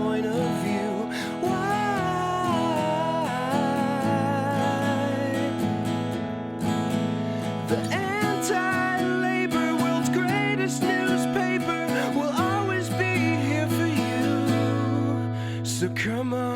point of view. Why? The anti-labor world's greatest newspaper will always be here for you. So come on.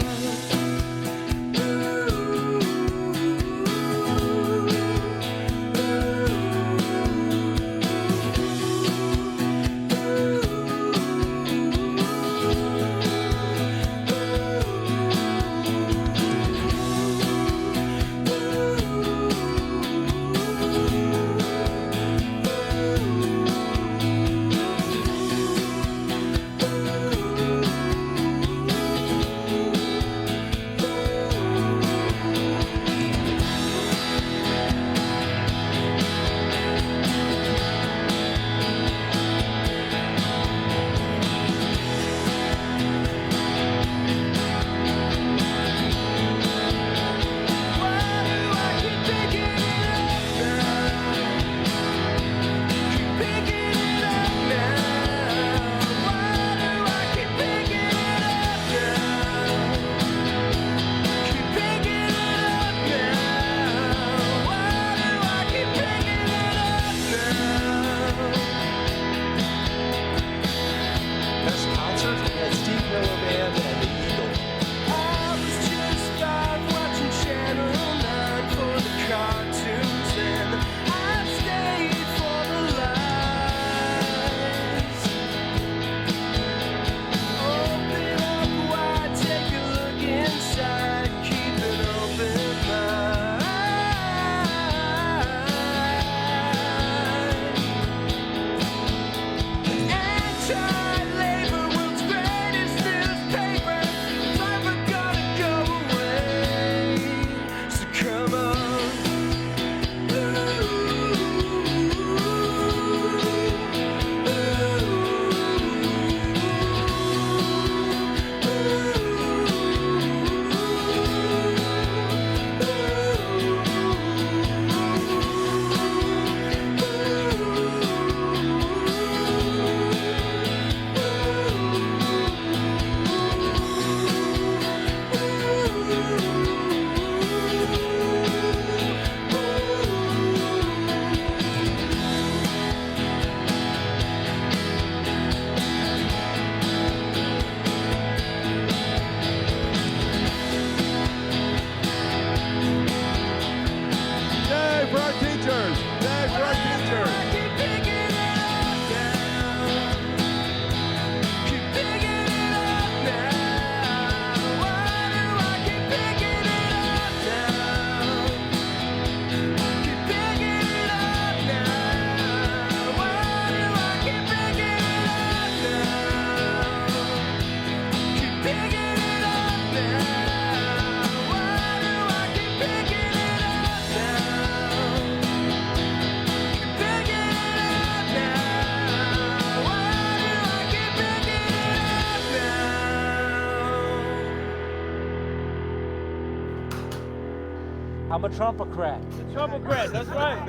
I'm a Trumpocrat. A Trumpocrat, that's right.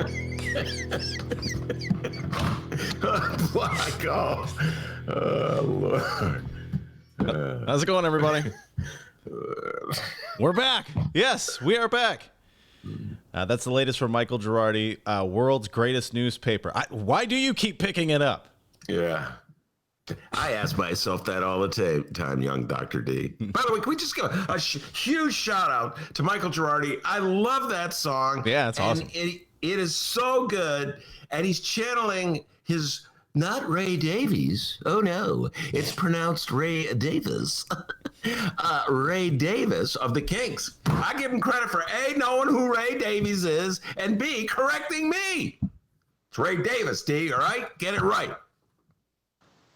Black off. Oh, Lord. How's it going, everybody? We're back. Yes, we are back. That's the latest from Michael Girardi, world's greatest newspaper. Why do you keep picking it up? Yeah. I ask myself that all the time, young Dr. D. By the way, can we just give a huge shout out to Michael Girardi? I love that song. Yeah, it's awesome. It is so good. And he's channeling his, not Ray Davies. Oh, no. It's pronounced Ray Davis. Ray Davis of the Kinks. I give him credit for A, knowing who Ray Davies is, and B, correcting me. It's Ray Davis, D, all right? Get it right.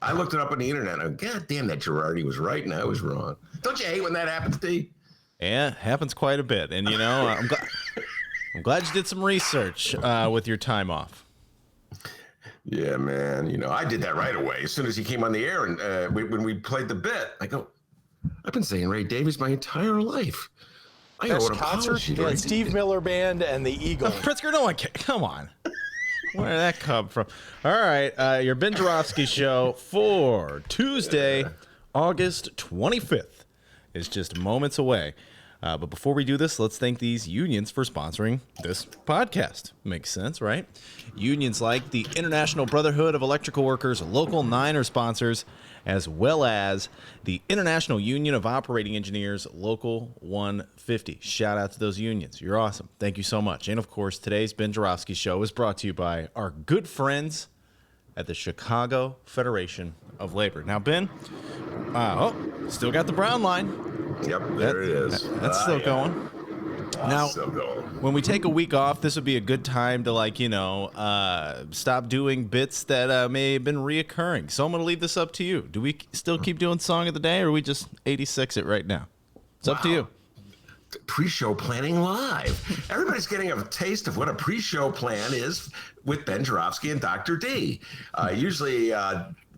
I looked it up on the internet. And God damn, that Girardi was right and I was wrong. Don't you hate when that happens, D? Yeah, it happens quite a bit. And, you know, I'm glad you did some research with your time off. Yeah, man. You know, I did that right away. As soon as he came on the air and when we played the bit, I go, I've been saying Ray Davies my entire life. I Best concert, yeah, Steve Miller Band and the Eagles. Pritzker, no one cares. Come on. Where did that come from? All right, your Ben Joravsky show for Tuesday, August 25th is just moments away. But before we do this, let's thank these unions for sponsoring this podcast. Makes sense, right? Unions like the International Brotherhood of Electrical Workers, Local 9 are sponsors, as well as the International Union of Operating Engineers, Local 150. Shout out to those unions. You're awesome. Thank you so much. And, of course, today's Ben Joravsky Show is brought to you by our good friends at the Chicago Federation of Labor. Now, Ben, still got the brown line. Yep, there it is. That's still going. Now, still going. when we take a week off, this would be a good time to, stop doing bits that may have been reoccurring. So I'm going to leave this up to you. Do we still keep doing Song of the Day, or we just 86 it right now? It's up to you. Pre-show planning live. Everybody's getting a taste of what a pre-show plan is with Ben Joravsky and Dr. D. Usually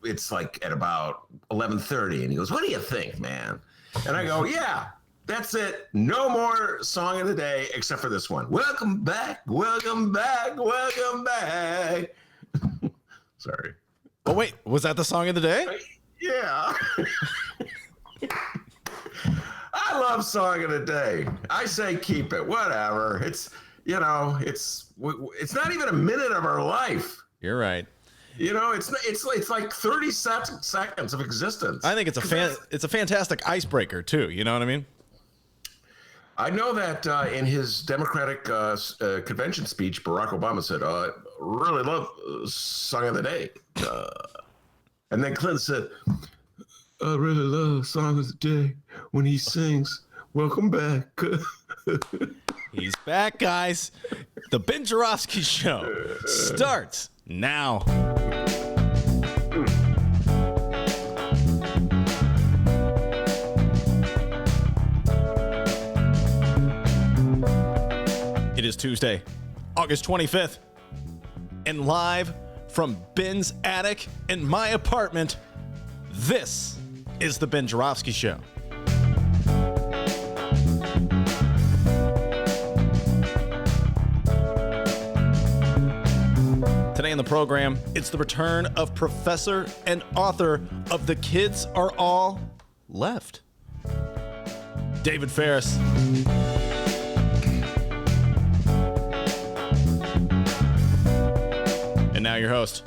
it's like at about 11:30, and he goes, "What do you think, man?" And I go, "Yeah, that's it. No more Song of the Day except for this one. Welcome back, welcome back, welcome back." Sorry. Oh, wait. Was that the Song of the Day? Yeah. I love Song of the Day. I say keep it. Whatever. It's not even a minute of our life. You're right. It's like 30 seconds of existence. I think it's a fantastic icebreaker too. You know what I mean? I know that in his Democratic convention speech, Barack Obama said, "Really love Song of the Day," and then Clinton said, "I really love Song of the Day when he sings Welcome Back." He's back, guys. The Ben Joravsky Show starts now. It is Tuesday, August 25th, and live from Ben's attic in my apartment, this is the Ben Joravsky Show. Today in the program, it's the return of professor and author of The Kids Are All Left, David Faris. And now your host,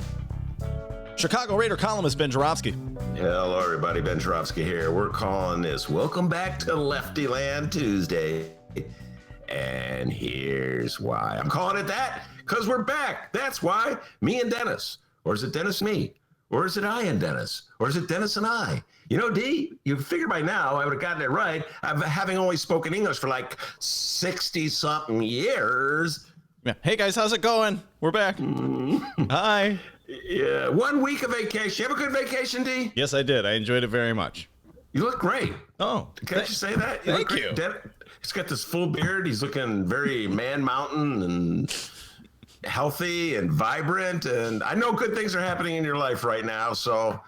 Chicago Raider columnist Ben Joravsky. Hello, everybody. Ben Joravsky here. We're calling this Welcome Back to Lefty Land Tuesday. And here's why. I'm calling it that because we're back. That's why. Me and Dennis. Or is it Dennis and me? Or is it I and Dennis? Or is it Dennis and I? You know, D, you figure by now I would have gotten it right. Having only spoken English for like 60-something years. Yeah. Hey, guys, how's it going? We're back. Hi. Yeah, 1 week of vacation. You have a good vacation, D? Yes, I did. I enjoyed it very much. You look great. Oh, Can't you say that? Thank you. He's got this full beard. He's looking very man mountain and healthy and vibrant. And I know good things are happening in your life right now. So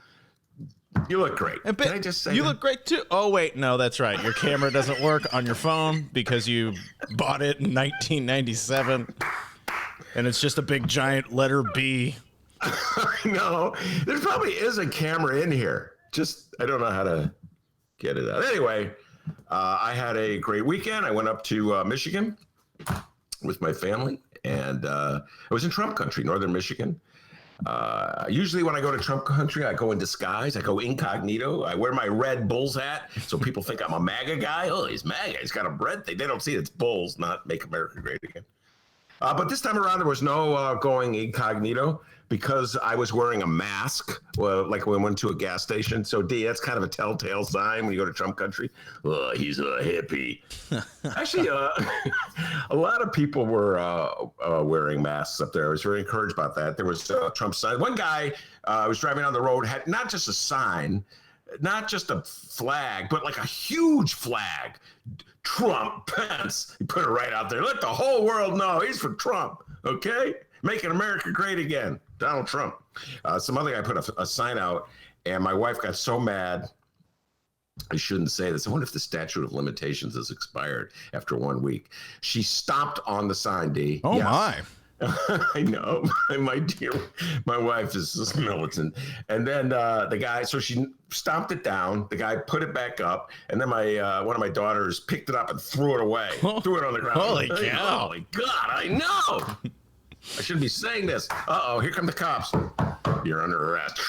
you look great. And Can I just say you that? look great too. Oh, wait. No, that's right. Your camera doesn't work on your phone because you bought it in 1997. And it's just a big giant letter B. No, there probably is a camera in here. Just, I don't know how to get it out. Anyway, I had a great weekend. I went up to Michigan with my family, and I was in Trump country, northern Michigan. Usually when I go to Trump country, I go in disguise. I go incognito. I wear my red Bulls hat so people think I'm a MAGA guy. Oh, he's MAGA. He's got a red thing. They don't see it's Bulls, not Make America Great Again. But this time around, there was no going incognito because I was wearing a mask, like when we went to a gas station. So, D, that's kind of a telltale sign when you go to Trump country. Oh, he's a hippie. Actually, a lot of people were wearing masks up there. I was very encouraged about that. There was Trump sign. One guy was driving on the road, had not just a sign, not just a flag, but like a huge flag. Trump, Pence. He put it right out there. Let the whole world know he's for Trump, okay? Making America great again. Donald Trump. Some other guy put a sign out, and my wife got so mad. I shouldn't say this. I wonder if the statute of limitations has expired after 1 week. She stomped on the sign, D. Oh, Yes. my. I know, my wife is just militant. And then the guy, so she stomped it down. The guy put it back up, and then one of my daughters picked it up and threw it away, threw it on the ground. Holy cow! Holy God! I know. I shouldn't be saying this. Uh-oh, here come the cops. You're under arrest.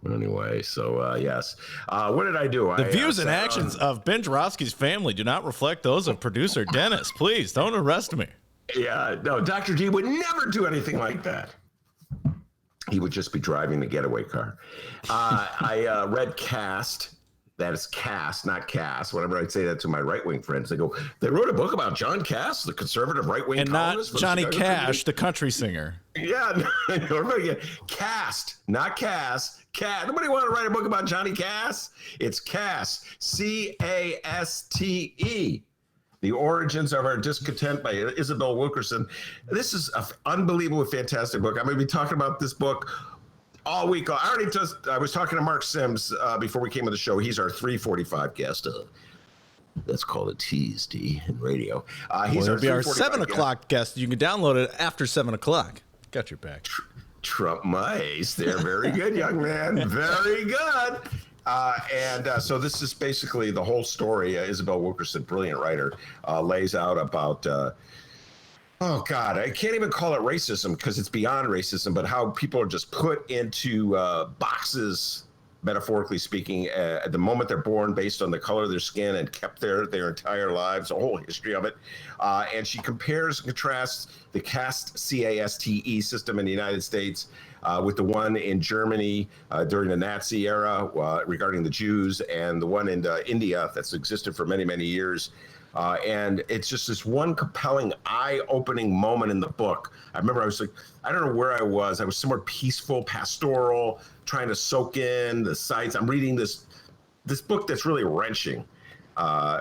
Anyway, so yes. What did I do? The views and actions of Ben Joravsky's family do not reflect those of producer Dennis. Please don't arrest me. Yeah, no, Dr. D would never do anything like that. He would just be driving the getaway car. I read Cast. That is Cast, not Cass. Whenever I say that to my right-wing friends, they go, they wrote a book about John Cass, the conservative right-wing and columnist. And not Johnny Cash, the country singer. Yeah, everybody Cast, not Cass. Nobody want to write a book about Johnny Cass? It's Cass, C-A-S-T-E. The Origins of Our Discontent by Isabel Wilkerson. This is an unbelievable, fantastic book. I'm going to be talking about this book all week. I was talking to Mark Sims before we came on the show. He's our 3:45 guest. That's called a tease, D, in radio. He's our 7 o'clock guest. You can download it after 7 o'clock. Got your back. Trump my ace there. Very good, young man. Very good. So this is basically the whole story. Isabel Wilkerson, brilliant writer, lays out about, oh God, I can't even call it racism because it's beyond racism, but how people are just put into boxes, metaphorically speaking, at the moment they're born based on the color of their skin and kept there their entire lives, the whole history of it. And she compares and contrasts the caste, C-A-S-T-E system in the United States with the one in Germany during the Nazi era regarding the Jews, and the one in India that's existed for many, many years. And it's just this one compelling, eye-opening moment in the book. I remember I was like, I don't know where I was. I was somewhere peaceful, pastoral, trying to soak in the sights. I'm reading this book that's really wrenching.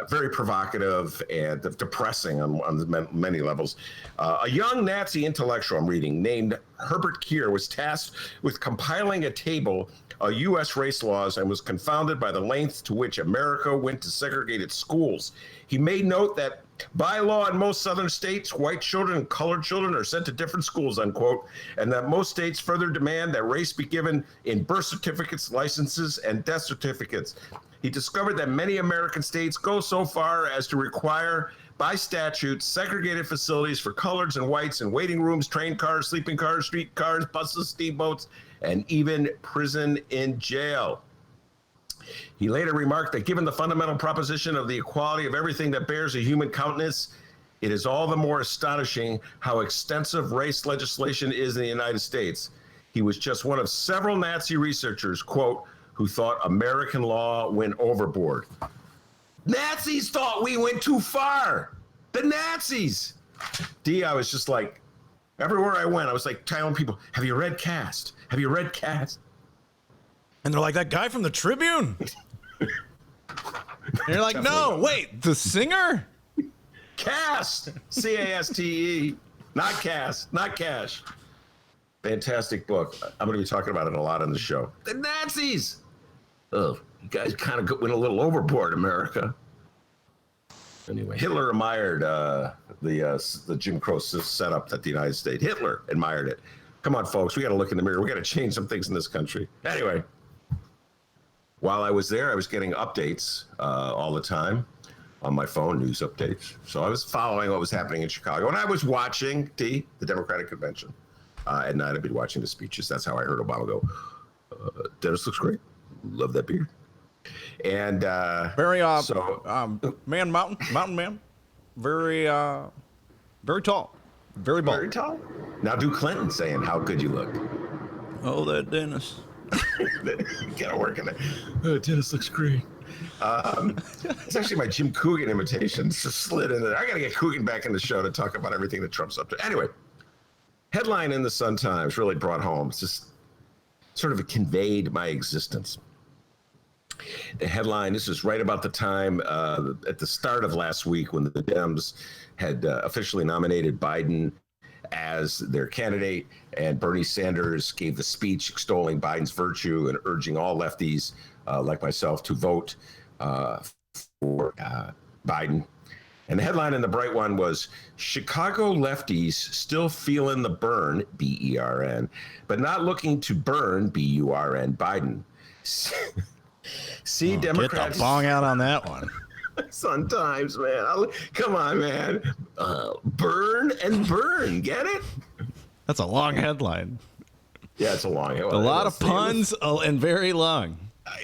Very provocative and depressing on many levels. A young Nazi intellectual I'm reading named Herbert Keir was tasked with compiling a table of U.S. race laws and was confounded by the length to which America went to segregated schools. He made note that by law in most southern states, white children and colored children are sent to different schools, unquote, and that most states further demand that race be given in birth certificates, licenses, and death certificates. He discovered that many American states go so far as to require, by statute, segregated facilities for coloreds and whites in waiting rooms, train cars, sleeping cars, street cars, buses, steamboats, and even prison and jail. He later remarked that given the fundamental proposition of the equality of everything that bears a human countenance, it is all the more astonishing how extensive race legislation is in the United States. He was just one of several Nazi researchers, quote, who thought American law went overboard. Nazis thought we went too far. The Nazis. D, I was just like, everywhere I went, I was like telling people, have you read Cast? Have you read Cast? And they're like, that guy from the Tribune? And you're like, no, wait, the singer? Cast, C-A-S-T-E, not Cast, not Cash. Fantastic book. I'm going to be talking about it a lot on the show. The Nazis. Oh, you guys kind of went a little overboard, America. Anyway, Hitler admired the Jim Crow setup that the United States. Hitler admired it. Come on, folks, we got to look in the mirror. We got to change some things in this country. Anyway, while I was there, I was getting updates all the time on my phone, news updates. So I was following what was happening in Chicago, and I was watching the Democratic Convention. At night, I'd be watching the speeches. That's how I heard Obama go, Dennis looks great. Love that beard. And very mountain man. Very tall. Very bald. Very tall. Now do Clinton saying how good you look. Oh, that Dennis. Gotta work in it. Dennis looks great. It's actually my Jim Coogan imitation. It's just slid in there. I gotta get Coogan back in the show to talk about everything that Trump's up to. Anyway, headline in the Sun-Times really brought home. It's just sort of conveyed my existence. The headline, this is right about the time at the start of last week when the Dems had officially nominated Biden as their candidate, and Bernie Sanders gave the speech extolling Biden's virtue and urging all lefties like myself to vote for Biden. And the headline in the bright one was Chicago lefties still feeling the burn, B-E-R-N, but not looking to burn, B-U-R-N, Biden. See, Democrats. Get the bong out on that one. Sometimes, man. Come on, man. Burn and burn. Get it? That's a long headline. Yeah, it's a long headline. A lot of puns and very long.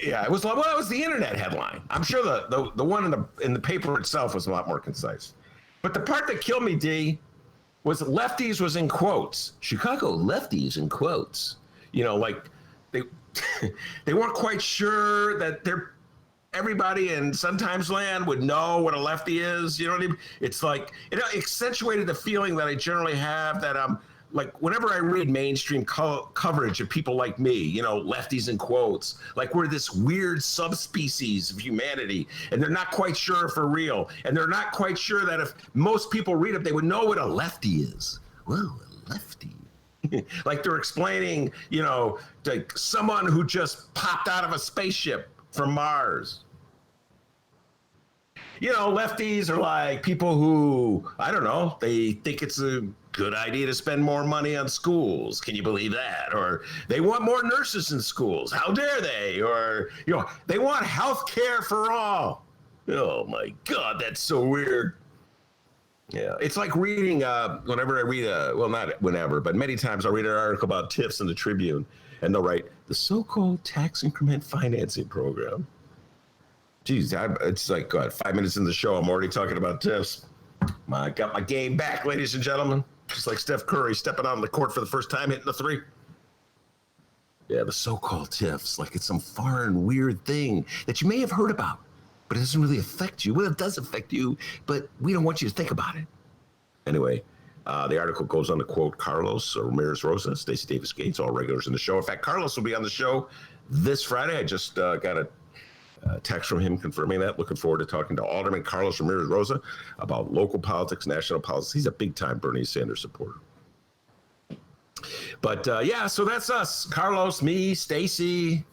Yeah, it was. Well, it was the internet headline. I'm sure the one in the paper itself was a lot more concise. But the part that killed me, D, was lefties was in quotes. Chicago lefties in quotes. You know, like they they weren't quite sure that everybody in sometimes land would know what a lefty is. You know what I mean? It's like it accentuated the feeling that I generally have that like whenever I read mainstream coverage of people like me, you know, lefties in quotes, like we're this weird subspecies of humanity, and they're not quite sure if we're real, and they're not quite sure that if most people read it, they would know what a lefty is. Well, a lefty. Like they're explaining, you know, like someone who just popped out of a spaceship from Mars. You know, lefties are like people who, I don't know, they think it's a good idea to spend more money on schools. Can you believe that? Or they want more nurses in schools. How dare they? Or, you know, they want health care for all. Oh my God, that's so weird. Yeah, it's like reading, whenever I read well, not whenever, but many times I'll read an article about TIFs in the Tribune, and they'll write, the so-called tax increment financing program. Geez, it's like, God, 5 minutes in the show, I'm already talking about TIFs. I got my game back, ladies and gentlemen. Just like Steph Curry stepping on the court for the first time, hitting the three. Yeah, the so-called TIFs, like it's some foreign weird thing that you may have heard about, but it doesn't really affect you. Well, it does affect you, but we don't want you to think about it. Anyway, the article goes on to quote Carlos Ramirez Rosa, Stacey Davis Gates, all regulars in the show. In fact, Carlos will be on the show this Friday. I just got a text from him confirming that. Looking forward to talking to Alderman Carlos Ramirez Rosa about local politics, national politics. He's a big-time Bernie Sanders supporter. But yeah, so that's us. Carlos, me, Stacey,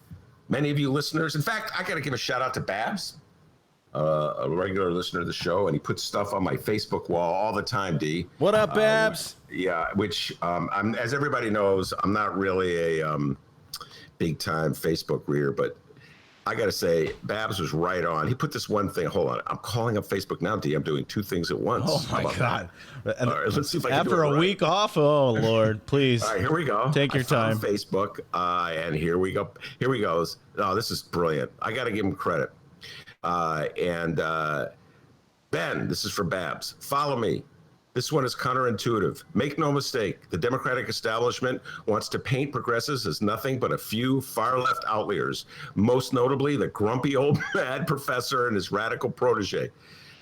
many of you listeners. In fact, I got to give a shout out to Babs, a regular listener of the show, and he puts stuff on my Facebook wall all the time, D. What up, Babs? Yeah, which, I'm, as everybody knows, I'm not really a big-time Facebook reader, but I got to say, Babs was right on. He put this one thing. Hold on. I'm calling up Facebook now, D. I'm doing two things at once. Oh, my God. All right, let's see if I can After do it a right. week off, oh, Lord, please. All right, here we go. Take your time. Facebook, and here we go. Here we go. Oh, this is brilliant. I got to give him credit. Ben, this is for Babs. Follow me. This one is counterintuitive. Make no mistake, the Democratic establishment wants to paint progressives as nothing but a few far-left outliers, most notably the grumpy old mad professor and his radical protege.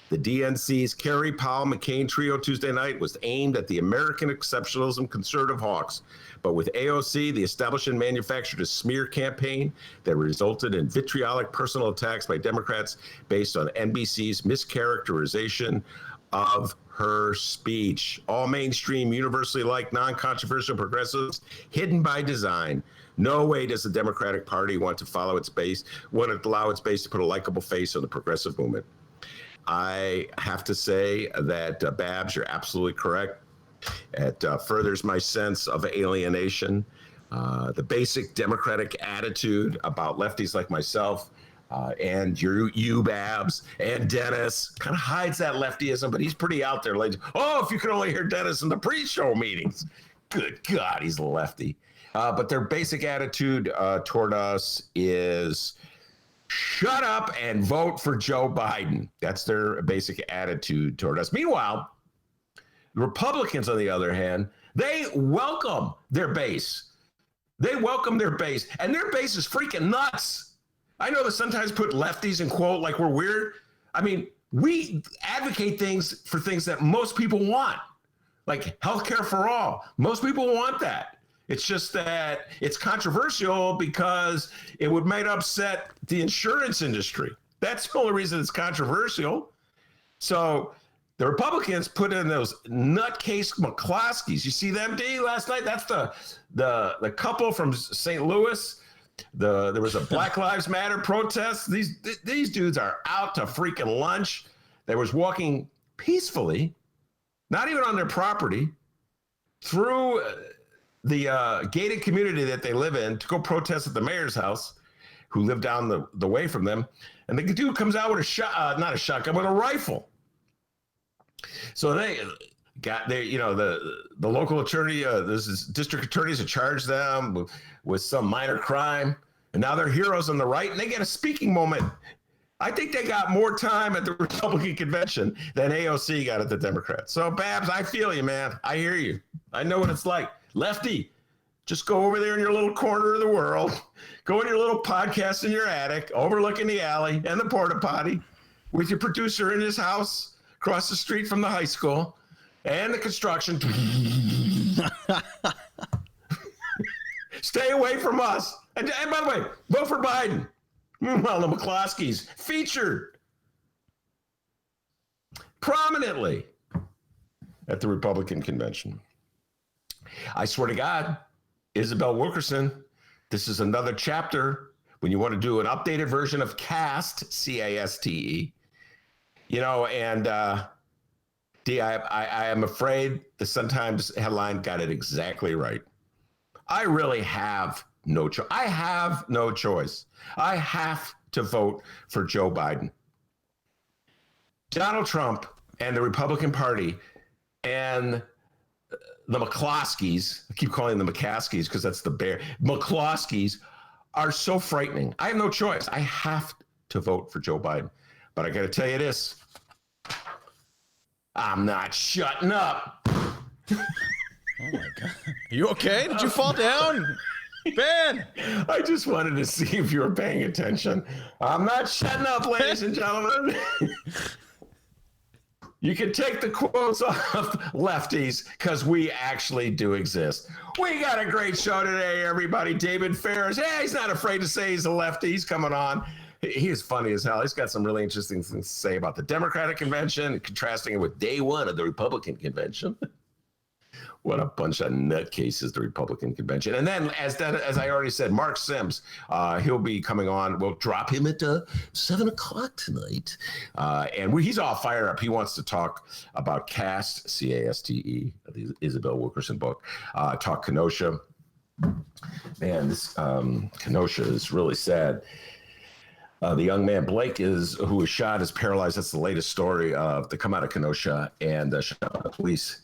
The DNC's Kerry Powell McCain trio Tuesday night was aimed at the American exceptionalism conservative hawks. But with AOC, the establishment manufactured a smear campaign that resulted in vitriolic personal attacks by Democrats based on NBC's mischaracterization of her speech. All mainstream, universally liked, non-controversial progressives hidden by design. No way does the Democratic Party want to allow its base to put a likable face on the progressive movement. I have to say that, Babs, you're absolutely correct. It furthers my sense of alienation. The basic Democratic attitude about lefties like myself and you, Babs, and Dennis kind of hides that leftyism, but he's pretty out there. Like, oh, if you could only hear Dennis in the pre-show meetings. Good God, he's a lefty. But their basic attitude toward us is shut up and vote for Joe Biden. That's their basic attitude toward us. Meanwhile, the Republicans, on the other hand, they welcome their base. They welcome their base, and their base is freaking nuts. I know that sometimes put lefties in quote like we're weird. I mean, we advocate things for things that most people want, like healthcare for all. Most people want that. It's just that it's controversial because it might upset the insurance industry. That's the only reason it's controversial. So the Republicans put in those nutcase McCloskeys. You see them, D, last night? That's the couple from St. Louis. There was a Black Lives Matter protest. These dudes are out to freaking lunch. They was walking peacefully, not even on their property, through the gated community that they live in to go protest at the mayor's house, who live down the way from them. And the dude comes out with not a shotgun, with a rifle. So they got the local attorney, this district attorneys have charged them with some minor crime. And now they're heroes on the right, and they get a speaking moment. I think they got more time at the Republican convention than AOC got at the Democrats. So, Babs, I feel you, man. I hear you. I know what it's like. Lefty, just go over there in your little corner of the world. Go in your little podcast in your attic, overlooking the alley and the porta potty, with your producer in his house across the street from the high school and the construction. Stay away from us. And by the way, vote for Biden. Well, the McCloskeys featured prominently at the Republican convention. I swear to God, Isabel Wilkerson, this is another chapter when you want to do an updated version of CAST, C-A-S-T-E. And D, I am afraid the Sun-Times headline got it exactly right. I really have no choice. I have no choice. I have to vote for Joe Biden. Donald Trump and the Republican Party and the McCloskeys, I keep calling them McCaskies because that's the bear. McCloskeys are so frightening. I have no choice. I have to vote for Joe Biden. But I got to tell you this. I'm not shutting up. Oh my God. Are you okay? Did you fall down? Ben! I just wanted to see if you were paying attention. I'm not shutting up, ladies and gentlemen. You can take the quotes off lefties because we actually do exist. We got a great show today, everybody. David Faris. Hey, he's not afraid to say he's a lefty. He's coming on. He is funny as hell. He's got some really interesting things to say about the Democratic convention, contrasting it with day one of the Republican convention. What a bunch of nutcases, the Republican convention. And then, as I already said, Mark Sims, he'll be coming on. We'll drop him at 7 o'clock tonight. And he's all fired up. He wants to talk about CAST, C-A-S-T-E, the Isabel Wilkerson book, talk Kenosha. Man, this Kenosha is really sad. The young man, Blake, who was shot, is paralyzed. That's the latest story to come out of Kenosha. And shot by the police.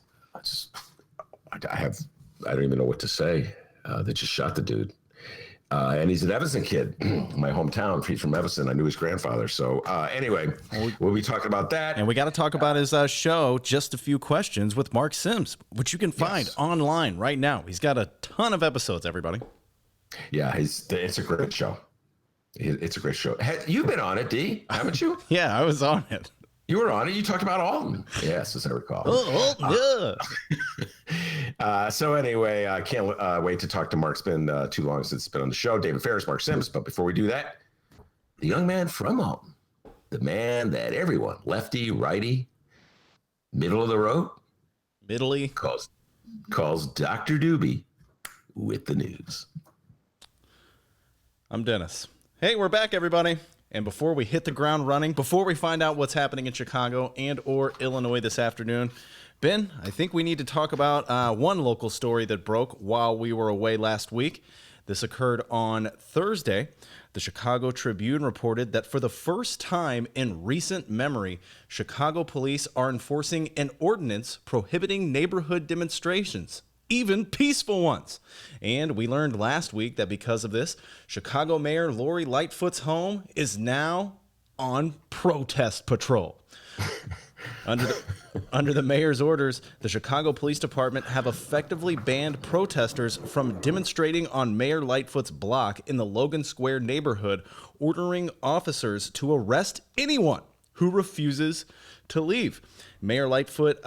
I don't even know what to say. They just shot the dude. And he's an Evanston kid, my hometown. He's from Evanston. I knew his grandfather. So anyway, we'll be talking about that. And we got to talk about his show, Just a Few Questions with Mark Sims, which you can find online right now. He's got a ton of episodes, everybody. Yeah, it's a great show. It's a great show. You've been on it, D, haven't you? Yeah, I was on it. You were on it. You talked about Alton. Yes, as I recall. So anyway, I can't wait to talk to Mark. It's been too long since it's been on the show. David Faris, Mark Sims. But before we do that, the young man from Alton, the man that everyone, lefty, righty, middle of the road, calls Dr. Doobie with the news. I'm Dennis. Hey, we're back, everybody. And before we hit the ground running, before we find out what's happening in Chicago and or Illinois this afternoon, Ben, I think we need to talk about one local story that broke while we were away last week. This occurred on Thursday. The Chicago Tribune reported that for the first time in recent memory, Chicago police are enforcing an ordinance prohibiting neighborhood demonstrations, even peaceful ones. And we learned last week that because of this, Chicago Mayor Lori Lightfoot's home is now on protest patrol. Under the mayor's orders, the Chicago Police Department have effectively banned protesters from demonstrating on Mayor Lightfoot's block in the Logan Square neighborhood, ordering officers to arrest anyone who refuses to leave. Mayor Lightfoot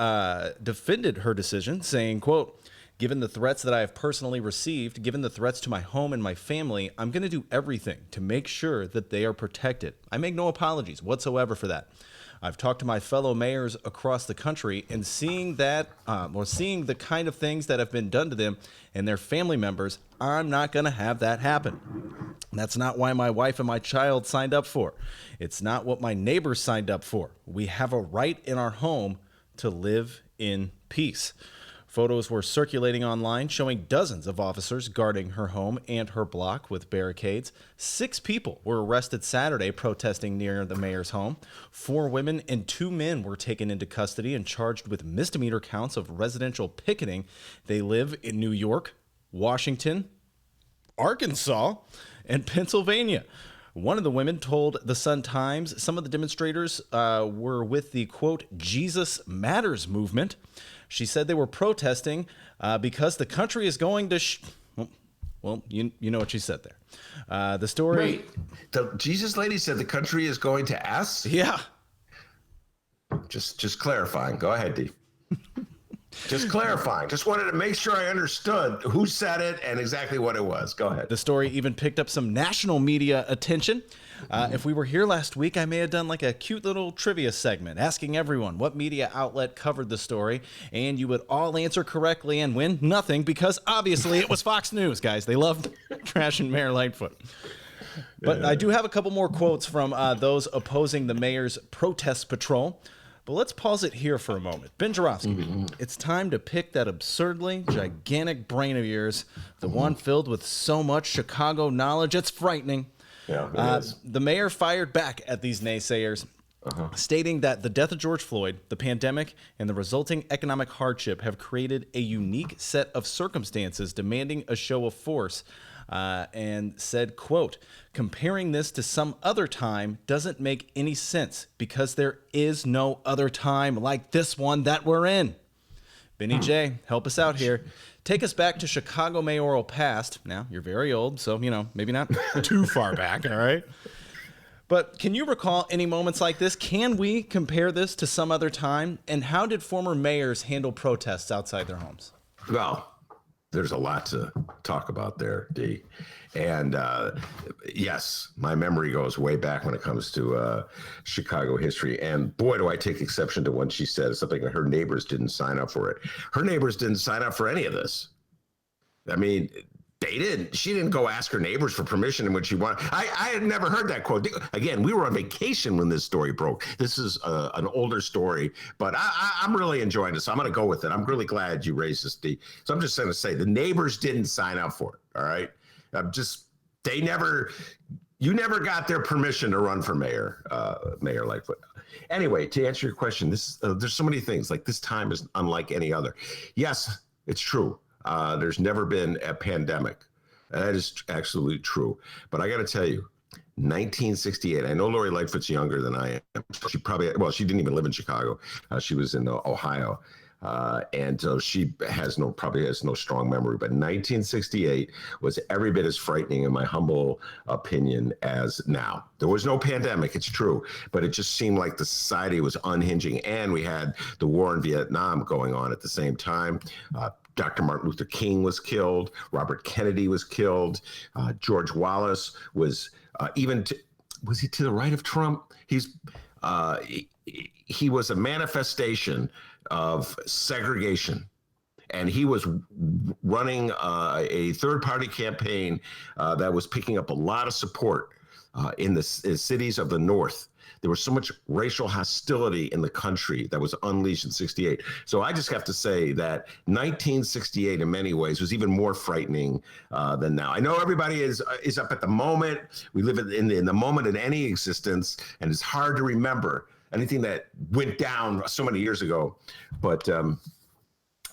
defended her decision, saying, quote, Given the threats that I have personally received, given the threats to my home and my family, I'm going to do everything to make sure that they are protected. I make no apologies whatsoever for that. I've talked to my fellow mayors across the country, and seeing that, seeing the kind of things that have been done to them and their family members, I'm not going to have that happen. That's not why my wife and my child signed up for. It's not what my neighbors signed up for. We have a right in our home to live in peace. Photos were circulating online showing dozens of officers guarding her home and her block with barricades. 6 people were arrested Saturday protesting near the mayor's home. 4 women and 2 men were taken into custody and charged with misdemeanor counts of residential picketing. They live in New York, Washington, Arkansas, and Pennsylvania. One of the women told the Sun-Times some of the demonstrators were with the, quote, Jesus Matters movement. She said they were protesting because the country is going to... you know what she said there. The story... Wait, the Jesus lady said the country is going to S? Yeah. Just clarifying. Go ahead, D. Just clarifying. Just wanted to make sure I understood who said it and exactly what it was. Go ahead. The story even picked up some national media attention. If we were here last week, I may have done like a cute little trivia segment asking everyone what media outlet covered the story, and you would all answer correctly and win nothing because obviously it was Fox News, guys. They loved trashing Mayor Lightfoot. But I do have a couple more quotes from those opposing the mayor's protest patrol. But let's pause it here for a moment. Ben Joravsky, it's time to pick that absurdly gigantic brain of yours, the one filled with so much Chicago knowledge, it's frightening. Yeah, it is. The mayor fired back at these naysayers, stating that the death of George Floyd, the pandemic, and the resulting economic hardship have created a unique set of circumstances demanding a show of force. And said, quote, comparing this to some other time doesn't make any sense because there is no other time like this one that we're in. Benny J, help us out here. Take us back to Chicago mayoral past. Now, you're very old, so, maybe not too far back, all right? But can you recall any moments like this? Can we compare this to some other time? And how did former mayors handle protests outside their homes? Well, there's a lot to talk about there, D. And yes, my memory goes way back when it comes to Chicago history. And boy, do I take exception to when she said something that her neighbors didn't sign up for it. Her neighbors didn't sign up for any of this. I mean, they didn't. She didn't go ask her neighbors for permission and what she wanted. I had never heard that quote. Again, we were on vacation when this story broke. This is an older story, but I'm really enjoying this. So I'm going to go with it. I'm really glad you raised this, D. So I'm just going to say the neighbors didn't sign up for it. All right. You never got their permission to run for mayor, Mayor Lightfoot. Anyway, to answer your question, there's so many things. Like this time is unlike any other. Yes, it's true. There's never been a pandemic. That is absolutely true. But I got to tell you, 1968, I know Lori Lightfoot's younger than I am. She didn't even live in Chicago. She was in Ohio. And so she probably has no strong memory, but 1968 was every bit as frightening in my humble opinion as now. There was no pandemic, it's true, but it just seemed like the society was unhinging, and we had the war in Vietnam going on at the same time. Dr. Martin Luther King was killed. Robert Kennedy was killed. George Wallace was was he to the right of Trump? He was a manifestation of segregation, and he was running a third-party campaign that was picking up a lot of support in the cities of the North. There was so much racial hostility in the country that was unleashed in 68. So I just have to say that 1968 in many ways was even more frightening than now. I know everybody is up at the moment. We live in the moment in any existence, and it's hard to remember anything that went down so many years ago. But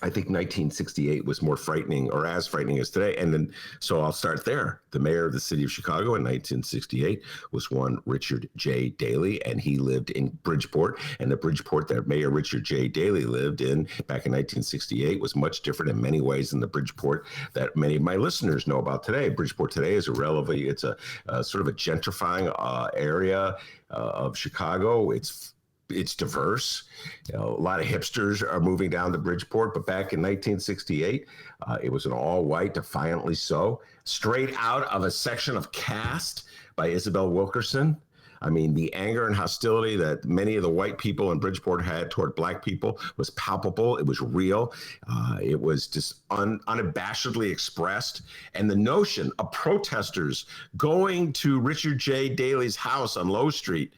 I think 1968 was more frightening, or as frightening as today. And then, so I'll start there. The mayor of the city of Chicago in 1968 was one Richard J. Daley, and he lived in Bridgeport. And the Bridgeport that Mayor Richard J. Daley lived in back in 1968 was much different in many ways than the Bridgeport that many of my listeners know about today. Bridgeport today is it's a sort of a gentrifying area of Chicago. It's it's diverse. A lot of hipsters are moving down to Bridgeport, but back in 1968, it was an all-white, defiantly so, straight out of a section of Caste by Isabel Wilkerson. I mean, the anger and hostility that many of the white people in Bridgeport had toward black people was palpable. It was real. It was just unabashedly expressed. And the notion of protesters going to Richard J. Daley's house on Low Street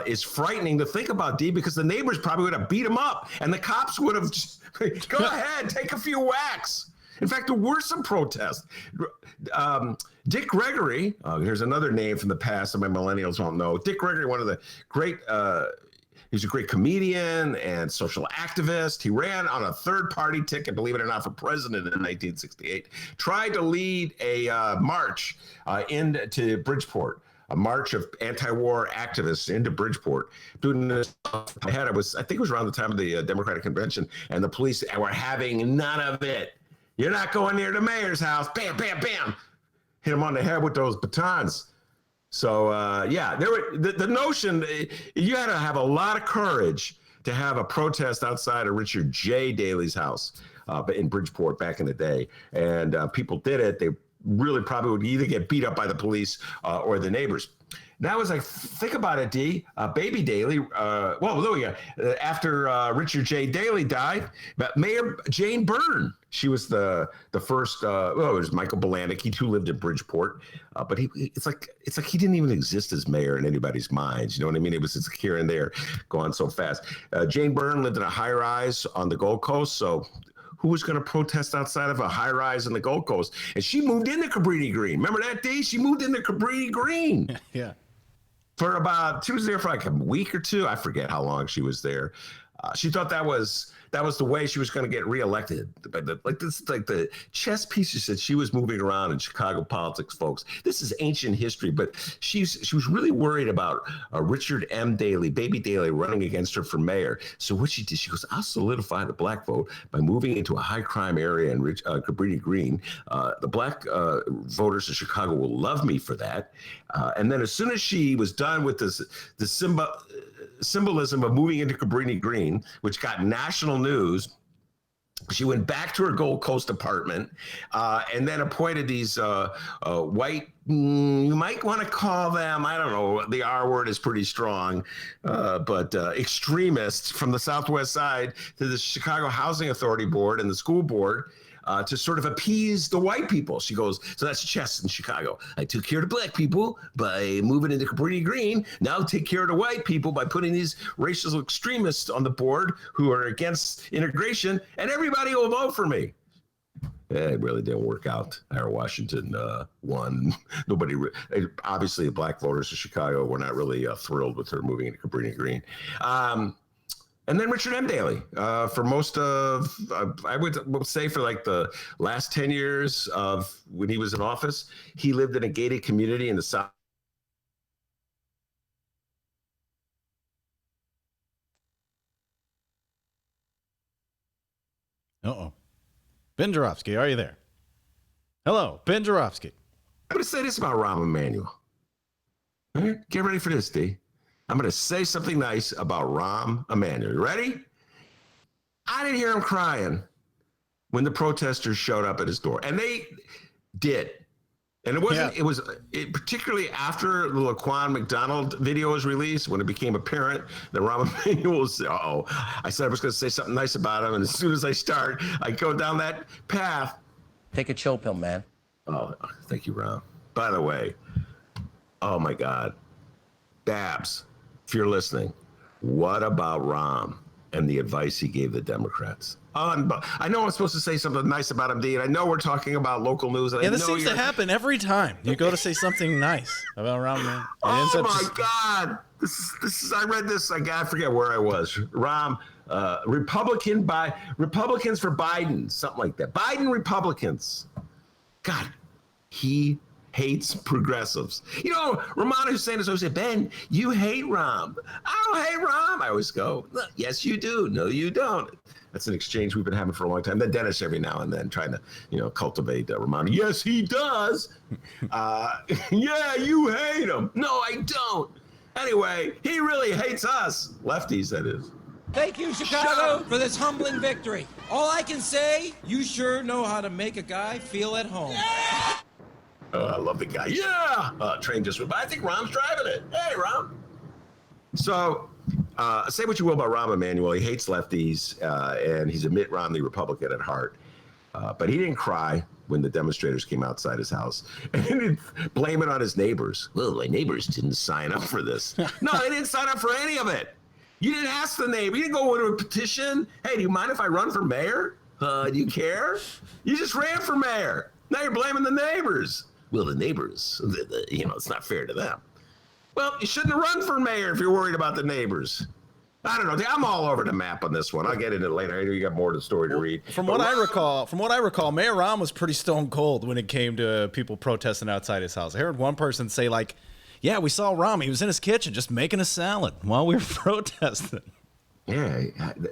is frightening to think about, D, because the neighbors probably would have beat him up and the cops would have just, go ahead, take a few whacks. In fact, there were some protests. Dick Gregory, here's another name from the past that my millennials won't know. Dick Gregory, one of the great, he's a great comedian and social activist. He ran on a third-party ticket, believe it or not, for president in 1968. Tried to lead a march into Bridgeport, a march of anti-war activists into Bridgeport. Doing this, I think it was around the time of the Democratic Convention, and the police were having none of it. You're not going near the mayor's house. Bam, bam, bam. Hit him on the head with those batons. So, the notion, you had to have a lot of courage to have a protest outside of Richard J. Daley's house in Bridgeport back in the day. And people did it. They really probably would either get beat up by the police or the neighbors. Now, as I think about it, D, Baby Daley, after Richard J. Daley died, but Mayor Jane Byrne, she was the first, it was Michael Balanicki, who lived in Bridgeport, but it's like he didn't even exist as mayor in anybody's minds. You know what I mean? It was just here and there going so fast. Jane Byrne lived in a high rise on the Gold Coast, so who was going to protest outside of a high rise in the Gold Coast? And she moved into Cabrini Green. Remember that day? She moved into Cabrini Green. Yeah. She was there for like a week or two. I forget how long she was there. She thought that was the way she was going to get reelected. The chess pieces that she was moving around in Chicago politics, folks. This is ancient history, but she was really worried about Richard M. Daley, Baby Daley, running against her for mayor. So what she did, she goes, I'll solidify the black vote by moving into a high crime area in Cabrini Green. The black voters in Chicago will love me for that. And then as soon as she was done with the symbolism of moving into Cabrini Green, which got national news, she went back to her Gold Coast apartment and then appointed these white, you might want to call them, I don't know, the R word is pretty strong, but extremists from the Southwest side to the Chicago Housing Authority Board and the school board to sort of appease the white people. She goes, so that's chess in Chicago. I took care of the black people by moving into Cabrini Green. Now I'll take care of the white people by putting these racial extremists on the board who are against integration, and everybody will vote for me. It really didn't work out. Ira Washington won. Obviously, the black voters of Chicago were not really thrilled with her moving into Cabrini Green. And then Richard M. Daley, for most of, I would say for like the last 10 years of when he was in office, he lived in a gated community in the South. Uh-oh. Ben Joravsky, are you there? Hello, Ben Joravsky. I'm going to say this about Rahm Emanuel. All right, get ready for this, D. I'm going to say something nice about Rahm Emanuel. You ready? I didn't hear him crying when the protesters showed up at his door. And they did. And it wasn't, it particularly after the Laquan McDonald video was released, when it became apparent that Rahm Emanuel was, I said I was going to say something nice about him. And as soon as I start, I go down that path. Take a chill pill, man. Oh, thank you, Rahm. By the way, oh my God, Babs, if you're listening, what about Rahm and the advice he gave the Democrats? I know I'm supposed to say something nice about him, Dean. I know we're talking about local news. Yeah, this seems to happen every time. You go to say something nice about Rahm, man. Oh my God! This is. I read this. I forget where I was. Rahm, Republicans for Biden, something like that. Biden Republicans. God, he hates progressives. You know, Romano Hussein is always say, Ben, you hate Rahm. I don't hate Rahm. I always go, yes, you do. No, you don't. That's an exchange we've been having for a long time. Then Dennis every now and then trying to, cultivate Romano. Yes, he does. Yeah, you hate him. No, I don't. Anyway, he really hates us, lefties, that is. Thank you, Chicago, for this humbling victory. All I can say, you sure know how to make a guy feel at home. Oh, I love the guy. Yeah! Train just went by. I think Rom's driving it. Hey, Rom. So, say what you will about Rahm Emanuel. He hates lefties, and he's a Mitt Romney Republican at heart. But he didn't cry when the demonstrators came outside his house. And he didn't blame it on his neighbors. Well, my neighbors didn't sign up for this. No, they didn't sign up for any of it. You didn't ask the neighbor. You didn't go into a petition. Hey, do you mind if I run for mayor? Do you care? You just ran for mayor. Now you're blaming the neighbors. Well, the neighbors, it's not fair to them. Well, you shouldn't have run for mayor if you're worried about the neighbors. I don't know. I'm all over the map on this one. I'll get into it later. I know you got more to the story to read. From what I recall, Mayor Rahm was pretty stone cold when it came to people protesting outside his house. I heard one person say, like, yeah, we saw Rahm. He was in his kitchen just making a salad while we were protesting. Yeah,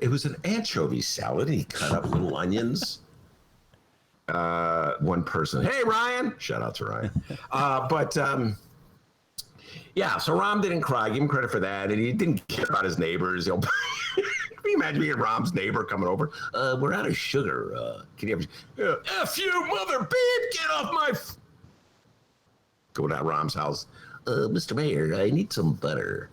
it was an anchovy salad. He cut up little onions. One person, hey, Ryan. Shout out to Ryan. Yeah, so Rahm didn't cry. Give him credit for that. And he didn't care about his neighbors. Can you imagine being Rahm's neighbor coming over? We're out of sugar. Can you have F you, mother babe, get off my... Go down Rahm's house. Mr. Mayor, I need some butter.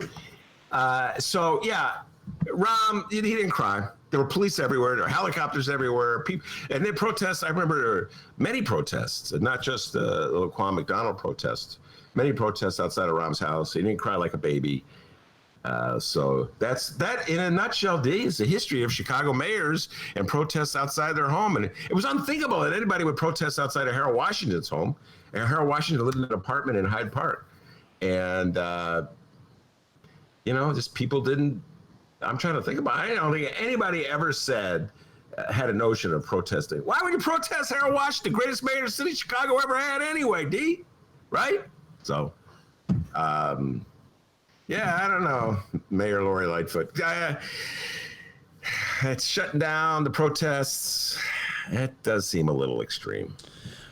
So, yeah, Rahm, he didn't cry. There were police everywhere. There were helicopters everywhere. People, and they protests. I remember there were many protests, not just the Laquan McDonald protest. Many protests outside of Rahm's house. He didn't cry like a baby. So that's that in a nutshell, D, is the history of Chicago mayors and protests outside their home. And it was unthinkable that anybody would protest outside of Harold Washington's home. And Harold Washington lived in an apartment in Hyde Park. And, just people didn't, I'm trying to think about it. I don't think anybody ever said, had a notion of protesting. Why would you protest Harold Washington, the greatest mayor the city of Chicago ever had anyway, D? Right? So, I don't know, Mayor Lori Lightfoot. It's shutting down the protests. It does seem a little extreme.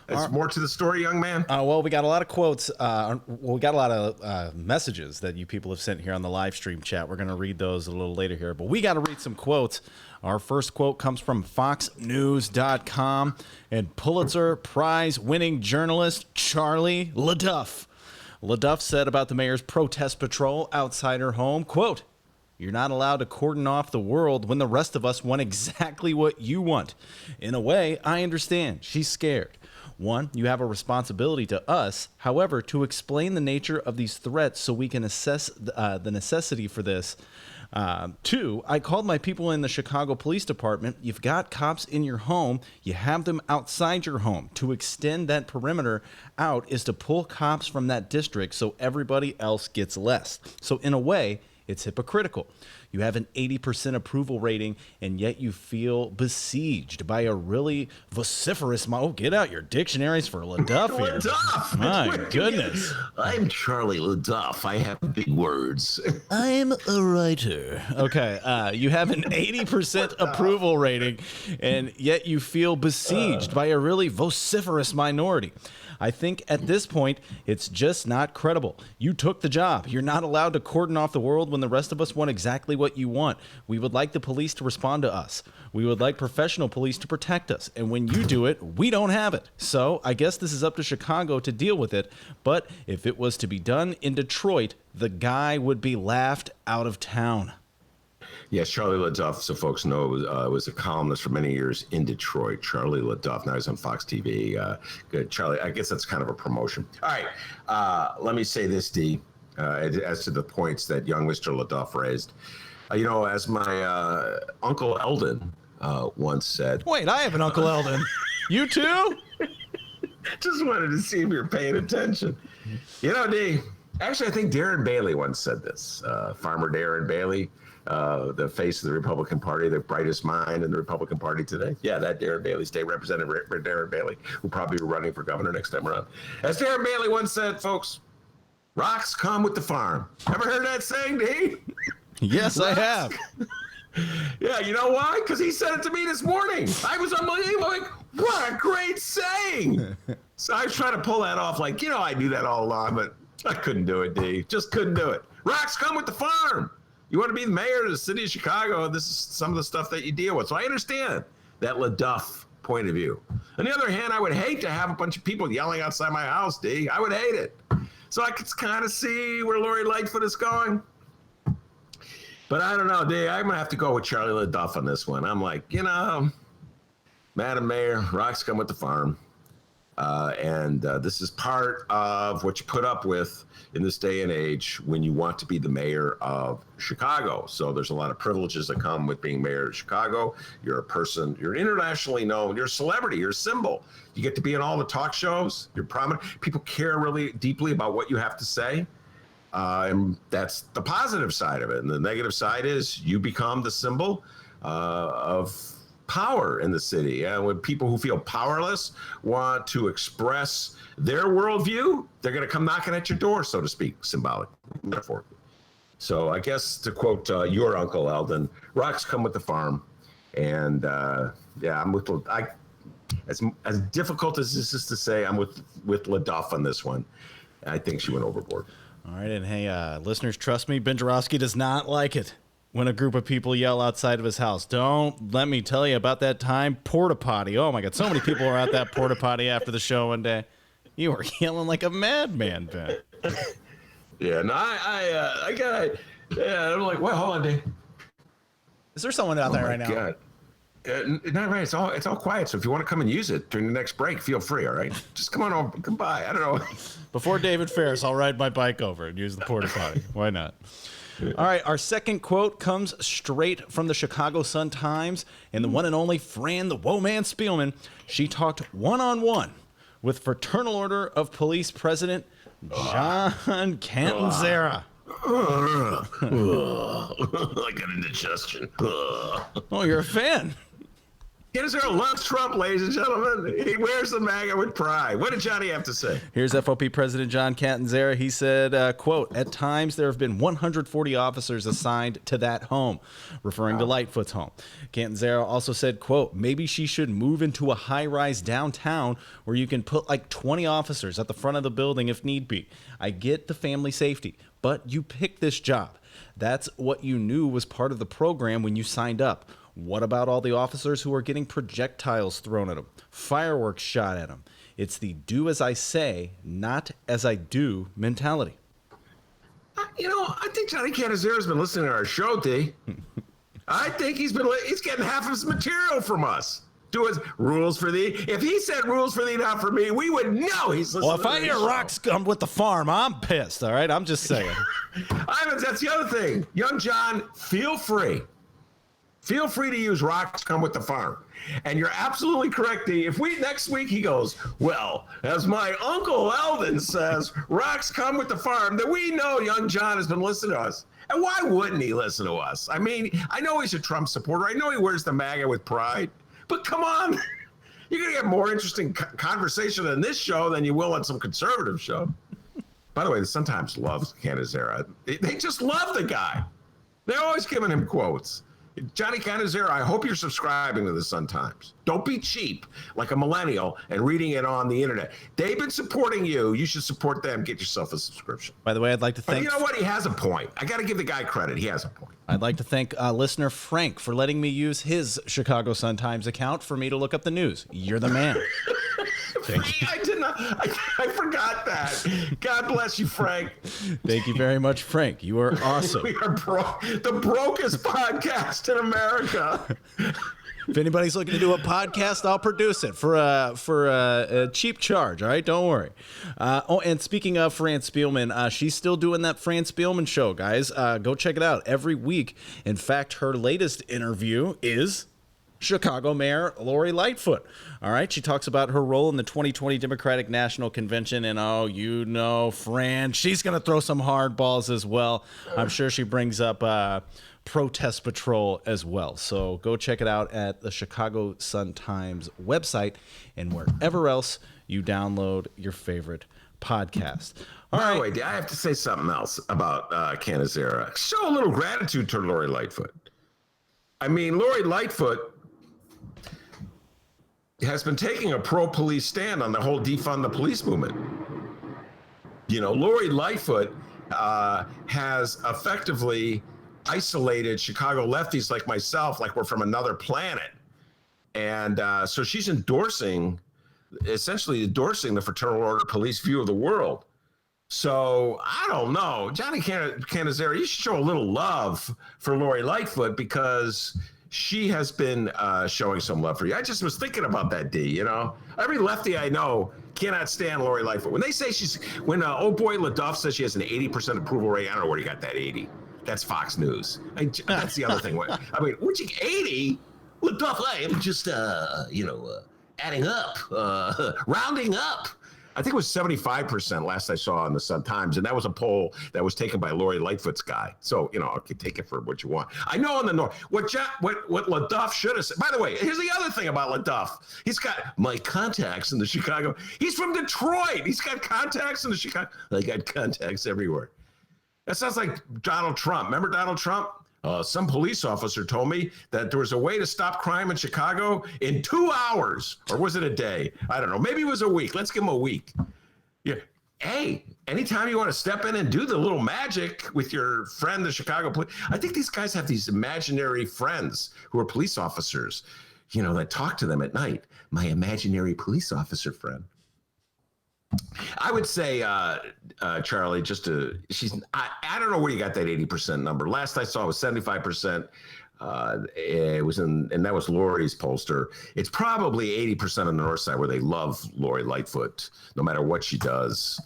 There's more to the story, young man. Well, we got a lot of quotes. We got a lot of messages that you people have sent here on the live stream chat. We're going to read those a little later here, but we got to read some quotes. Our first quote comes from FoxNews.com and Pulitzer Prize winning journalist Charlie LaDuff. LaDuff said about the mayor's protest patrol outside her home, quote, "You're not allowed to cordon off the world when the rest of us want exactly what you want. In a way, I understand. She's scared. One, you have a responsibility to us, however, to explain the nature of these threats so we can assess the necessity for this. Two, I called my people in the Chicago Police Department. You've got cops in your home. You have them outside your home. To extend that perimeter out is to pull cops from that district so everybody else gets less. So in a way, it's hypocritical. You have an 80% approval rating, and yet you feel besieged by a really vociferous... get out your dictionaries for LaDuff here. LaDuff! My goodness. I'm Charlie LaDuff. I have big words. I'm a writer. Okay, you have an 80% approval rating, and yet you feel besieged by a really vociferous minority. I think at this point, it's just not credible. You took the job. You're not allowed to cordon off the world when the rest of us want exactly what you want. We would like the police to respond to us. We would like professional police to protect us. And when you do it, we don't have it. So I guess this is up to Chicago to deal with it. But if it was to be done in Detroit, the guy would be laughed out of town. Yes, Charlie LaDuff, so folks know, was a columnist for many years in Detroit. Charlie LaDuff, now he's on Fox TV. Good, Charlie, I guess that's kind of a promotion. All right, let me say this, D, as to the points that young Mr. LaDuff raised. As my Uncle Eldon once said. Wait, I have an Uncle Eldon. You too? Just wanted to see if you're paying attention. D, actually, I think Darren Bailey once said this. Farmer Darren Bailey. The face of the Republican Party, the brightest mind in the Republican Party today. Yeah, that Darren Bailey, State Representative Darren Bailey, who probably be running for governor next time around. As Darren Bailey once said, folks, rocks come with the farm. Ever heard that saying, D? Yes, I have. Yeah, you know why? Because he said it to me this morning. I was unbelievable. Like, what a great saying. So I was trying to pull that off. I knew that all along, but I couldn't do it, D. Just couldn't do it. Rocks come with the farm. You want to be the mayor of the city of Chicago, this is some of the stuff that you deal with. So I understand that LaDuff point of view. On the other hand, I would hate to have a bunch of people yelling outside my house, D. I would hate it. So I could kind of see where Lori Lightfoot is going. But I don't know, D. I'm going to have to go with Charlie LaDuff on this one. I'm like, Madam Mayor, rocks come with the farm. And this is part of what you put up with in this day and age when you want to be the mayor of Chicago. So there's a lot of privileges that come with being mayor of Chicago. You're a person, you're internationally known, you're a celebrity, you're a symbol. You get to be in all the talk shows, you're prominent. People care really deeply about what you have to say. And that's the positive side of it. And the negative side is you become the symbol of power in the city. And when people who feel powerless want to express their worldview, they're going to come knocking at your door, so to speak, symbolic, metaphorically. So I guess to quote your Uncle Eldon, rocks come with the farm. And I'm with, as difficult as this is to say, I'm with LaDuff on this one. I think she went overboard. All right. And hey, listeners, trust me, Ben Joravsky does not like it when a group of people yell outside of his house. Don't let me tell you about that time porta potty. Oh my God, so many people were at that porta potty after the show one day. You were yelling like a madman, Ben. Yeah, no, I'm like, well, hold on, Dave. Is there someone out there right now? God. Not right. It's all quiet. So if you want to come and use it during the next break, feel free. All right, just come on over. Come by. I don't know. Before David Faris, I'll ride my bike over and use the porta potty. Why not? All right, our second quote comes straight from the Chicago Sun-Times and the one and only Fran the Woman Spielman. She talked one-on-one with Fraternal Order of Police President John Catanzara. I got indigestion. Oh, you're a fan. Catanzara loves Trump, ladies and gentlemen. He wears the MAGA with pride. What did Johnny have to say? Here's FOP President John Catanzara. He said, quote, "At times there have been 140 officers assigned to that home," referring to Lightfoot's home. Catanzara also said, quote, "Maybe she should move into a high-rise downtown where you can put like 20 officers at the front of the building if need be. I get the family safety, but you picked this job. That's what you knew was part of the program when you signed up. What about all the officers who are getting projectiles thrown at them, fireworks shot at them? It's the do as I say, not as I do mentality." I think Johnny Catanzara's been listening to our show, D. I think he's getting half of his material from us. Do his rules for thee. If he said rules for thee, not for me, we would know he's listening. Well, if I hear rocks come with the farm, I'm pissed. All right, I'm just saying. That's the other thing. Young John, feel free. Feel free to use rocks come with the farm. And you're absolutely correct, D. If next week he goes, well, as my Uncle Eldon says, rocks come with the farm, then we know young John has been listening to us. And why wouldn't he listen to us? I mean, I know he's a Trump supporter. I know he wears the MAGA with pride. But come on. You're going to get more interesting conversation in this show than you will on some conservative show. By the way, the Sun-Times loves Catanzara. They just love the guy. They're always giving him quotes. Johnny Catanzara, I hope you're subscribing to the Sun-Times. Don't be cheap like a millennial and reading it on the internet. They've been supporting you. You should support them. Get yourself a subscription. By the way, I'd like to thank... But you know what? He has a point. I got to give the guy credit. He has a point. I'd like to thank listener Frank for letting me use his Chicago Sun-Times account for me to look up the news. You're the man. I did not. I forgot that. God bless you, Frank. Thank you very much, Frank. You are awesome. We are the brokest podcast in America. If anybody's looking to do a podcast, I'll produce it for a cheap charge. All right, don't worry. And speaking of Fran Spielman, she's still doing that Fran Spielman show, guys. Go check it out every week. In fact, her latest interview is Chicago Mayor Lori Lightfoot. All right, she talks about her role in the 2020 Democratic National Convention, and Fran, she's going to throw some hard balls as well. I'm sure she brings up Protest Patrol as well. So go check it out at the Chicago Sun-Times website and wherever else you download your favorite podcast. By the way, I have to say something else about Catanzara. Show a little gratitude to Lori Lightfoot. I mean, Lori Lightfoot has been taking a pro-police stand on the whole defund the police movement. Lori Lightfoot has effectively isolated Chicago lefties like myself, like we're from another planet. And so she's essentially endorsing the fraternal order police view of the world. So I don't know, Johnny Canizero, you should show a little love for Lori Lightfoot because she has been showing some love for you. I just was thinking about that, D. You know, every lefty I know cannot stand Lori Lightfoot. When they say when old boy LaDuff says she has an 80% approval rate, I don't know where you got that 80. That's Fox News. That's the other thing. I mean, would you 80? LaDuff, I'm just adding up, rounding up. I think it was 75% last I saw in the Sun-Times, and that was a poll that was taken by Lori Lightfoot's guy. So, I could take it for what you want. I know in the North, what LaDuff should have said. By the way, here's the other thing about LaDuff. He's got my contacts in the Chicago. He's from Detroit. He's got contacts in the Chicago. I got contacts everywhere. That sounds like Donald Trump. Remember Donald Trump? Some police officer told me that there was a way to stop crime in Chicago in 2 hours, or was it a day? I don't know. Maybe it was a week. Let's give him a week. Yeah. Hey, anytime you want to step in and do the little magic with your friend, the Chicago police. I think these guys have these imaginary friends who are police officers, that talk to them at night. My imaginary police officer friend. I would say, Charlie, I don't know where you got that 80% number. Last I saw it was 75%. It was and that was Lori's pollster. It's probably 80% on the north side where they love Lori Lightfoot, no matter what she does,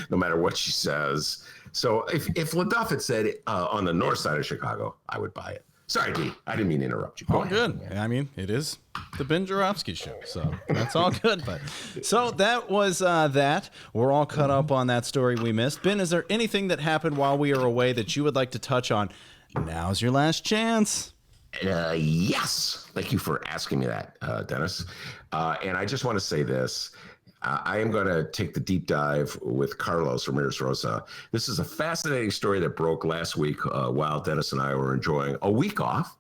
no matter what she says. So if LaDuff had said on the north side of Chicago, I would buy it. Sorry, D. I didn't mean to interrupt you. All good. I mean, it is the Ben Joravsky show, so that's all good. But so that was that. We're all caught up on that story we missed. Ben, is there anything that happened while we are away that you would like to touch on? Now's your last chance. Yes. Thank you for asking me that, Dennis. And I just want to say this. I am going to take the deep dive with Carlos Ramirez Rosa. This is a fascinating story that broke last week while Dennis and I were enjoying a week off.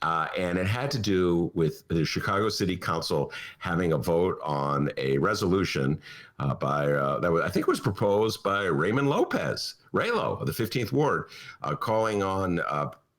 And it had to do with the Chicago City Council having a vote on a resolution I think was proposed by Raymond Lopez, Raylo of the 15th Ward, calling on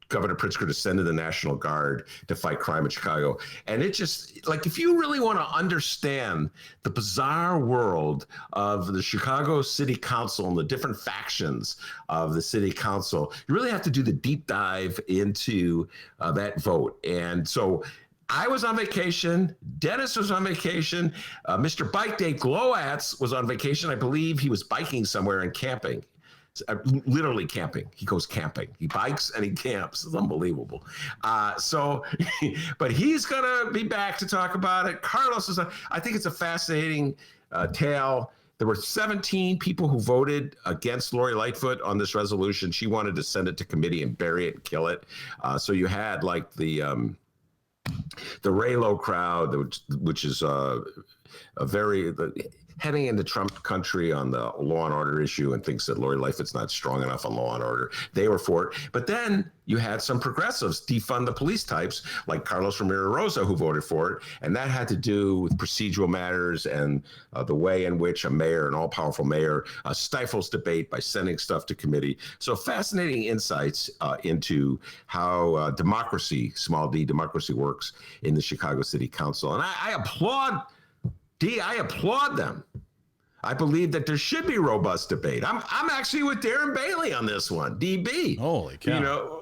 Governor Pritzker to send in the National Guard to fight crime in Chicago. And it just, like, if you really want to understand the bizarre world of the Chicago City Council and the different factions of the City Council, you really have to do the deep dive into that vote. And so I was on vacation. Dennis was on vacation. Mr. Bike Day Glowats was on vacation. I believe he was biking somewhere and camping. Literally camping. He goes camping. He bikes and he camps. It's unbelievable. But he's going to be back to talk about it. Carlos I think it's a fascinating tale. There were 17 people who voted against Lori Lightfoot on this resolution. She wanted to send it to committee and bury it and kill it. So you had like the Raylo crowd, which is heading into Trump country on the law and order issue and thinks that Lori Lightfoot's not strong enough on law and order. They were for it. But then you had some progressives defund the police types like Carlos Ramirez Rosa who voted for it. And that had to do with procedural matters and the way in which a mayor, an all-powerful mayor, stifles debate by sending stuff to committee. So fascinating insights into how democracy, small d, democracy works in the Chicago City Council. And I applaud I applaud them. I believe that there should be robust debate. I'm actually with Darren Bailey on this one, DB. Holy cow.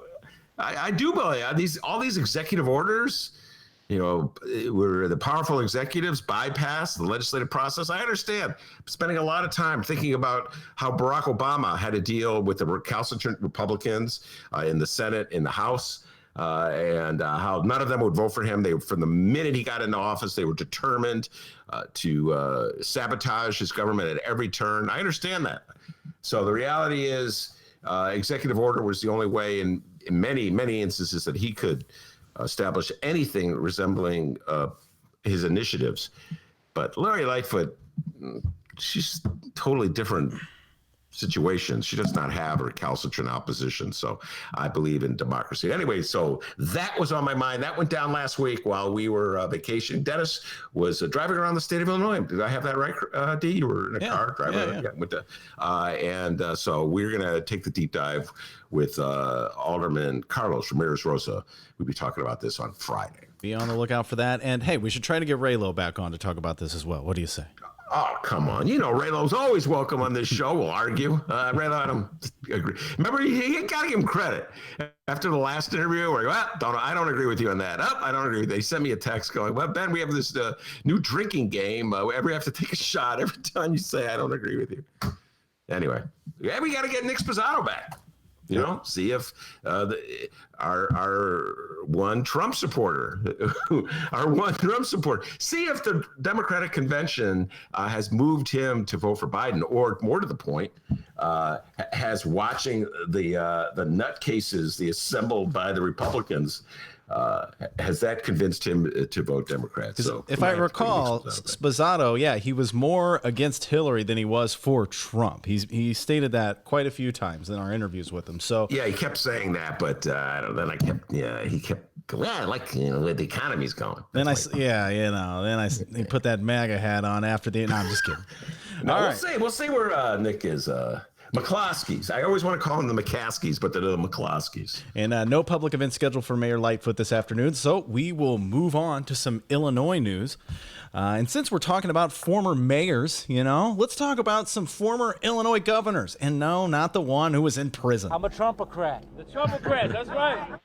I do believe all these executive orders, where the powerful executives bypass the legislative process. I understand. I'm spending a lot of time thinking about how Barack Obama had to deal with the recalcitrant Republicans in the Senate, in the House. And how none of them would vote for him. From the minute he got into office, they were determined to sabotage his government at every turn. I understand that. So the reality is executive order was the only way in many, many instances that he could establish anything resembling his initiatives. But Lori Lightfoot, she's totally different situations. She does not have a recalcitrant opposition. So I believe in democracy. Anyway, so that was on my mind. That went down last week while we were vacationing. Dennis was driving around the state of Illinois. Did I have that right, D? You were in a car driving? So we're going to take the deep dive with Alderman Carlos Ramirez Rosa. We'll be talking about this on Friday. Be on the lookout for that. And hey, we should try to get Raylo back on to talk about this as well. What do you say? Oh, come on. You know, Raylo's always welcome on this show. We'll argue. Raylo, I don't agree. Remember, you got to give him credit. After the last interview, where I don't agree with you on that. I don't agree. They sent me a text going, well, Ben, we have this new drinking game. We have to take a shot every time you say I don't agree with you. Anyway, yeah, we got to get Nick Spazzato back. You know, see if our one Trump supporter, see if the Democratic convention has moved him to vote for Biden, or more to the point, has watching the nutcases, the assembled by the Republicans, has that convinced him to vote Democrat? So, if I recall, Spazzato, he was more against Hillary than he was for Trump. He stated that quite a few times in our interviews with him. So yeah, he kept saying that, but he kept. Well, like, you know, where the economy's going. Then he put that MAGA hat on after the. No, I'm just kidding. No, we'll see where Nick is. McCloskeys. I always want to call them the McCaskies, but they're the McCloskeys. And no public event scheduled for Mayor Lightfoot this afternoon, so we will move on to some Illinois news. And since we're talking about former mayors, let's talk about some former Illinois governors. And no, not the one who was in prison. I'm a Trumpocrat. The Trumpocrat, that's right.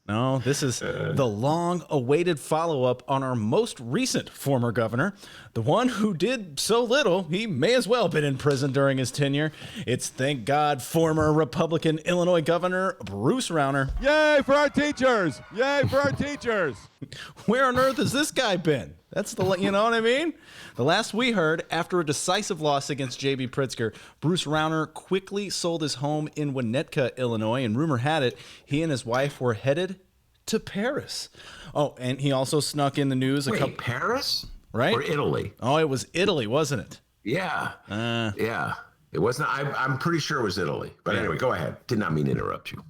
No, this is the long-awaited follow-up on our most recent former governor, the one who did so little he may as well have been in prison during his tenure. It's, thank God, former Republican Illinois Governor Bruce Rauner. Yay for our teachers! Yay for our teachers! Where on earth has this guy been? That's you know what I mean? The last we heard, after a decisive loss against J.B. Pritzker, Bruce Rauner quickly sold his home in Winnetka, Illinois, and rumor had it he and his wife were headed to Paris. Oh, and he also snuck in the news. Paris? Right? Or Italy? Oh, it was Italy, wasn't it? Yeah. Yeah. It wasn't. I'm pretty sure it was Italy. But anyway, go ahead. Did not mean to interrupt you.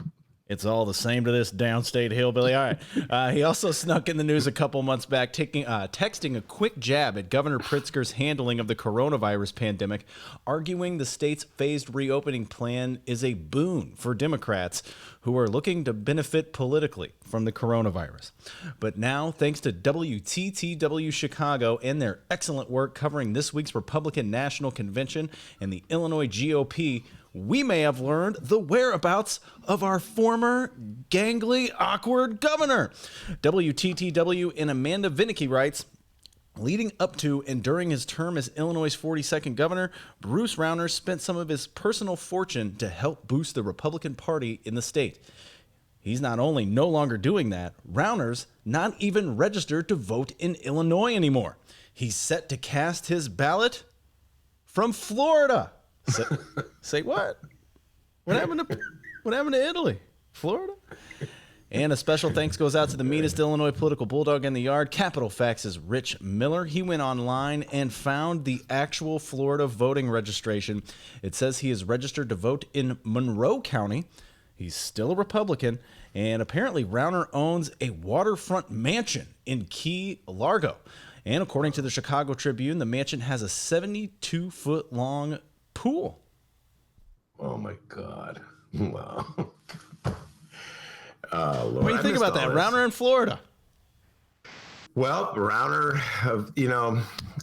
It's all the same to this downstate hillbilly. All right. He also snuck in the news a couple months back, texting a quick jab at Governor Pritzker's handling of the coronavirus pandemic, arguing the state's phased reopening plan is a boon for Democrats who are looking to benefit politically from the coronavirus. But now, thanks to WTTW Chicago and their excellent work covering this week's Republican National Convention and the Illinois GOP, we may have learned the whereabouts of our former gangly, awkward governor. WTTW and Amanda Vinicky writes, leading up to and during his term as Illinois' 42nd governor, Bruce Rauner spent some of his personal fortune to help boost the Republican Party in the state. He's not only no longer doing that, Rauner's not even registered to vote in Illinois anymore. He's set to cast his ballot from Florida. Say what? What happened to Italy? Florida? And a special thanks goes out to the meanest Illinois political bulldog in the yard, Capital Facts' Rich Miller. He went online and found the actual Florida voting registration. It says he is registered to vote in Monroe County. He's still a Republican, and apparently Rauner owns a waterfront mansion in Key Largo. And according to the Chicago Tribune, the mansion has a 72-foot-long pool. Oh my God! Wow. Lord, what do you think about that, Rauner in Florida? Well, Rauner,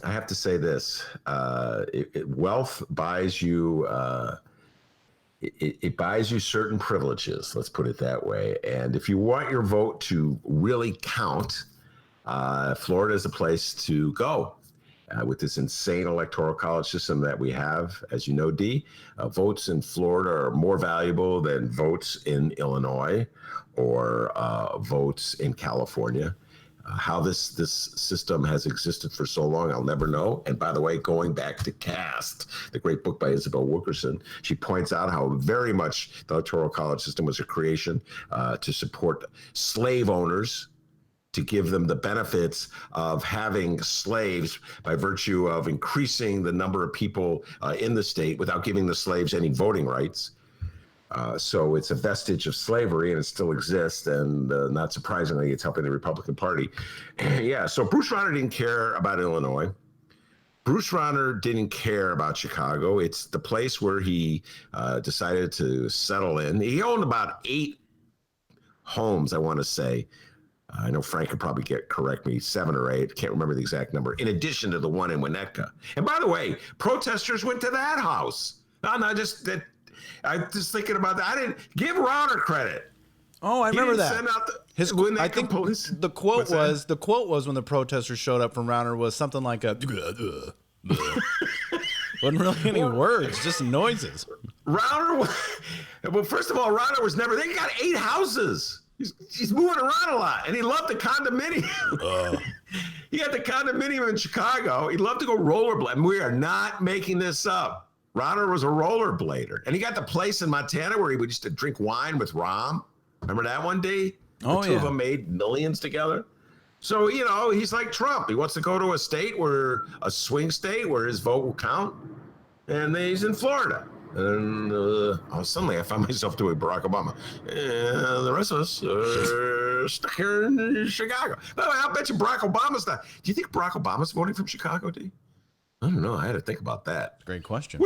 I have to say this: wealth buys you. It buys you certain privileges. Let's put it that way. And if you want your vote to really count, Florida is a place to go. With this insane electoral college system that we have, as you know, D, votes in Florida are more valuable than votes in Illinois or votes in California. How this system has existed for so long, I'll never know. And by the way, going back to Caste, the great book by Isabel Wilkerson, she points out how very much the electoral college system was a creation to support slave owners to give them the benefits of having slaves by virtue of increasing the number of people in the state without giving the slaves any voting rights. So it's a vestige of slavery, and it still exists, and not surprisingly, it's helping the Republican Party. Yeah, so Bruce Rauner didn't care about Illinois. Bruce Rauner didn't care about Chicago. It's the place where he decided to settle in. He owned about 8 homes, I want to say. I know Frank could probably correct me, 7 or 8. Can't remember the exact number. In addition to the one in Winnetka. And by the way, protesters went to that house. I'm just thinking about that. I didn't give Rauner credit. Oh, I remember that. Send out I think police. the quote was when the protesters showed up from Rauner was something like a wasn't really any words, just noises. Rauner, well, first of all, Rauner was never. They got 8 houses. He's moving around a lot, and he loved the condominium. He had the condominium in Chicago. He loved to go rollerblade. And we are not making this up. Rauner was a rollerblader, and he got the place in Montana where he would used to drink wine with Rahm. Remember that one day? The two of them made millions together. So, he's like Trump. He wants to go to a swing state where his vote will count. And he's in Florida. And suddenly I found myself doing Barack Obama. And the rest of us are stuck here in Chicago. By the way, I'll bet you Barack Obama's not. Do you think Barack Obama's voting from Chicago, D? I don't know. I had to think about that. Great question.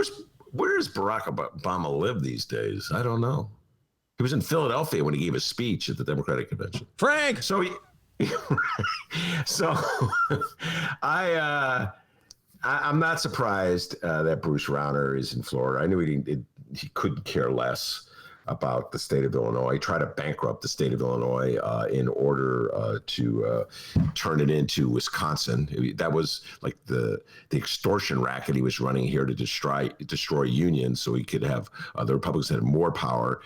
Where does Barack Obama live these days? I don't know. He was in Philadelphia when he gave a speech at the Democratic Convention. Frank! So I'm not surprised that Bruce Rauner is in Florida. I knew he couldn't care less about the state of Illinois. He tried to bankrupt the state of Illinois in order to turn it into Wisconsin. That was like the extortion racket he was running here to destroy unions, so he could have the Republicans had more power,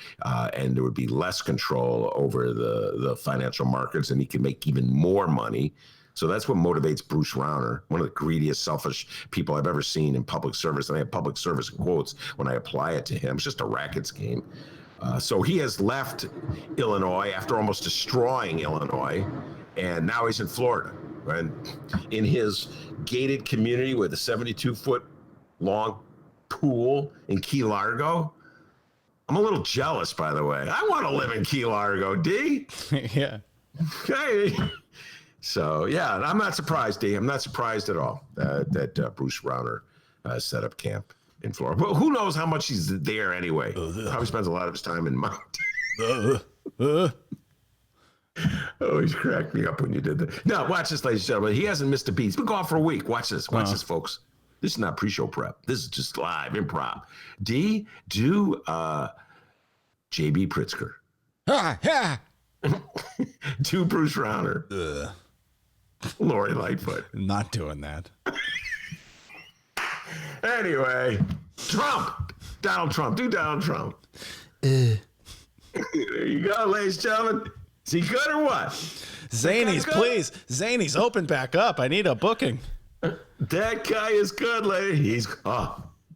and there would be less control over the financial markets, and he could make even more money. So that's what motivates Bruce Rauner, one of the greediest, selfish people I've ever seen in public service. And I have public service quotes when I apply it to him. It's just a racket scheme. So he has left Illinois after almost destroying Illinois, and now he's in Florida. And in his gated community with a 72-foot long pool in Key Largo. I'm a little jealous, by the way. I want to live in Key Largo, D. Yeah. Hey. So, yeah, I'm not surprised, D. I'm not surprised at all that Bruce Rauner set up camp in Florida. But who knows how much he's there anyway? Probably spends a lot of his time in Mountain. Oh, he's cracked me up when you did that. Now, watch this, ladies and gentlemen. He hasn't missed a beat. He's been gone for a week. Watch this. Watch this, folks. This is not pre-show prep. This is just live improv. D, do J.B. Pritzker. Do Bruce Rauner. Lori Lightfoot. Not doing that. Anyway, Trump. Donald Trump. Do Donald Trump. There you go, ladies and gentlemen. Is he good or what? Zanies, please. Zanies, open back up. I need a booking. That guy is good, lady.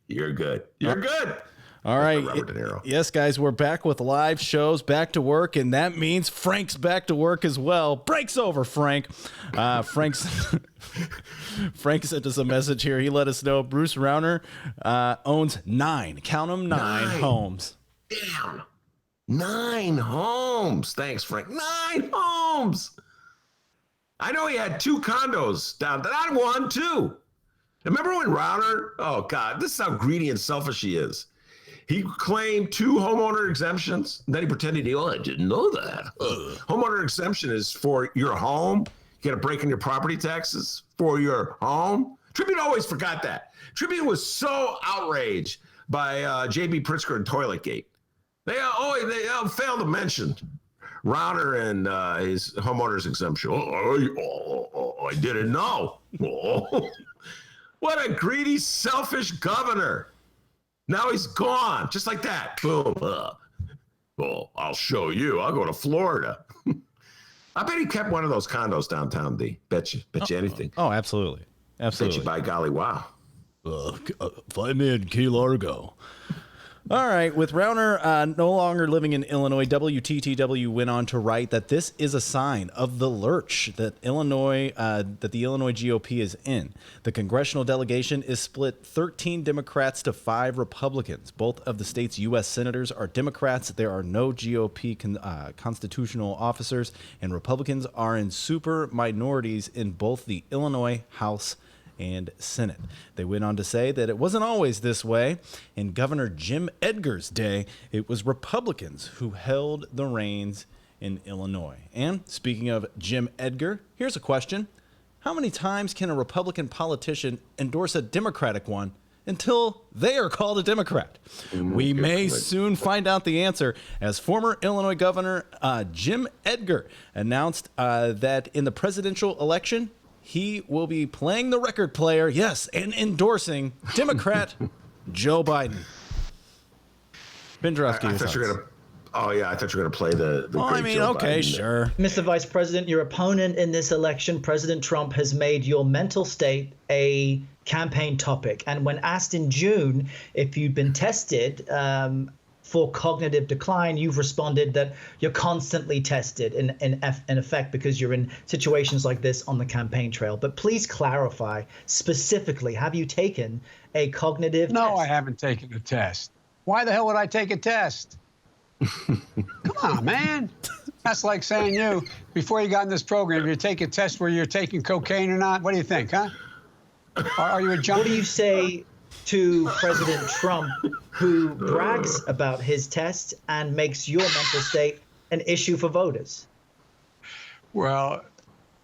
You're good. You're good. All right. Robert De Niro. Yes, guys, we're back with live shows, back to work, and that means Frank's back to work as well. Break's over, Frank. Frank sent us a message here. He let us know Bruce Rauner owns 9, count them, 9 homes. Damn. 9 homes. Thanks, Frank. 9 homes. I know he had 2 condos down there. Not 1, 2. Remember when Rauner, oh God, this is how greedy and selfish he is. He claimed 2 homeowner exemptions. And then he pretended I didn't know that. Homeowner exemption is for your home. You get a break in your property taxes for your home. Tribune always forgot that. Tribune was so outraged by J.B. Pritzker and Toiletgate. They failed to mention Rauner and his homeowner's exemption. I didn't know. What a greedy, selfish governor. Now he's gone, just like that. Boom. I'll show you. I'll go to Florida. I bet he kept one of those condos downtown, D. Bet you anything. Oh, absolutely. Bet you by golly, wow. Find me in Key Largo. All right. With Rauner no longer living in Illinois, WTTW went on to write that this is a sign of the lurch that the Illinois GOP is in. The congressional delegation is split 13 Democrats to 5 Republicans. Both of the state's U.S. senators are Democrats. There are no GOP constitutional officers, and Republicans are in super minorities in both the Illinois House and Senate. They went on to say that it wasn't always this way. In Governor Jim Edgar's day, it was Republicans who held the reins in Illinois. And speaking of Jim Edgar, here's a question. How many times can a Republican politician endorse a Democratic one until they are called a Democrat? We may soon find out the answer, as former Illinois Governor Jim Edgar announced that in the presidential election, he will be playing the record player, yes, and endorsing Democrat Joe Biden. Ben Joravsky. I thought you were going to. Oh yeah, I thought you were going to play the. Well, I mean, okay, sure. Mr. Vice President, your opponent in this election, President Trump, has made your mental state a campaign topic. And when asked in June if you'd been tested for cognitive decline, you've responded that you're constantly tested in effect because you're in situations like this on the campaign trail. But please clarify specifically, have you taken a cognitive test? No, I haven't taken a test. Why the hell would I take a test? Come on, man. That's like saying you, before you got in this program, you take a test where you're taking cocaine or not. What do you think, huh? Are you a junkie? What do you say to President Trump, who brags about his test and makes your mental state an issue for voters? Well,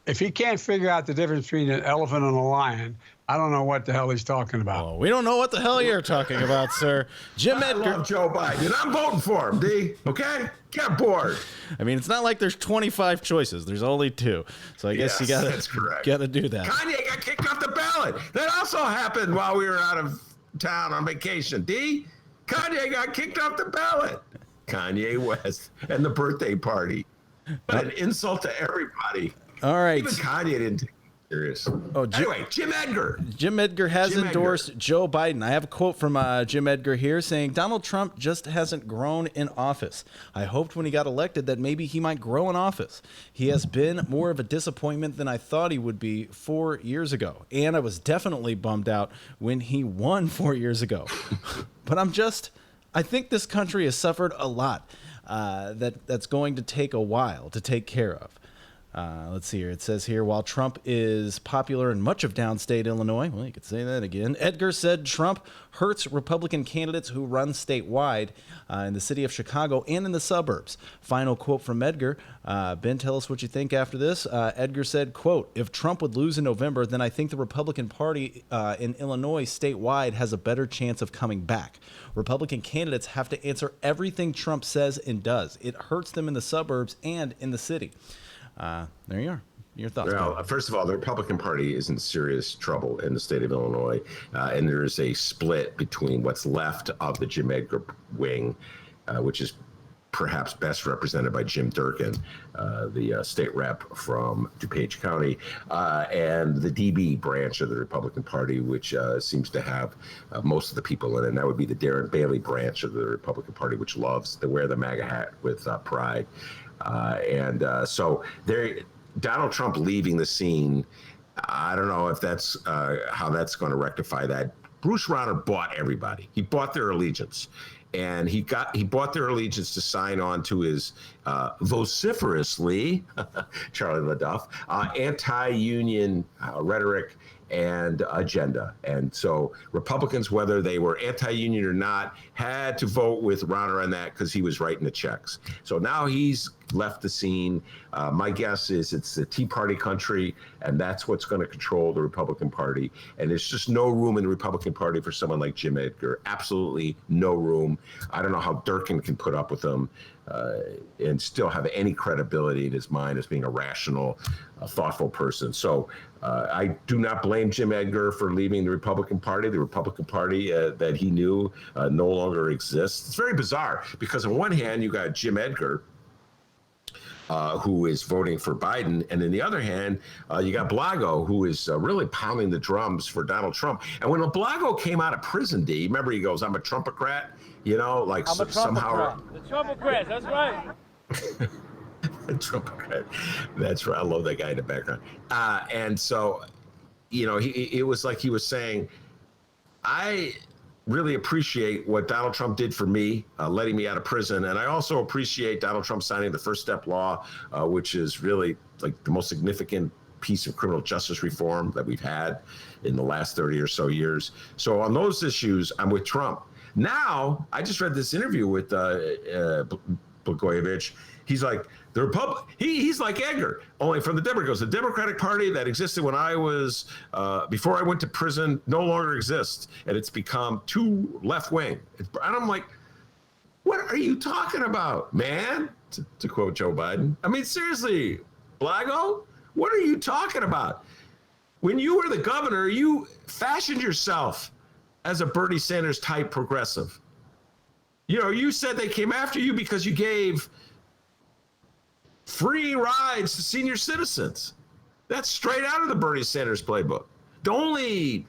if he can't figure out the difference between an elephant and a lion, I don't know what the hell he's talking about. Oh, we don't know what the hell you're talking about, sir. Jim Edgar. I love Joe Biden. I'm voting for him, D. Okay? Get bored. I mean, it's not like there's 25 choices. There's only 2. So I guess you gotta do that. Kanye got kicked off the ballot. That also happened while we were out of town on vacation. D. Kanye got kicked off the ballot. Kanye West and the birthday party. But an insult to everybody. All right. Even Kanye didn't take it serious. Anyway, Jim Edgar. Jim Edgar has endorsed Joe Biden. I have a quote from Jim Edgar here saying, Donald Trump just hasn't grown in office. I hoped when he got elected that maybe he might grow in office. He has been more of a disappointment than I thought he would be 4 years ago. And I was definitely bummed out when he won 4 years ago. But I think this country has suffered a lot that's going to take a while to take care of. Let's see here. It says here, while Trump is popular in much of downstate Illinois, well, you could say that again, Edgar said Trump hurts Republican candidates who run statewide in the city of Chicago and in the suburbs. Final quote from Edgar. Ben, tell us what you think after this. Edgar said, quote, if Trump would lose in November, then I think the Republican Party in Illinois statewide has a better chance of coming back. Republican candidates have to answer everything Trump says and does. It hurts them in the suburbs and in the city. There you are. Your thoughts? Well, first of all, the Republican Party is in serious trouble in the state of Illinois, and there is a split between what's left of the Jim Edgar wing, which is perhaps best represented by Jim Durkin, the state rep from DuPage County, and the DB branch of the Republican Party, which seems to have most of the people in it. And that would be the Darren Bailey branch of the Republican Party, which loves to wear the MAGA hat with pride. So Donald Trump leaving the scene, I don't know if that's how that's going to rectify that. Bruce Rauner bought everybody. He bought their allegiance. And he bought their allegiance to sign on to his vociferously, Charlie LaDuff, anti-union rhetoric and agenda. And so Republicans, whether they were anti-union or not, had to vote with Rauner on that because he was writing the checks. So now he's left the scene. My guess is it's the Tea Party country, and that's what's going to control the Republican Party. And there's just no room in the Republican Party for someone like Jim Edgar. Absolutely no room. I don't know how Durkin can put up with him and still have any credibility in his mind as being a rational, thoughtful person. So I do not blame Jim Edgar for leaving the Republican Party. The Republican Party that he knew no longer exists. It's very bizarre because on one hand, you got Jim Edgar, who is voting for Biden. And on the other hand, you got Blago, who is really pounding the drums for Donald Trump. And when Blago came out of prison, D, remember he goes, I'm a Trumpocrat, you know, like I'm a somehow. The Trumpocrats, that's right. Trumpocrat. That's right. I love that guy in the background. And so, you know, it was like he was saying, I really appreciate what Donald Trump did for me, letting me out of prison. And I also appreciate Donald Trump signing the First Step Law, which is really like the most significant piece of criminal justice reform that we've had in the last 30 or so years. So on those issues, I'm with Trump. Now, I just read this interview with Blagojevich. He's like, he's like Edgar, only from the Democrats. The Democratic Party that existed when I was, before I went to prison, no longer exists. And it's become too left-wing. And I'm like, what are you talking about, man? To quote Joe Biden. I mean, seriously, Blago, what are you talking about? When you were the governor, you fashioned yourself as a Bernie Sanders type progressive. You know, you said they came after you because you gave free rides to senior citizens. That's straight out of the Bernie Sanders playbook. The only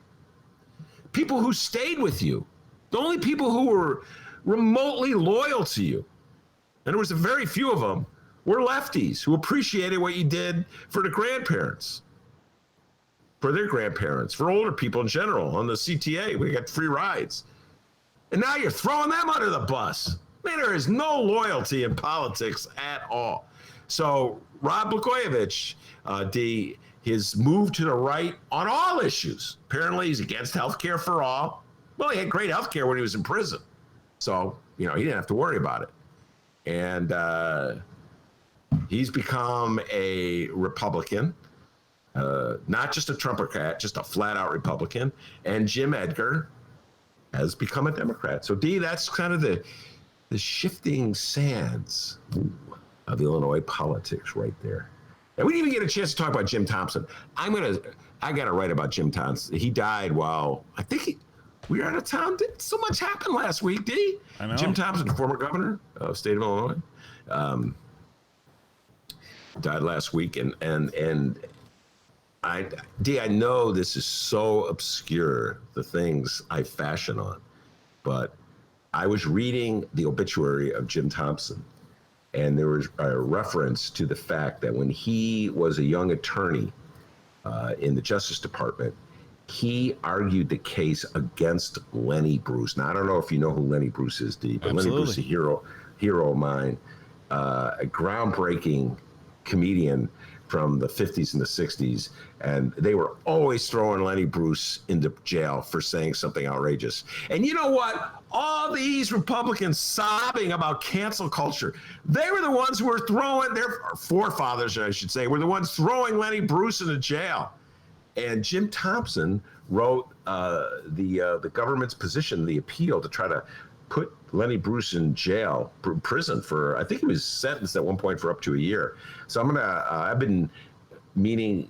people who stayed with you, the only people who were remotely loyal to you, and there was a very few of them, were lefties who appreciated what you did for the grandparents, for their grandparents, for older people in general. On the CTA, we got free rides. And now you're throwing them under the bus. Man, there is no loyalty in politics at all. So Rod Blagojevich, his move to the right on all issues. Apparently he's against health care for all. Well, he had great health care when he was in prison. So, you know, he didn't have to worry about it. And he's become a Republican, not just a Trumpocrat, just a flat out Republican. And Jim Edgar has become a Democrat. So D, that's kind of the shifting sands of Illinois politics right there. And we didn't even get a chance to talk about Jim Thompson. I got to write about Jim Thompson. He died while we were out of town. So much happened last week, D. I know. Jim Thompson, former governor of the state of Illinois, died last week. And I know this is so obscure, the things I fashion on, but I was reading the obituary of Jim Thompson, and there was a reference to the fact that when he was a young attorney in the Justice Department, he argued the case against Lenny Bruce. Now, I don't know if you know who Lenny Bruce is, D, but Absolutely. Lenny Bruce is a hero of mine, a groundbreaking comedian from the 50s and the 60s, and they were always throwing Lenny Bruce into jail for saying something outrageous. And you know what? All these Republicans sobbing about cancel culture, they were the ones who were throwing, their forefathers, I should say, were the ones throwing Lenny Bruce into jail. And Jim Thompson wrote the government's position, the appeal, to try to put Lenny Bruce in jail, prison for, I think he was sentenced at one point for up to a year. So I've been meaning,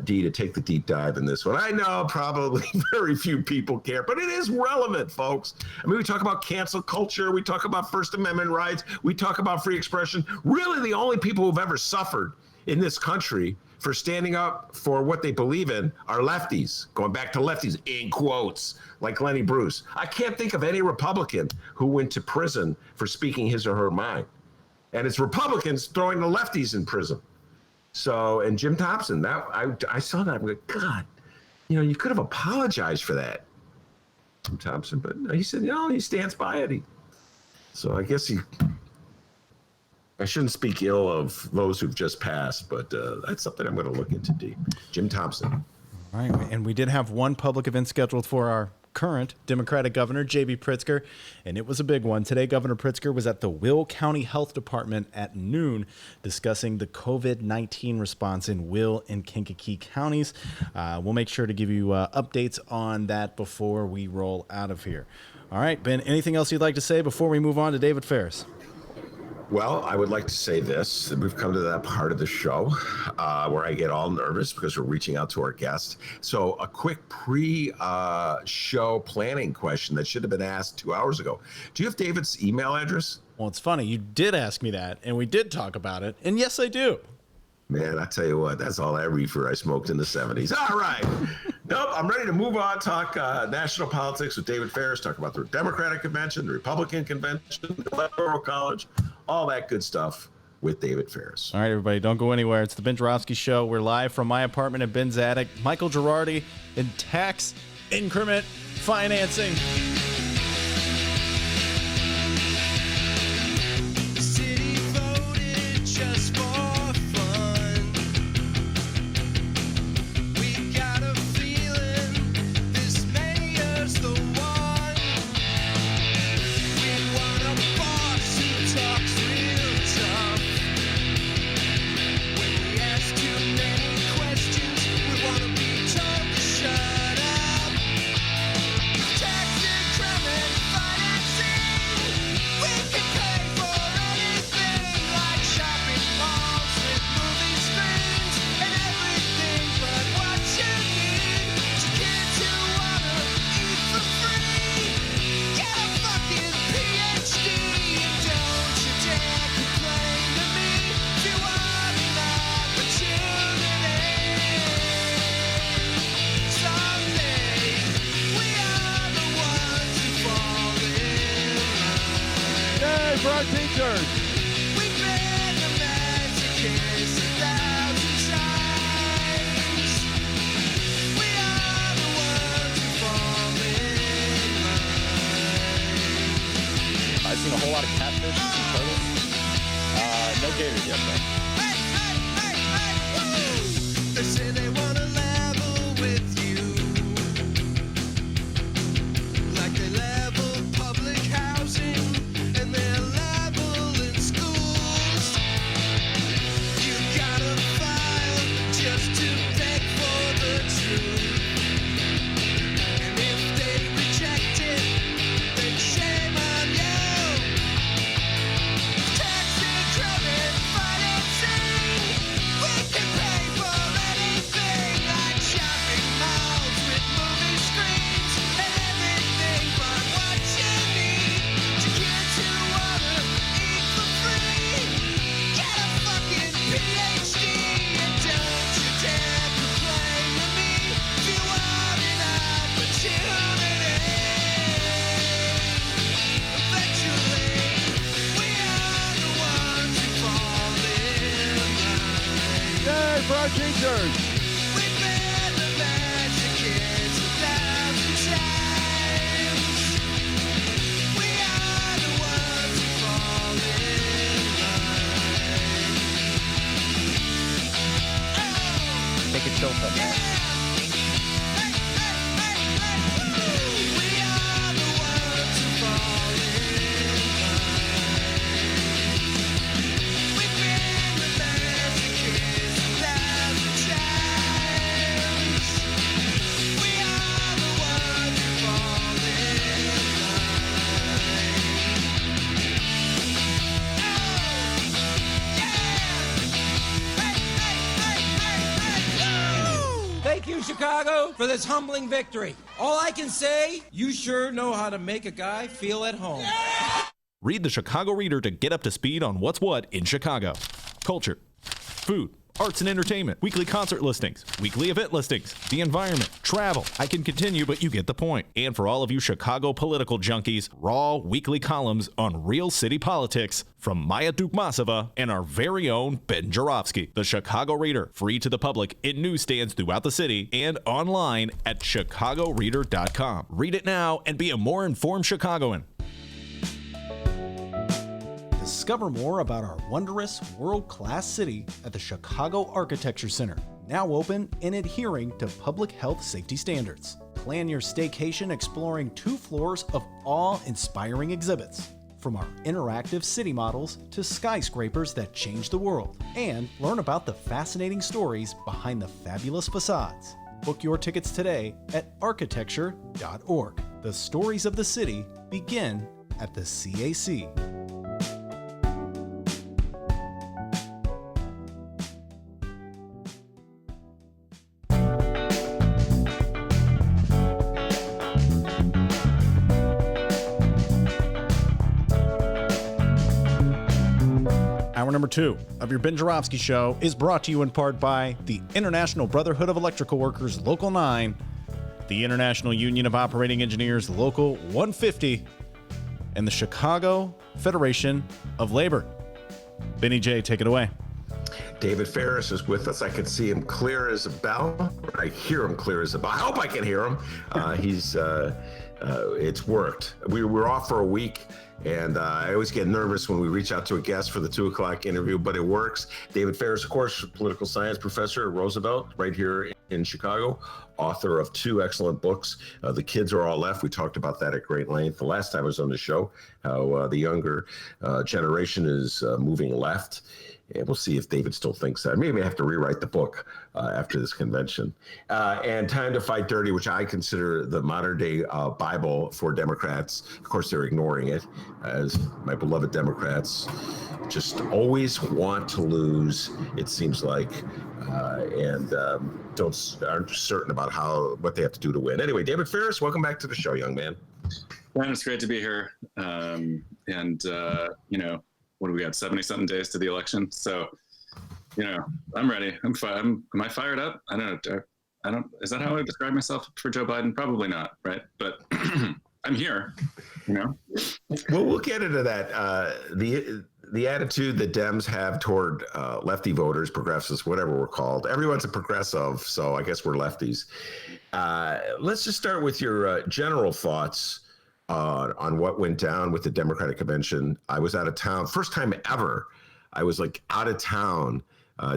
D, to take the deep dive in this one. I know probably very few people care, but it is relevant, folks. I mean, we talk about cancel culture. We talk about First Amendment rights. We talk about free expression. Really, the only people who've ever suffered in this country for standing up for what they believe in are lefties, going back to lefties, in quotes, like Lenny Bruce. I can't think of any Republican who went to prison for speaking his or her mind. And it's Republicans throwing the lefties in prison. So, and Jim Thompson, I saw that, I'm like, God, you know, you could have apologized for that, Jim Thompson, but no, he said, no, he stands by it. So I guess I shouldn't speak ill of those who've just passed, but that's something I'm going to look into deep. Jim Thompson. All right, and we did have one public event scheduled for our current Democratic governor, J.B. Pritzker, and it was a big one. Today, Governor Pritzker was at the Will County Health Department at noon discussing the COVID-19 response in Will and Kankakee counties. We'll make sure to give you updates on that before we roll out of here. All right, Ben, anything else you'd like to say before we move on to David Faris? Well, I would like to say this. We've come to that part of the show where I get all nervous because we're reaching out to our guests. So a quick pre-show planning question that should have been asked 2 hours ago. Do you have David's email address? Well, it's funny. You did ask me that, and we did talk about it. And yes, I do. Man, I tell you what, that's all that reefer I smoked in the 70s. All right. Nope, I'm ready to move on, talk national politics with David Faris, talk about the Democratic convention, the Republican convention, the Electoral College, all that good stuff with David Faris. All right, everybody, don't go anywhere. It's the Ben Joravsky Show. We're live from my apartment in Ben's attic. Michael Girardi in tax increment financing. The city voted just for fun. We got a feeling this mayor's the one. We want a boss who talks real tough. When we ask too many questions, we want to be told to shut up. Tax increment financing. We can pay for anything like shopping malls with movie screens and everything but what you need to kids who wanna eat for free. Get a fucking PhD and don't you dare complain to me if you want an opportunity. Someday we are the ones who fall in line. Yay for our teachers! We've been the masochists 1,000 times. We are the ones who fall in line. I've seen a whole lot of catfish and turtles. No gators yet, though. Woo! They say they want to level with you, like they level public housing and they're level in schools. You gotta file just to beg for the truth, and if they reject it, then shame on you. Tax increment financing. We can pay for anything like shopping malls with movie screens and everything but what you need to kids who wanna eat for free. Get a fucking PhD and don't you dare complain to me if you want an opportunity. Eventually, we are the ones who fall in line. Yay for our teachers! We've been the masochists 1,000 times. We are the ones who fall in line. Take a chill pill, man. We are the ones who fall in line. We've been the masochists 1,000 times. We are the ones who fall in line. Thank you, Chicago, for this humbling victory. All I can say, you sure know how to make a guy feel at home. Read the Chicago Reader to get up to speed on what's what in Chicago. Culture, food, arts and entertainment, weekly concert listings, weekly event listings, the environment, travel. I can continue, but you get the point. And for all of you Chicago political junkies, raw weekly columns on real city politics from Maya Dukmasova and our very own Ben Joravsky. The Chicago Reader, free to the public in newsstands throughout the city and online at chicagoreader.com. Read it now and be a more informed Chicagoan. Discover more about our wondrous, world-class city at the Chicago Architecture Center, now open and adhering to public health safety standards. Plan your staycation exploring 2 floors of awe-inspiring exhibits, from our interactive city models to skyscrapers that change the world, and learn about the fascinating stories behind the fabulous facades. Book your tickets today at architecture.org. The stories of the city begin at the CAC. number 2 of your Ben Joravsky Show is brought to you in part by the International Brotherhood of Electrical Workers, Local 9, the International Union of Operating Engineers, Local 150, and the Chicago Federation of Labor. Benny J, take it away. David Faris is with us. I can see him clear as a bell. I hear him clear as a bell. I hope I can hear him. It's worked. We were off for a week, and I always get nervous when we reach out to a guest for the 2 o'clock interview, but it works. David Faris, of course, political science professor at Roosevelt, right here in Chicago, author of 2 excellent books. The Kids Are All Left. We talked about that at great length the last time I was on the show, how the younger generation is moving left. And we'll see if David still thinks that. Maybe I have to rewrite the book after this convention. And Time to Fight Dirty, which I consider the modern day Bible for Democrats. Of course, they're ignoring it, as my beloved Democrats just always want to lose, it seems like, and aren't certain about what they have to do to win. Anyway, David Faris, welcome back to the show, young man. Man, it's great to be here. What do we got? 70-something days to the election. So, I'm ready. I'm fine. Am I fired up? I don't know. Is that how I describe myself for Joe Biden? Probably not, right? But I'm here, Well, we'll get into that. The attitude that Dems have toward lefty voters, progressives, whatever we're called. Everyone's a progressive, so I guess we're lefties. Let's just start with your general thoughts on what went down with the Democratic convention. I was out of town. First time ever I was out of town,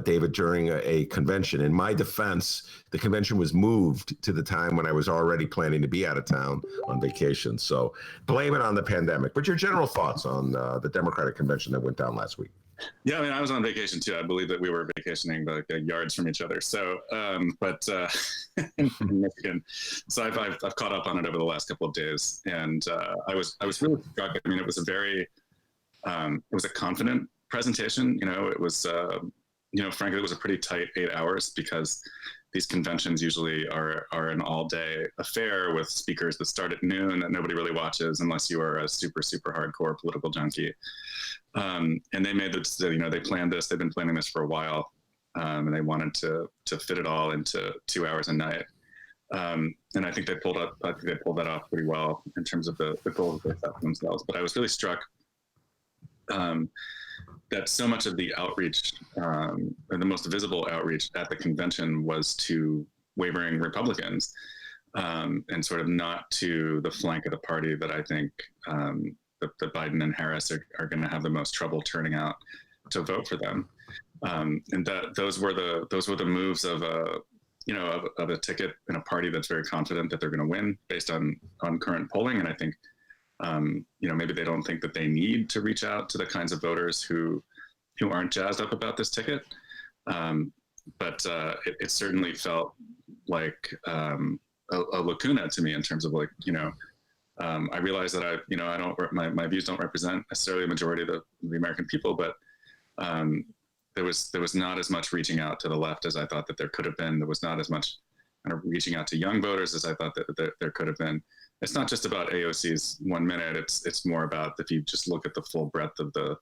David, during a convention. In my defense, the convention was moved to the time when I was already planning to be out of town on vacation. So blame it on the pandemic. But your general thoughts on the Democratic convention that went down last week? Yeah, I was on vacation too. I believe that we were vacationing yards from each other. So, in Michigan, so I've caught up on it over the last couple of days, and I was really struck. I mean, it was a confident presentation. It was frankly, it was a pretty tight 8 hours because these conventions usually are an all-day affair with speakers that start at noon that nobody really watches unless you are a super, super hardcore political junkie. And they made they planned this. They've been planning this for a while, and they wanted to fit it all into 2 hours a night. And I think they pulled that off pretty well in terms of the goals that they set for themselves. But I was really struck that so much of the outreach, or the most visible outreach at the convention, was to wavering Republicans, and sort of not to the flank of the party that I think that Biden and Harris are going to have the most trouble turning out to vote for them. And that those were the moves of a ticket in a party that's very confident that they're going to win based on current polling. And I think maybe they don't think that they need to reach out to the kinds of voters who aren't jazzed up about this ticket. But it certainly felt like a lacuna to me in terms of I realize that my views don't represent necessarily a majority of the American people, but there was not as much reaching out to the left as I thought that there could have been. There was not as much kind of reaching out to young voters as I thought that there could have been. It's not just about AOC's 1 minute. It's more about, if you just look at the full breadth of the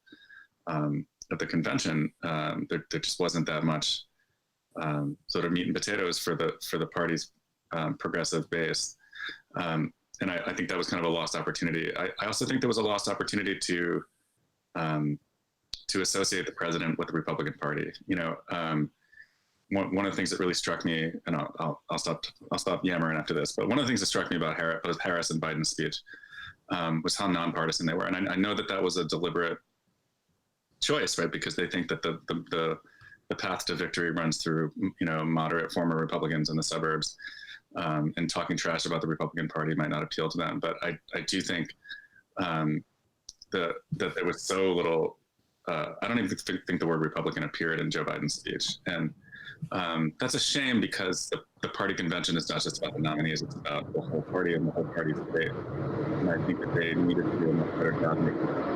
convention, there just wasn't that much sort of meat and potatoes for the party's progressive base. And I think that was kind of a lost opportunity. I also think there was a lost opportunity to associate the president with the Republican Party. One of the things that really struck me, and I'll stop yammering after this, but one of the things that struck me about Harris and Biden's speech was how nonpartisan they were. And I know that was a deliberate choice, right? Because they think that the path to victory runs through, moderate former Republicans in the suburbs. And talking trash about the Republican Party might not appeal to them. But I do think that there was so little, I don't even think the word Republican appeared in Joe Biden's speech. And that's a shame, because the party convention is not just about the nominees, it's about the whole party and the whole party's debate. And I think that they needed to do a much better job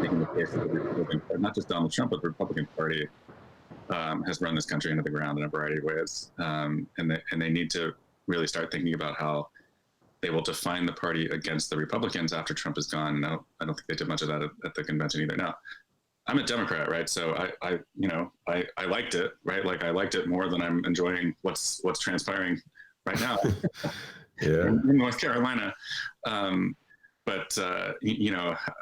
making the case of the Republican Party, not just Donald Trump, but the Republican Party has run this country into the ground in a variety of ways. And they need to really start thinking about how they will define the party against the Republicans after Trump is gone. No, I don't think they did much of that at the convention either. Now, I'm a Democrat, right? So I liked it, right? Like I liked it more than I'm enjoying what's transpiring right now in North Carolina. But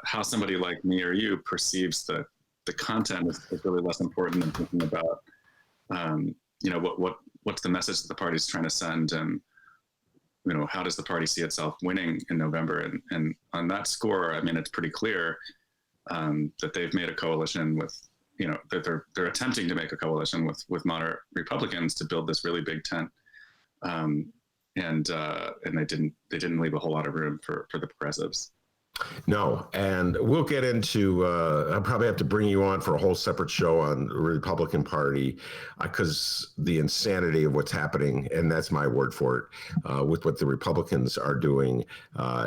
how somebody like me or you perceives the content is really less important than thinking about, what's the message that the party's trying to send, and how does the party see itself winning in November? And on that score, I mean, it's pretty clear that they've made a coalition with, that they're attempting to make a coalition with moderate Republicans to build this really big tent, and they didn't leave a whole lot of room for the progressives. No, and we'll get into, I'll probably have to bring you on for a whole separate show on the Republican Party, because the insanity of what's happening, and that's my word for it, with what the Republicans are doing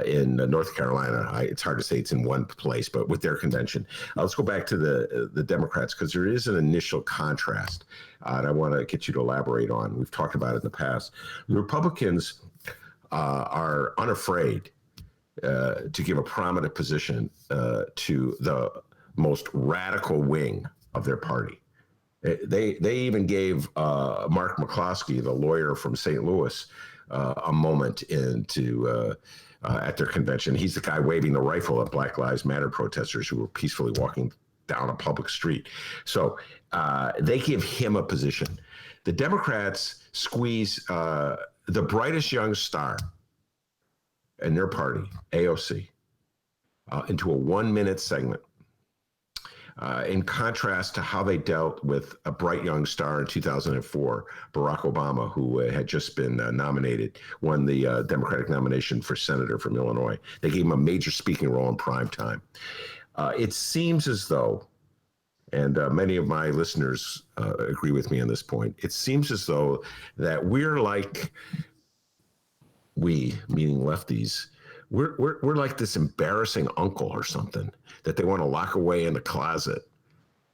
in North Carolina. It's hard to say it's in one place, but with their convention. Let's go back to the Democrats, because there is an initial contrast, and I want to get you to elaborate on. We've talked about it in the past. The Republicans are unafraid to give a prominent position to the most radical wing of their party. They even gave Mark McCloskey, the lawyer from St. Louis, a moment at their convention. He's the guy waving the rifle at Black Lives Matter protesters who were peacefully walking down a public street. So they give him a position. The Democrats squeeze the brightest young star in their party, AOC, into a 1-minute segment, in contrast to how they dealt with a bright young star in 2004, Barack Obama, who had just been won the Democratic nomination for senator from Illinois. They gave him a major speaking role in prime time. It seems as though, and many of my listeners agree with me on this point, it seems as though that we're like, we, meaning lefties, we're like this embarrassing uncle or something that they want to lock away in the closet,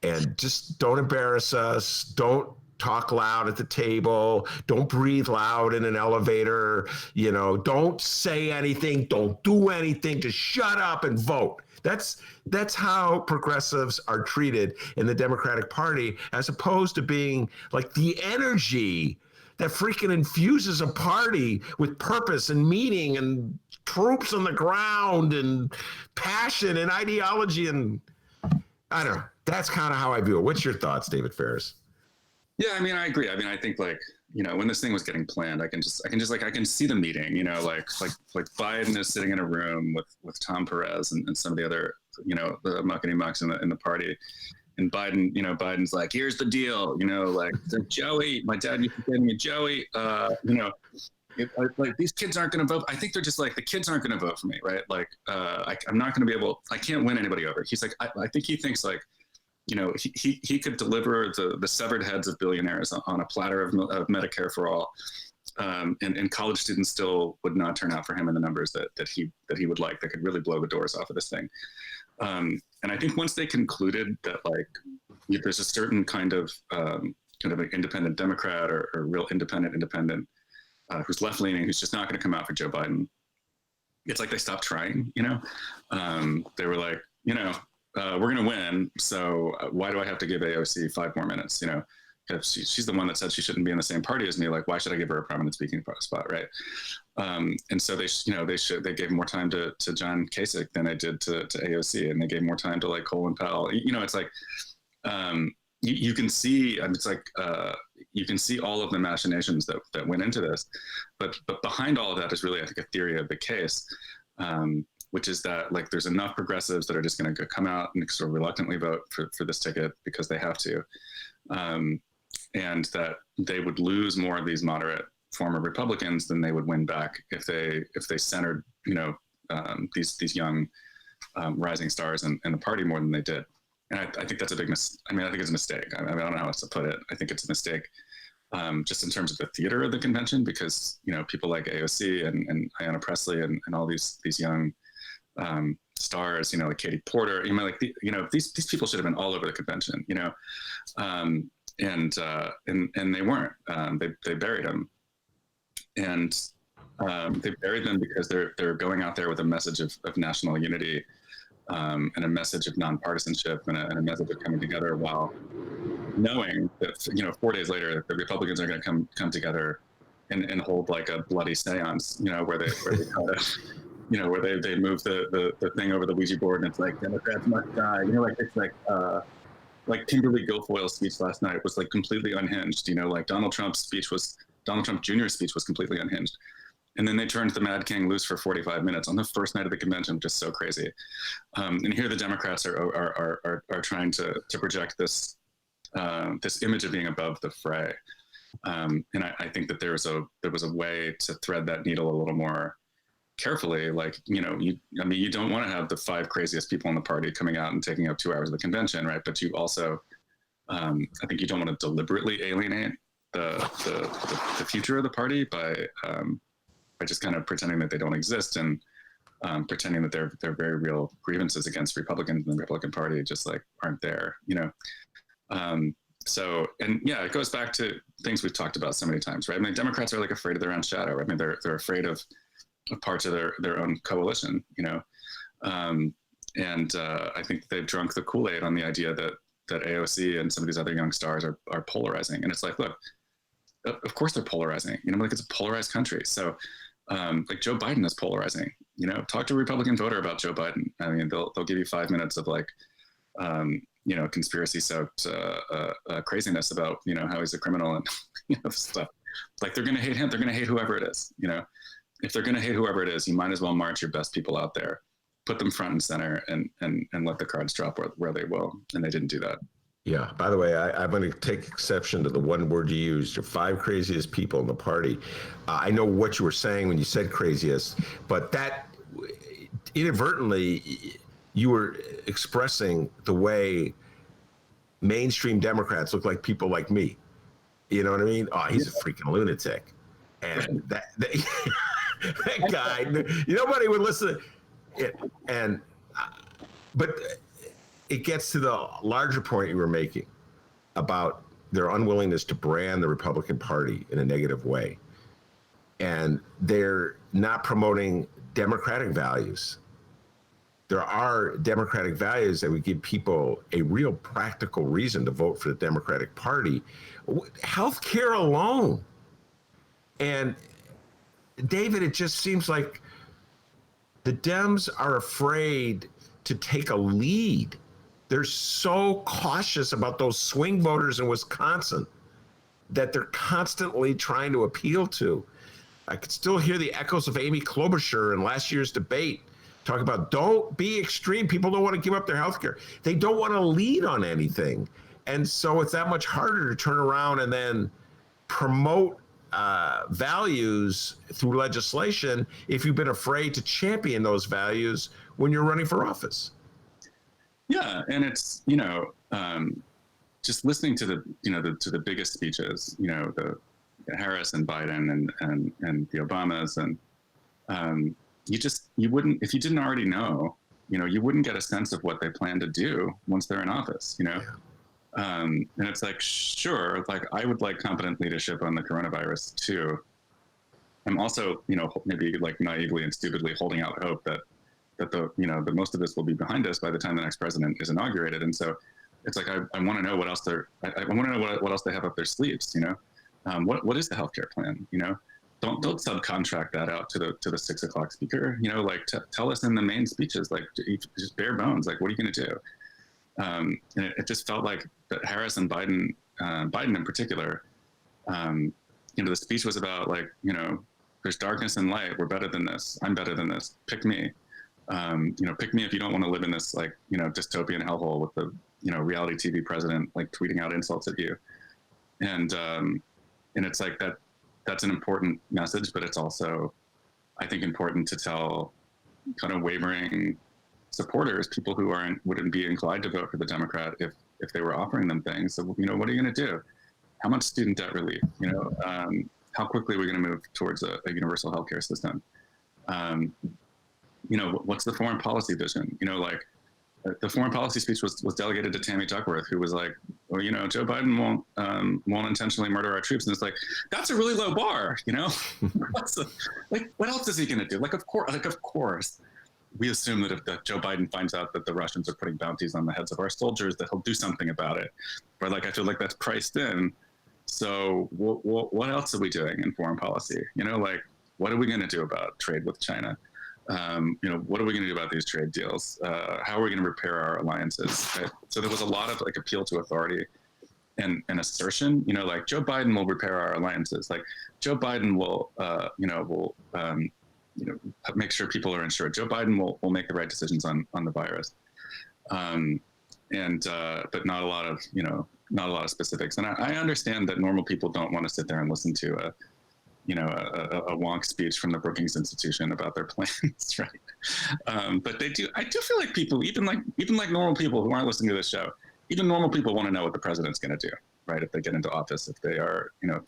and just don't embarrass us. Don't talk loud at the table. Don't breathe loud in an elevator. Don't say anything. Don't do anything. Just shut up and vote. That's how progressives are treated in the Democratic Party, as opposed to being like the energy that freaking infuses a party with purpose and meaning and troops on the ground and passion and ideology. And I don't know. That's kind of how I view it. What's your thoughts, David Faris? Yeah, I mean, I agree. I mean, I think when this thing was getting planned, I can see the meeting, like Biden is sitting in a room with Tom Perez and some of the other, the muckety mucks in the party. And Biden, Biden's like, here's the deal, Joey, my dad used to say to me, Joey, like these kids aren't going to vote. I think they're just like, the kids aren't going to vote for me, right? Like, I'm not going to be able, I can't win anybody over. He's like, I think he thinks like, he could deliver the severed heads of billionaires on a platter of Medicare for all. And college students still would not turn out for him in the numbers that he would like, that could really blow the doors off of this thing. And I think once they concluded that there's a certain kind of an independent Democrat or real independent who's left leaning, who's just not going to come out for Joe Biden, it's like they stopped trying. They were like, we're going to win, so why do I have to give AOC 5 more minutes? If she's the one that said she shouldn't be in the same party as me, like, why should I give her a prominent speaking spot, right? And so they gave more time to John Kasich than they did to AOC, and they gave more time to like Colin Powell. It's like you can see, it's like you can see all of the machinations that went into this, but behind all of that is really, I think, a theory of the case, which is that like there's enough progressives that are just going to come out and sort of reluctantly vote for this ticket because they have to. And that they would lose more of these moderate former Republicans than they would win back if they centered, these young rising stars in the party more than they did. And I think that's a big I think it's a mistake. I don't know how else to put it. I think it's a mistake just in terms of the theater of the convention, because, people like AOC and Ayanna Pressley and all these young stars, like Katie Porter, these people should have been all over the convention, and they weren't. They buried them, and they buried them because they're going out there with a message of national unity, and a message of nonpartisanship and a message of coming together, while knowing that 4 days later the Republicans are going to come together and hold like a bloody seance, where they kind of, where they move the thing over the Ouija board, and it's like Democrats must die, it's like Kimberly Guilfoyle's speech last night was like completely unhinged, like Donald Trump Jr.'s speech was completely unhinged. And then they turned the Mad King loose for 45 minutes on the first night of the convention, just so crazy. And here the Democrats are trying to project this image of being above the fray. And I think that there was a way to thread that needle a little more carefully. Like, you don't want to have the 5 craziest people in the party coming out and taking up 2 hours of the convention, right? But you also, I think you don't want to deliberately alienate the future of the party by just kind of pretending that they don't exist and pretending that their very real grievances against Republicans and the Republican Party just like aren't there, So, and yeah, it goes back to things we've talked about so many times, right? I mean, Democrats are like afraid of their own shadow. I mean, they're afraid of parts of their own coalition, and I think they've drunk the Kool-Aid on the idea that AOC and some of these other young stars are polarizing. And it's like, look, of course they're polarizing, like it's a polarized country. So like Joe Biden is polarizing, talk to a Republican voter about Joe Biden. I mean, they'll give you 5 minutes of like, conspiracy soaked craziness about, how he's a criminal and, stuff. Like they're going to hate him. They're going to hate whoever it is, if they're going to hate whoever it is, you might as well march your best people out there, put them front and center and let the cards drop where they will. And they didn't do that. Yeah. By the way, I'm going to take exception to the one word you used, your 5 craziest people in the party. I know what you were saying when you said craziest, but that inadvertently you were expressing the way mainstream Democrats look like people like me. You know what I mean? Oh, he's a freaking lunatic. And that guy, nobody would listen. But it gets to the larger point you were making about their unwillingness to brand the Republican Party in a negative way. And they're not promoting democratic values. There are democratic values that would give people a real practical reason to vote for the Democratic Party. Healthcare alone. And David, it just seems like the Dems are afraid to take a lead. They're so cautious about those swing voters in Wisconsin that they're constantly trying to appeal to. I could still hear the echoes of Amy Klobuchar in last year's debate talking about don't be extreme. People don't want to give up their health care. They don't want to lead on anything. And so it's that much harder to turn around and then promote values through legislation if you've been afraid to champion those values when you're running for office. Yeah, and it's just listening to the biggest speeches, the Harris and Biden and the Obamas, and you wouldn't, if you didn't already know, you wouldn't get a sense of what they plan to do once they're in office, and it's like, sure, like I would like competent leadership on the coronavirus too. I'm also, maybe like naively and stupidly holding out hope that the most of this will be behind us by the time the next president is inaugurated. And so it's like, I want to know what else I want to know what else they have up their sleeves, what is the healthcare plan? Don't subcontract that out to the 6 o'clock speaker, tell us in the main speeches, like just bare bones, like, what are you going to do? And it just felt like that Harris and Biden in particular, the speech was about like, there's darkness and light. We're better than this. I'm better than this. Pick me. Pick me if you don't want to live in this like, dystopian hellhole with the, reality TV president like tweeting out insults at you. And it's like that's an important message, but it's also, I think, important to tell kind of wavering supporters, people who wouldn't be inclined to vote for the Democrat if they were offering them things. So, what are you going to do? How much student debt relief? How quickly are we going to move towards a universal healthcare system? What's the foreign policy vision? The foreign policy speech was delegated to Tammy Duckworth, who was like, well, Joe Biden won't intentionally murder our troops. And it's like, that's a really low bar, what else is he going to do? Of course. we assume that if Joe Biden finds out that the Russians are putting bounties on the heads of our soldiers, that he'll do something about it. But like, I feel like that's priced in. So what else are we doing in foreign policy? You know, like, what are we going to do about trade with China? You know, what are we going to do about these trade deals? How are we going to repair our alliances? Right? So there was a lot of like appeal to authority and assertion. You know, like Joe Biden will repair our alliances. Like Joe Biden will, make sure people are insured. Joe Biden will make the right decisions on the virus, but not a lot of specifics. And I understand that normal people don't want to sit there and listen to a wonk speech from the Brookings Institution about their plans, right? But they do. I do feel like people, even like normal people who aren't listening to this show, even normal people want to know what the president's going to do, right? If they get into office, if they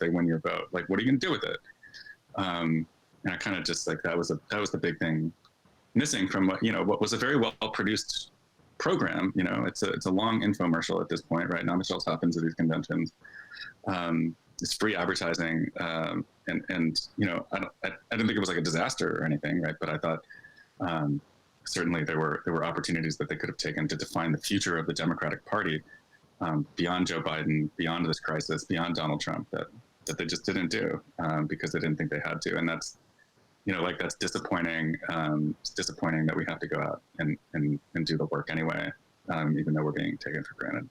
win your vote, like, what are you going to do with it? And I kind of just like that was the big thing missing from what was a very well produced program. You know, it's a long infomercial at this point, right? Not much else happens at these conventions. It's free advertising, and I didn't think it was like a disaster or anything, right? But I thought certainly there were opportunities that they could have taken to define the future of the Democratic Party beyond Joe Biden, beyond this crisis, beyond Donald Trump, that they just didn't do because they didn't think they had to, and that's that's disappointing. It's disappointing that we have to go out and do the work anyway, even though we're being taken for granted.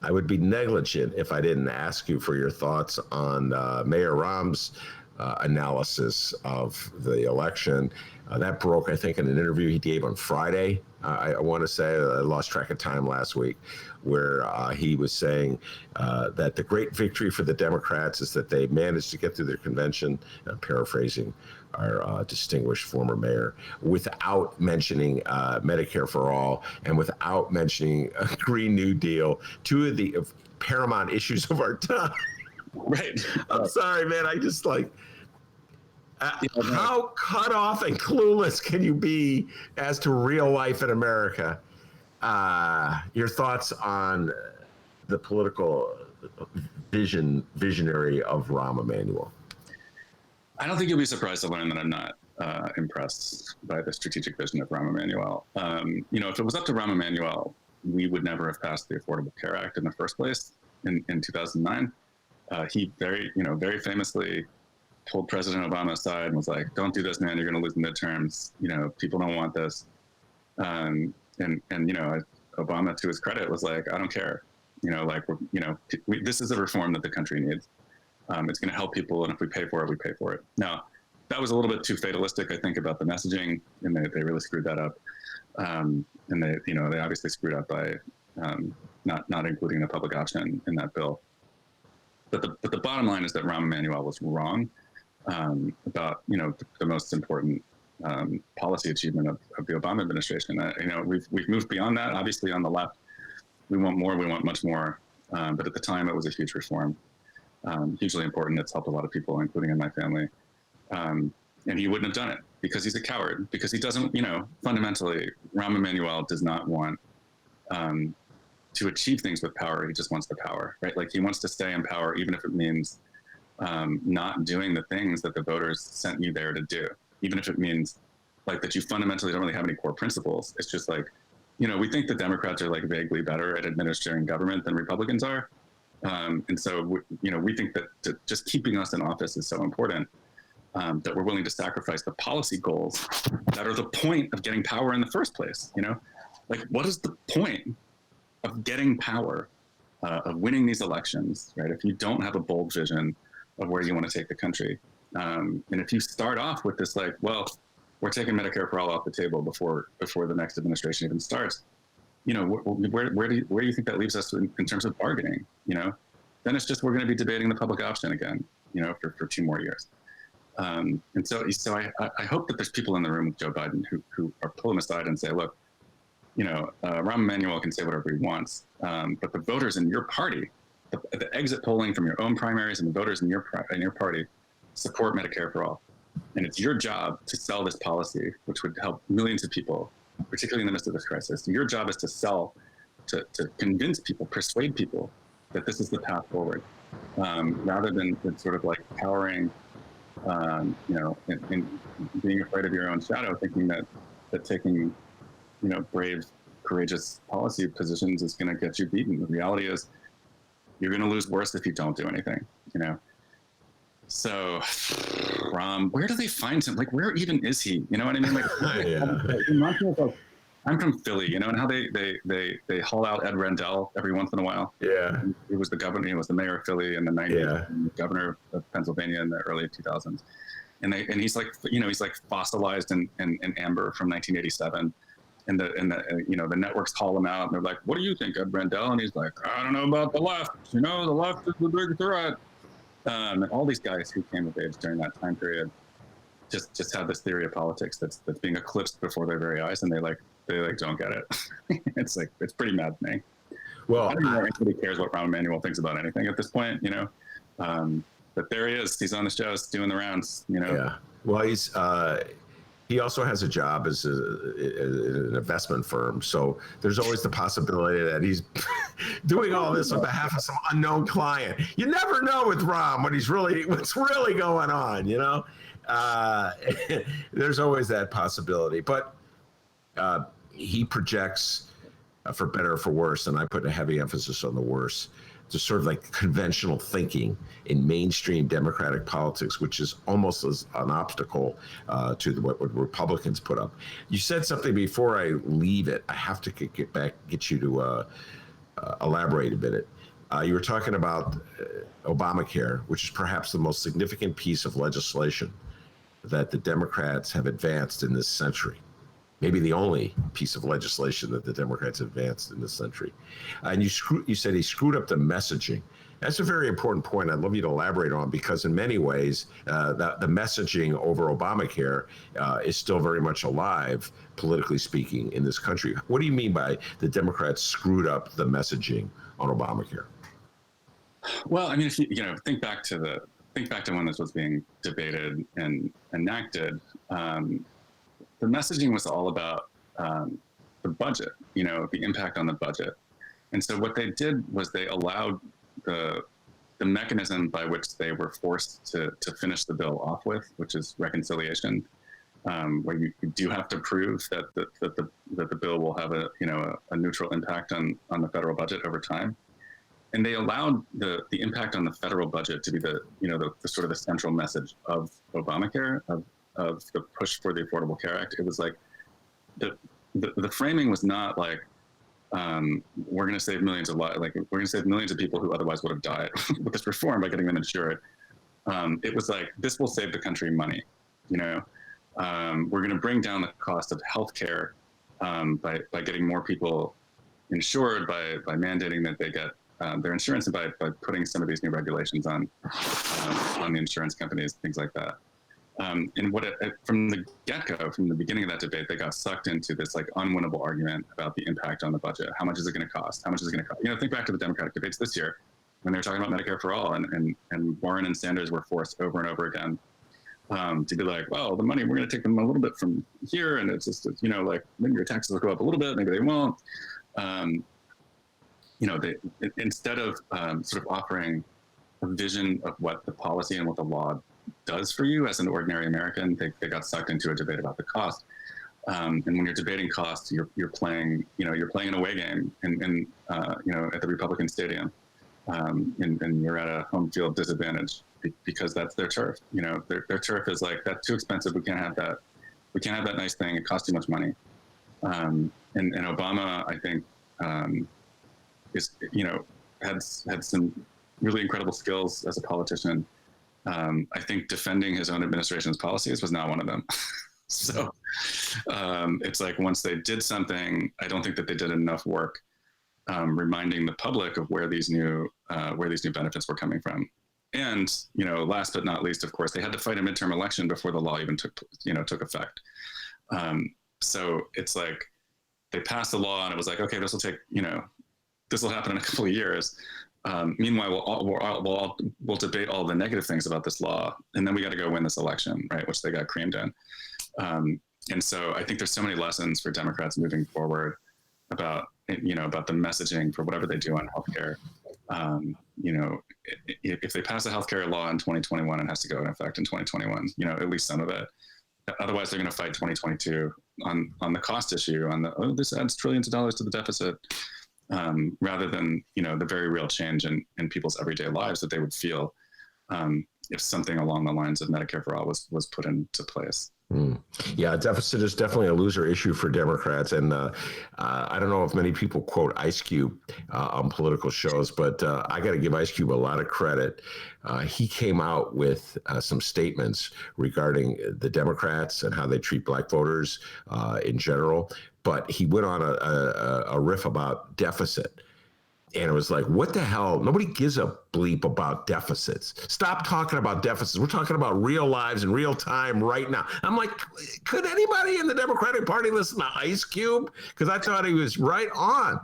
I would be negligent if I didn't ask you for your thoughts on Mayor Rahm's analysis of the election. That broke, I think, in an interview he gave on Friday. I want to say, I lost track of time last week, where he was saying that the great victory for the Democrats is that they managed to get through their convention, paraphrasing our distinguished former mayor, without mentioning Medicare for all and without mentioning a Green New Deal, two of the paramount issues of our time. Right. I'm sorry, man. I just like... how cut off and clueless can you be as to real life in America? Your thoughts on the political visionary of Rahm Emanuel? I don't think you'll be surprised to learn that I'm not impressed by the strategic vision of Rahm Emanuel. If it was up to Rahm Emanuel, we would never have passed the Affordable Care Act in the first place in 2009. He very famously pulled President Obama aside and was like, "Don't do this, man. You're going to lose the midterms. People don't want this." Obama, to his credit, was like, "I don't care. This is a reform that the country needs. It's going to help people, and if we pay for it, we pay for it." Now, that was a little bit too fatalistic, I think, about the messaging, and they really screwed that up. And they obviously screwed up by not including the public option in that bill. But the bottom line is that Rahm Emanuel was wrong about the most important policy achievement of the Obama administration. We've moved beyond that. Obviously, on the left, we want more. We want much more. But at the time, it was a huge reform, hugely important. It's helped a lot of people, including in my family. And he wouldn't have done it because he's a coward. Because he doesn't. Fundamentally, Rahm Emanuel does not want to achieve things with power. He just wants the power, right? Like, he wants to stay in power, even if it means not doing the things that the voters sent you there to do. Even if it means like that you fundamentally don't really have any core principles. It's just like, we think the Democrats are like vaguely better at administering government than Republicans are. And so, we think that just keeping us in office is so important that we're willing to sacrifice the policy goals that are the point of getting power in the first place. Like, what is the point of getting power, of winning these elections, right? If you don't have a bold vision of where you want to take the country. And if you start off with this, like, well, we're taking Medicare for all off the table before the next administration even starts, where do you think that leaves us in terms of bargaining? Then it's just, we're going to be debating the public option again, for 2 more years. And so I hope that there's people in the room with Joe Biden who are pulling aside and say, look, Rahm Emanuel can say whatever he wants, but the voters in your party, the exit polling from your own primaries and the voters in your party support Medicare for all. And it's your job to sell this policy, which would help millions of people, particularly in the midst of this crisis. Your job is to convince people, persuade people that this is the path forward, rather than sort of like powering in being afraid of your own shadow, thinking that taking, brave, courageous policy positions is going to get you beaten. The reality is, you're going to lose worse if you don't do anything. So, where do they find him? Like, where even is he? You know what I mean? Like, I'm from Philly, and how they haul out Ed Rendell every once in a while. Yeah. He was the governor. He was the mayor of Philly in the 90s, and the governor of Pennsylvania in the early 2000s. And he's like, he's like fossilized in amber from 1987. And the networks call him out, and they're like, "What do you think, Ed Rendell?" And he's like, "I don't know about the left. The left is the big threat." And all these guys who came of age during that time period just have this theory of politics that's being eclipsed before their very eyes, and they don't get it. It's pretty maddening. Well, I don't know if anybody cares what Rahm Emanuel thinks about anything at this point, but there he is. He's on the shows doing the rounds, Yeah. Well, he also has a job as an investment firm. So there's always the possibility that he's doing all this on behalf of some unknown client. You never know with Rahm what's really going on, There's always that possibility. But he projects, for better or for worse, and I put a heavy emphasis on the worse, to sort of like conventional thinking in mainstream Democratic politics, which is almost as an obstacle to what Republicans put up. You said something before I leave it. I have to get you to elaborate a minute. You were talking about Obamacare, which is perhaps the most significant piece of legislation that the Democrats have advanced in this century. Maybe the only piece of legislation that the Democrats advanced in this century. And you said he screwed up the messaging. That's a very important point I'd love you to elaborate on, because in many ways, the messaging over Obamacare is still very much alive, politically speaking, in this country. What do you mean by the Democrats screwed up the messaging on Obamacare? Well, I mean, if you think back to when this was being debated and enacted, the messaging was all about the budget, the impact on the budget. And so what they did was they allowed the mechanism by which they were forced to finish the bill off with, which is reconciliation, where you do have to prove that the bill will have a neutral impact on the federal budget over time. And they allowed the impact on the federal budget to be the sort of the central message of Obamacare, of the push for the Affordable Care Act. It was like the framing was not like we're going to save millions of lives, like we're going to save millions of people who otherwise would have died with this reform by getting them insured. It was like, this will save the country money. We're going to bring down the cost of healthcare by getting more people insured, by mandating that they get their insurance, and by putting some of these new regulations on the insurance companies, things like that. And from the get-go, from the beginning of that debate, they got sucked into this like unwinnable argument about the impact on the budget. How much is it going to cost? How much is it going to cost? Think back to the Democratic debates this year when they were talking about Medicare for all, and Warren and Sanders were forced over and over again to be like, well, the money, we're going to take them a little bit from here, and it's just, like maybe your taxes will go up a little bit, maybe they won't. Instead of sort of offering a vision of what the policy and what the law does for you as an ordinary American, they got sucked into a debate about the cost. And when you're debating costs, you're playing an away game in at the Republican stadium, and you're at a home field disadvantage because that's their turf. Their turf is like, that's too expensive. We can't have that. We can't have that nice thing. It costs too much money. And Obama, I think, had some really incredible skills as a politician. I think defending his own administration's policies was not one of them. So it's like, once they did something, I don't think that they did enough work reminding the public of where these new benefits were coming from. And last but not least, of course, they had to fight a midterm election before the law even took effect. So it's like they passed the law, and it was like, okay, this will happen in a couple of years. Meanwhile, we'll debate all the negative things about this law, and then we got to go win this election, right? Which they got creamed in. And so I think there's so many lessons for Democrats moving forward about the messaging for whatever they do on healthcare if they pass a healthcare law in 2021, it has to go in effect in 2021. At least some of it. Otherwise, they're going to fight 2022 on the cost issue, on this adds trillions of dollars to the deficit, rather than the very real change in people's everyday lives that they would feel if something along the lines of Medicare for All was put into place. Yeah, deficit is definitely a loser issue for Democrats. And I don't know if many people quote Ice Cube on political shows, but I got to give Ice Cube a lot of credit. He came out with some statements regarding the Democrats and how they treat black voters in general. But he went on a riff about deficit. And it was like, what the hell? Nobody gives a bleep about deficits. Stop talking about deficits. We're talking about real lives in real time right now. I'm like, could anybody in the Democratic Party listen to Ice Cube? Because I thought he was right on.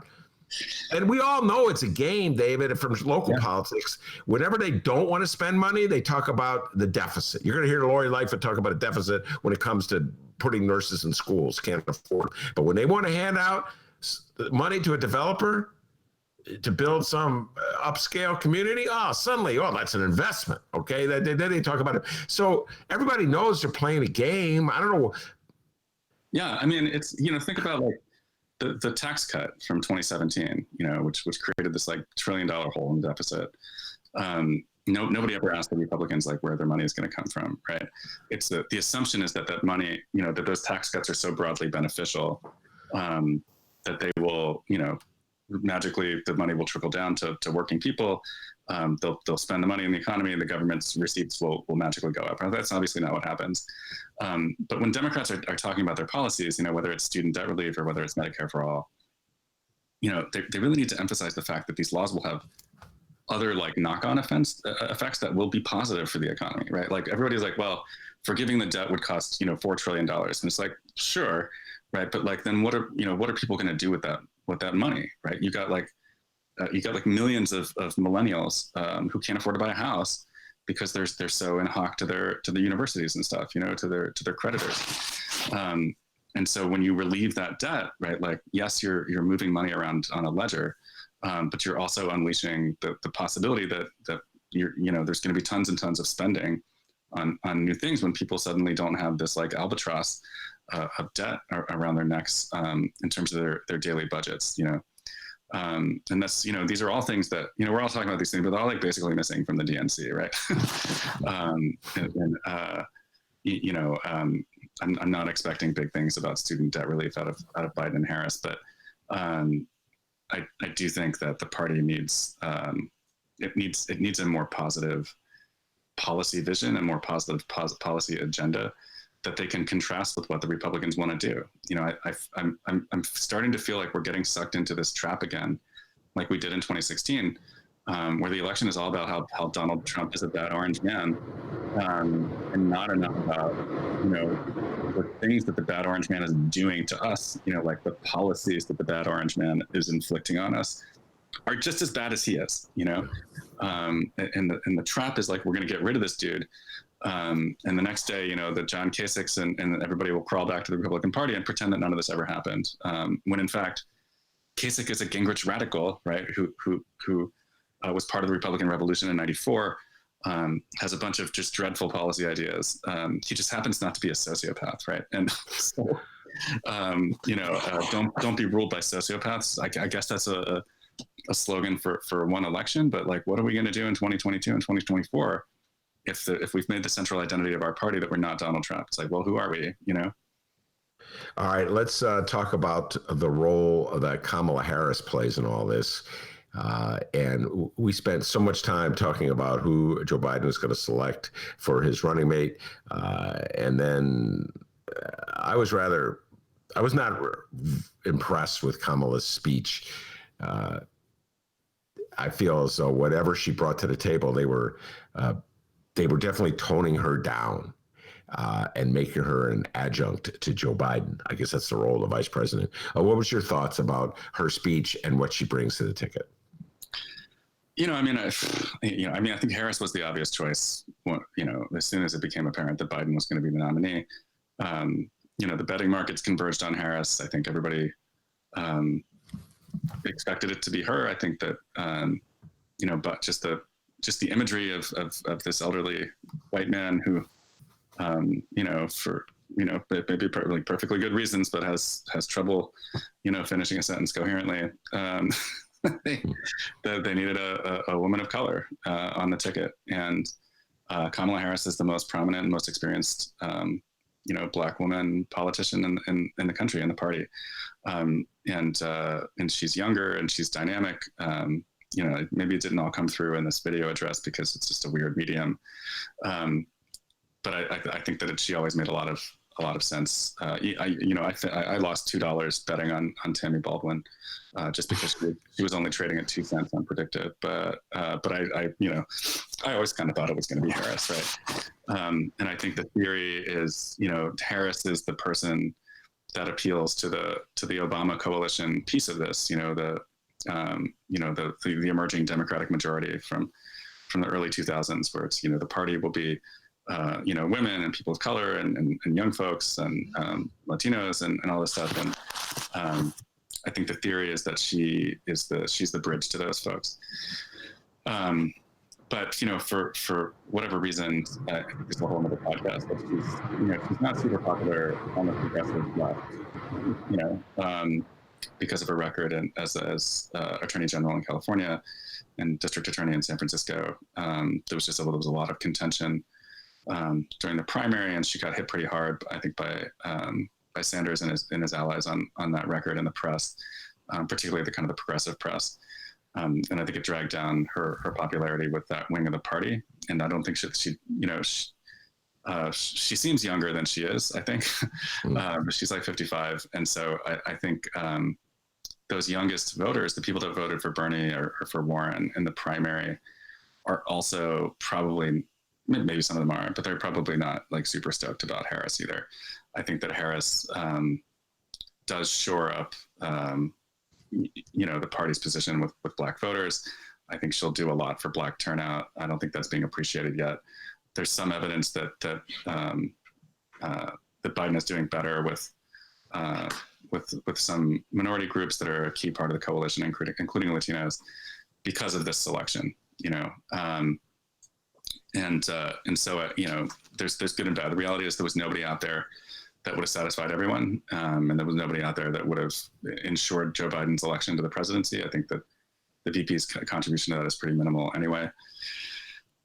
And we all know it's a game, David, from local politics. Whenever they don't want to spend money, they talk about the deficit. You're going to hear Lori Lightfoot talk about a deficit when it comes to putting nurses in schools, can't afford. But when they want to hand out money to a developer to build some upscale community, suddenly, that's an investment. Okay, then they talk about it. So everybody knows they're playing a game. I don't know. Yeah, I mean, it's think about like the tax cut from 2017, which created this like $1 trillion hole in the deficit. Nobody ever asked the Republicans like where their money is going to come from, right? It's the assumption is that money, that those tax cuts are so broadly beneficial that they will, magically the money will trickle down to working people. They'll spend the money in the economy and the government's receipts will magically go up. That's obviously not what happens. But when Democrats are talking about their policies, whether it's student debt relief or whether it's Medicare for All, they really need to emphasize the fact that these laws will have other like knock-on effects that will be positive for the economy, right? Like everybody's like, well, forgiving the debt would cost, $4 trillion. And it's like, sure. Right. But like, then what are people going to do with that money? Right. You got like millions of millennials who can't afford to buy a house because they're so in hock to the universities and stuff, to their creditors. And so when you relieve that debt, right, like, yes, you're moving money around on a ledger, but you're also unleashing the possibility that there's going to be tons and tons of spending on new things when people suddenly don't have this like albatross of debt around their necks in terms of their daily budgets, and that's, these are all things that, we're all talking about these things, but they're all like basically missing from the DNC, right? I'm not expecting big things about student debt relief out of Biden and Harris, but I do think that the party needs a more positive policy vision and more positive policy agenda that they can contrast with what the Republicans want to do. I'm starting to feel like we're getting sucked into this trap again, like we did in 2016, where the election is all about how Donald Trump is a bad orange man, and not enough about, the things that the bad orange man is doing to us, like the policies that the bad orange man is inflicting on us are just as bad as he is, and the trap is like, we're going to get rid of this dude. And the next day, the John Kasichs and everybody will crawl back to the Republican Party and pretend that none of this ever happened. When in fact, Kasich is a Gingrich radical, right? Who was part of the Republican Revolution in '94, has a bunch of just dreadful policy ideas. He just happens not to be a sociopath, right? And so, don't be ruled by sociopaths. I guess that's a slogan for one election, but like, what are we going to do in 2022 and 2024? If we've made the central identity of our party that we're not Donald Trump? It's like, well, who are we? All right, let's talk about the role that Kamala Harris plays in all this. And we spent so much time talking about who Joe Biden is going to select for his running mate. And then I was not impressed with Kamala's speech. I feel as though whatever she brought to the table, they were definitely toning her down and making her an adjunct to Joe Biden. I guess that's the role of the vice president. What was your thoughts about her speech and what she brings to the ticket? I think Harris was the obvious choice. As soon as it became apparent that Biden was going to be the nominee, the betting markets converged on Harris. I think everybody expected it to be her. I think that but just the imagery of this elderly white man who, for maybe perfectly good reasons, but has trouble, finishing a sentence coherently. They needed a woman of color on the ticket, and Kamala Harris is the most prominent and most experienced, Black woman politician in the country, in the party, and she's younger and she's dynamic. Maybe it didn't all come through in this video address because it's just a weird medium, but I think that she always made a lot of sense. I lost $2 betting on Tammy Baldwin, just because she was only trading at 2 cents on predicted. But I always kind of thought it was going to be Harris, right? And I think the theory is, Harris is the person that appeals to the Obama coalition piece of this. The emerging Democratic majority from the early 2000s, where it's the party will be women and people of color and young folks and Latinos and all this stuff. And I think the theory is that she's the bridge to those folks. But for whatever reason, it's a whole other podcast. But she's not super popular on the progressive left. Because of her record and as Attorney General in California and District Attorney in San Francisco, there was a lot of contention during the primary, and she got hit pretty hard, I think, by Sanders and his allies on that record in the press, particularly the kind of the progressive press. And I think it dragged down her popularity with that wing of the party. And I don't think she seems younger than she is, I think. She's like 55. And so I think those youngest voters, the people that voted for Bernie or for Warren in the primary, are also probably, maybe some of them are, but they're probably not like super stoked about Harris either. I think that Harris does shore up, the party's position with Black voters. I think she'll do a lot for Black turnout. I don't think that's being appreciated yet. There's some evidence that Biden is doing better with some minority groups that are a key part of the coalition, including Latinos, because of this selection. And so there's good and bad. The reality is there was nobody out there that would have satisfied everyone, and there was nobody out there that would have ensured Joe Biden's election to the presidency. I think that the VP's contribution to that is pretty minimal anyway.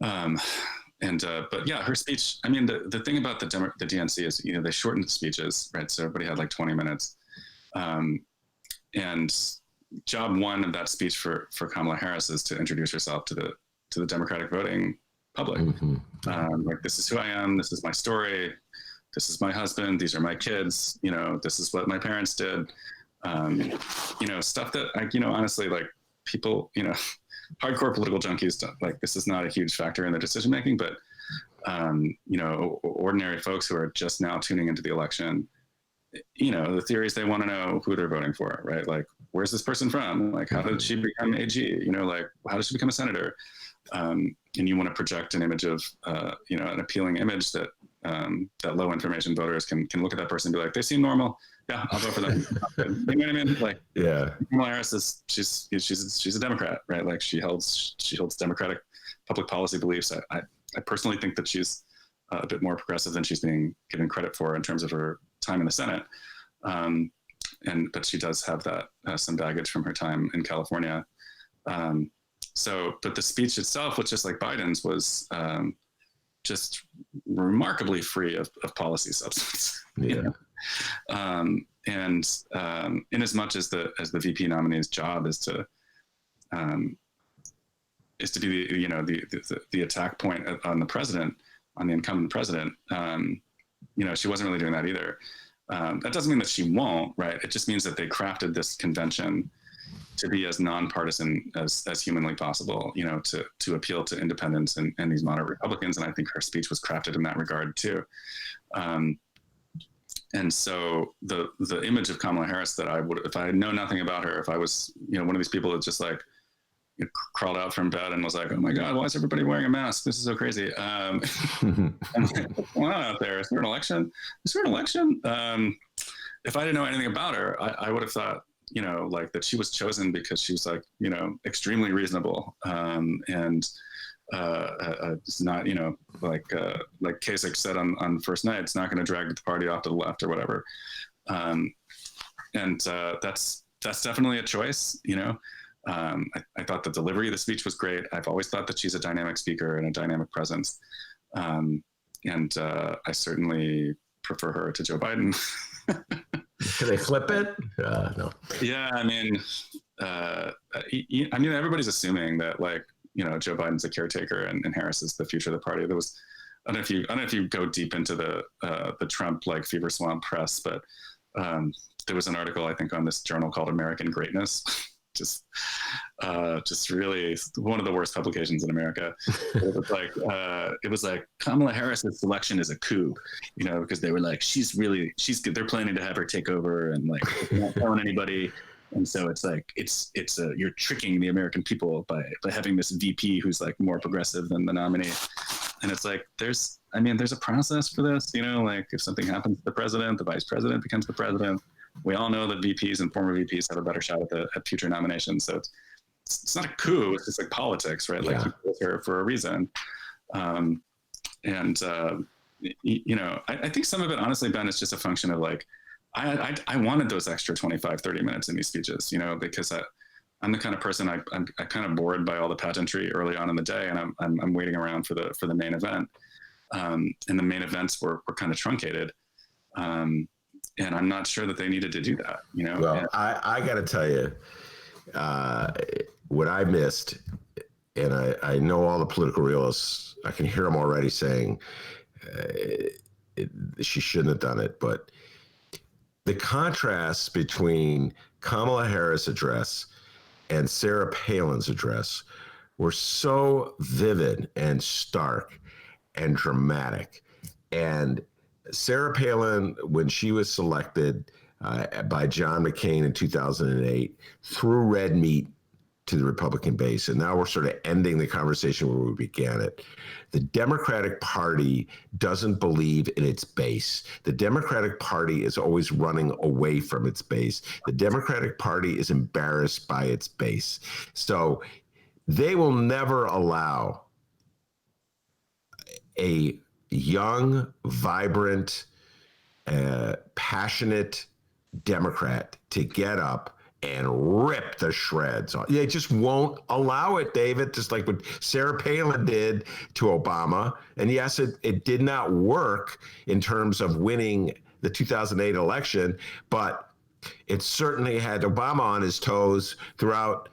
But yeah, her speech, I mean, the thing about the DNC is, they shortened the speeches, right? So everybody had like 20 minutes. And job one of that speech for Kamala Harris is to introduce herself to the Democratic voting public. Like, this is who I am. This is my story. This is my husband. These are my kids. This is what my parents did. Stuff that honestly, like, people, hardcore political junkies, like, this is not a huge factor in their decision making, but ordinary folks who are just now tuning into the election, the theories, they want to know who they're voting for, right? Like, where's this person from? Like, how did she become AG? Like, how did she become a senator? And you want to project an image of, an appealing image that low information voters can look at that person and be like, they seem normal. Yeah, I'll vote for them. You know what I mean? Like, yeah, Kamala Harris she's a Democrat, right? Like, she holds Democratic public policy beliefs. I personally think that she's a bit more progressive than she's being given credit for in terms of her time in the Senate. But she does have that some baggage from her time in California. But the speech itself, which just like Biden's, was just remarkably free of policy substance. Yeah. In as much as the VP nominee's job is to be the attack point on the president, on the incumbent president, she wasn't really doing that either. That doesn't mean that she won't, right? It just means that they crafted this convention to be as nonpartisan as humanly possible, to appeal to independents and these moderate Republicans. And I think her speech was crafted in that regard too. And so the image of Kamala Harris that I would, if I know nothing about her, if I was, one of these people that just like crawled out from bed and was like, oh my God, why is everybody wearing a mask? This is so crazy. What's going on out there? Is there an election? If I didn't know anything about her, I would have thought, like that she was chosen because she was like, extremely reasonable, and it's not, like Kasich said on first night, it's not going to drag the party off to the left or whatever. And that's definitely a choice. I thought the delivery of the speech was great. I've always thought that she's a dynamic speaker and a dynamic presence. And I certainly prefer her to Joe Biden. Can they flip it? No. Yeah, I mean, everybody's assuming that like, Joe Biden's a caretaker and Harris is the future of the party. There was, I don't know if you go deep into the Trump like fever swamp press, but there was an article I think on this journal called American Greatness. just really one of the worst publications in America. It was like Kamala Harris's selection is a coup, because they were like, she's good. They're planning to have her take over and like not telling anybody. And so it's like, you're tricking the American people by having this VP who's like more progressive than the nominee. And it's like, there's a process for this, like if something happens to the president, the vice president becomes the president. We all know that VPs and former VPs have a better shot at future nominations. So it's not a coup. It's just like politics, right? Like he chose her for a reason. I think some of it, honestly, Ben, is just a function of like, I wanted those extra 25, 30 minutes in these speeches, because I'm the kind of person I'm kind of bored by all the pageantry early on in the day, and I'm waiting around for the main event. And the main events were kind of truncated. And I'm not sure that they needed to do that, Well, I got to tell you, what I missed, and I know all the political realists, I can hear them already saying she shouldn't have done it, but the contrast between Kamala Harris' address and Sarah Palin's address were so vivid and stark and dramatic. And Sarah Palin, when she was selected by John McCain in 2008, threw red meat to the Republican base. And now we're sort of ending the conversation where we began it. The Democratic Party doesn't believe in its base. The Democratic Party is always running away from its base. The Democratic Party is embarrassed by its base. So they will never allow a young, vibrant, passionate Democrat to get up and rip the shreds off. They just won't allow it, David, just like what Sarah Palin did to Obama. And yes, it did not work in terms of winning the 2008 election, but it certainly had Obama on his toes throughout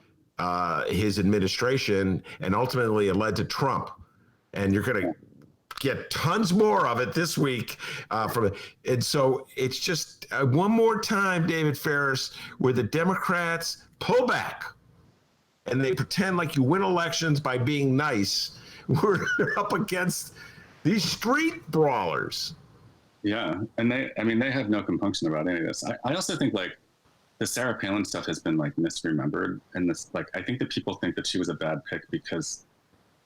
his administration, and ultimately it led to Trump. And you're going to get tons more of it this week from it. And so it's just one more time, David Faris, where the Democrats pull back and they pretend like you win elections by being nice. We're up against these street brawlers. Yeah. And they have no compunction about any of this. I also think like the Sarah Palin stuff has been like misremembered. And this, like, I think that people think that she was a bad pick because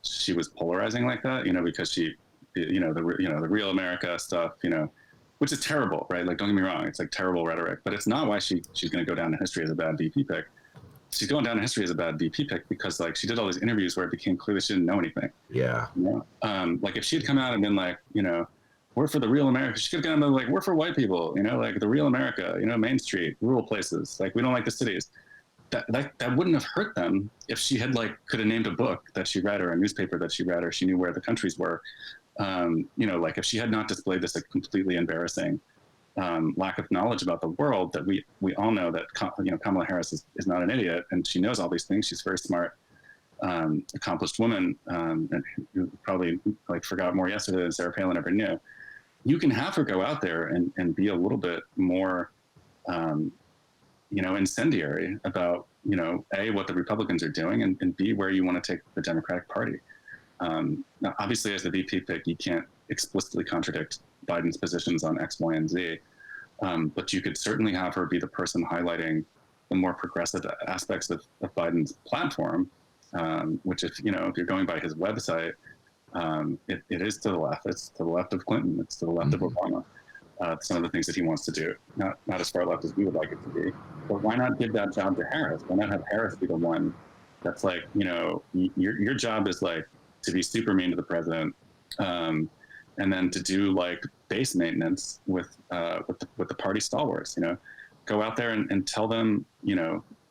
she was polarizing like that, because she, the real America stuff, which is terrible, right? Like, don't get me wrong, it's like terrible rhetoric, but it's not why she's going to go down in history as a bad VP pick. She's going down in history as a bad VP pick because like she did all these interviews where it became clear that she didn't know anything. Yeah. Like if she had come out and been like, we're for the real America, she could have gone like, we're for white people, like the real America, Main Street, rural places, like we don't like the cities. That wouldn't have hurt them if she had could have named a book that she read or a newspaper that she read, or she knew where the countries were. Like if she had not displayed this completely embarrassing lack of knowledge about the world, that we all know that Kamala Harris is not an idiot, and she knows all these things. She's a very smart, accomplished woman, and who probably forgot more yesterday than Sarah Palin ever knew. You can have her go out there and be a little bit more incendiary about, A, what the Republicans are doing, and B, where you want to take the Democratic Party. Now, obviously, as the VP pick, you can't explicitly contradict Biden's positions on X, Y, and Z, but you could certainly have her be the person highlighting the more progressive aspects of Biden's platform, which, if you're going by his website, it is to the left. It's to the left of Clinton. It's to the left of Obama. Some of the things that he wants to do, not as far left as we would like it to be. but why not give that job to Harris? Why not have Harris be the one that's like, your job is like to be super mean to the president, and then to do like base maintenance with the party stalwarts. Go out there and tell them,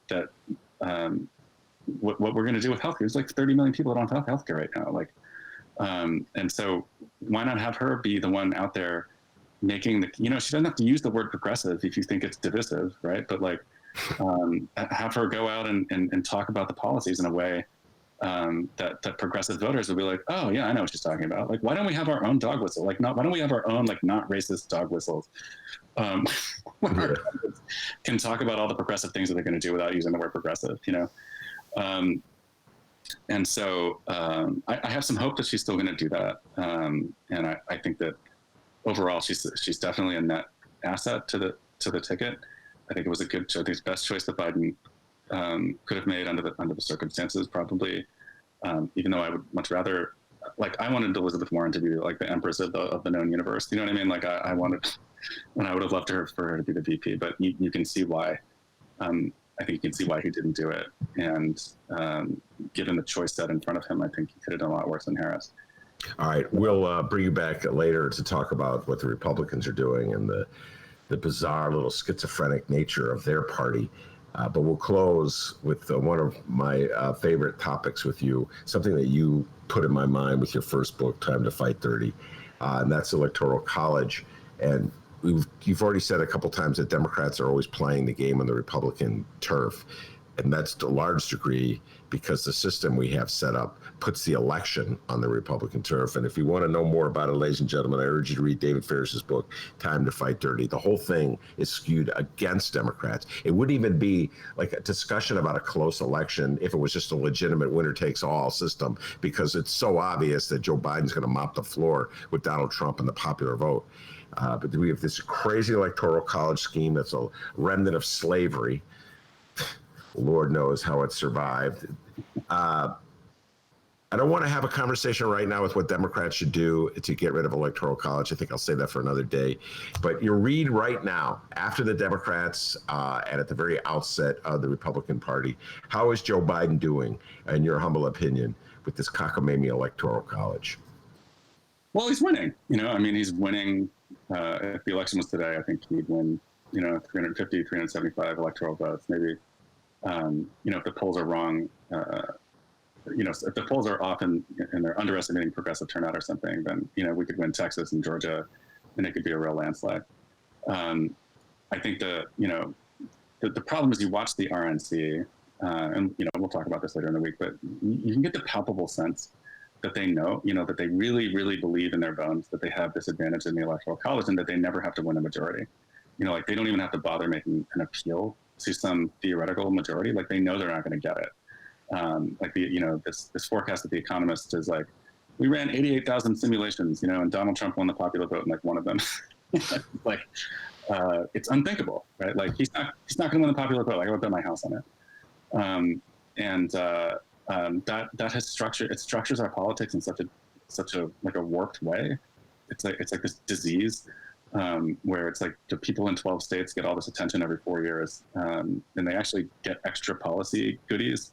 that what we're going to do with healthcare. There's like 30 million people that don't have healthcare right now. Like, and so why not have her be the one out there making she doesn't have to use the word progressive if you think it's divisive, right? But like, have her go out and talk about the policies in a way that progressive voters will be like, oh yeah, I know what she's talking about. Like, why don't we have our own dog whistle? Like, why don't we have our own like not racist dog whistles? When our candidates can talk about all the progressive things that they're going to do without using the word progressive, and so I have some hope that she's still going to do that, and I think that overall she's definitely a net asset to the ticket. I think it was a good choice. I think it's the best choice that Biden could have made under the circumstances, probably. Even though I would much rather, like, I wanted Elizabeth Warren to be like the empress of the known universe. You know what I mean? Like, I wanted, and I would have loved for her to be the VP. But you can see why. I think you can see why he didn't do it. And given the choice set in front of him, I think he could have done a lot worse than Harris. All right, we'll bring you back later to talk about what the Republicans are doing and the bizarre little schizophrenic nature of their party. But we'll close with one of my favorite topics with you, something that you put in my mind with your first book, Time to Fight 30, and that's Electoral College. And you've already said a couple times that Democrats are always playing the game on the Republican turf. And that's to a large degree because the system we have set up puts the election on the Republican turf. And if you want to know more about it, ladies and gentlemen, I urge you to read David Faris's book, Time to Fight Dirty. The whole thing is skewed against Democrats. It wouldn't even be like a discussion about a close election if it was just a legitimate winner-takes-all system, because it's so obvious that Joe Biden's going to mop the floor with Donald Trump in the popular vote. But we have this crazy electoral college scheme that's a remnant of slavery. Lord knows how it survived. I don't want to have a conversation right now with what Democrats should do to get rid of electoral college. I think I'll save that for another day. But you read right now, after the Democrats and at the very outset of the Republican Party, how is Joe Biden doing, in your humble opinion, with this cockamamie electoral college? Well, he's winning. He's winning. If the election was today, I think he'd win, 350, 375 electoral votes, maybe. If the polls are wrong, if the polls are off and they're underestimating progressive turnout or something, then, we could win Texas and Georgia and it could be a real landslide. I think the problem is you watch the RNC, and, we'll talk about this later in the week, but you can get the palpable sense that they know, that they really, really believe in their bones that they have this advantage in the electoral college and that they never have to win a majority. Like they don't even have to bother making an appeal to some theoretical majority. Like they know they're not going to get it. This forecast of The Economist is like, we ran 88,000 simulations, and Donald Trump won the popular vote in like one of them. It's unthinkable, right? Like he's not going to win the popular vote. Like, I would bet my house on it. That has structured. It structures our politics in such a like a warped way. It's like this disease. Where it's like the people in 12 states get all this attention every 4 years, and they actually get extra policy goodies.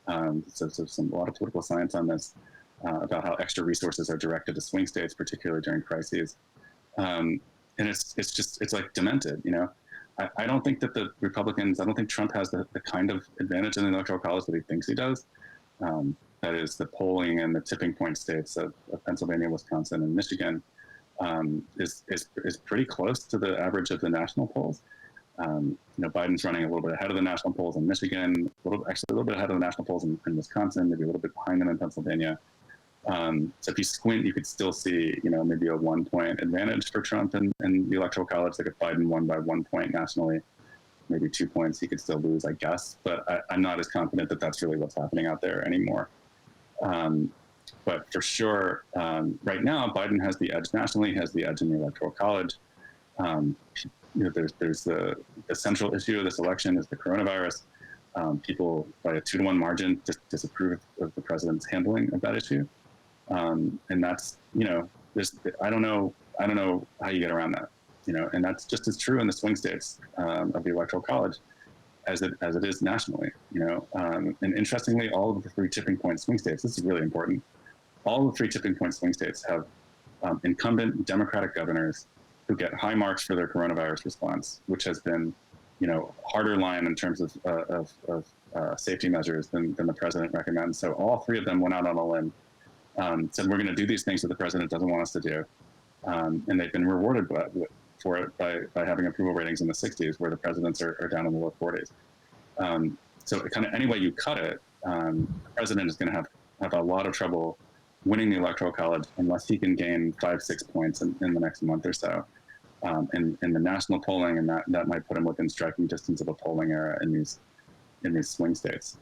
So a lot of political science on this about how extra resources are directed to swing states, particularly during crises. And it's like demented. I don't think that the Republicans. I don't think Trump has the kind of advantage in the electoral college that he thinks he does. That is the polling in the tipping point states of Pennsylvania, Wisconsin, and Michigan. Is pretty close to the average of the national polls. Biden's running a little bit ahead of the national polls in Michigan, a little bit ahead of the national polls in Wisconsin, maybe a little bit behind them in Pennsylvania. So if you squint, you could still see, maybe a 1-point advantage for Trump in the electoral college. Like if Biden won by 1 point nationally, maybe 2 points, he could still lose, I guess. But I'm not as confident that that's really what's happening out there anymore. But for sure, right now, Biden has the edge nationally, has the edge in the Electoral College. There's the central issue of this election is the coronavirus. People by a 2-to-1 margin disapprove of the president's handling of that issue, and that's I don't know how you get around that, and that's just as true in the swing states of the Electoral College. as it is nationally. And interestingly, all of the 3 tipping point swing states. This is really important. All the 3 tipping point swing states have incumbent Democratic governors who get high marks for their coronavirus response, which has been, harder line in terms of safety measures than the president recommends. So all 3 of them went out on a limb, said we're going to do these things that the president doesn't want us to do, and they've been rewarded for it by having approval ratings in the 60s, where the presidents are down in the low 40s. So kind of any way you cut it, the president is going to have a lot of trouble winning the Electoral College unless he can gain 5-6 points in the next month or so. In the national polling, and that might put him within striking distance of a polling era in these swing states.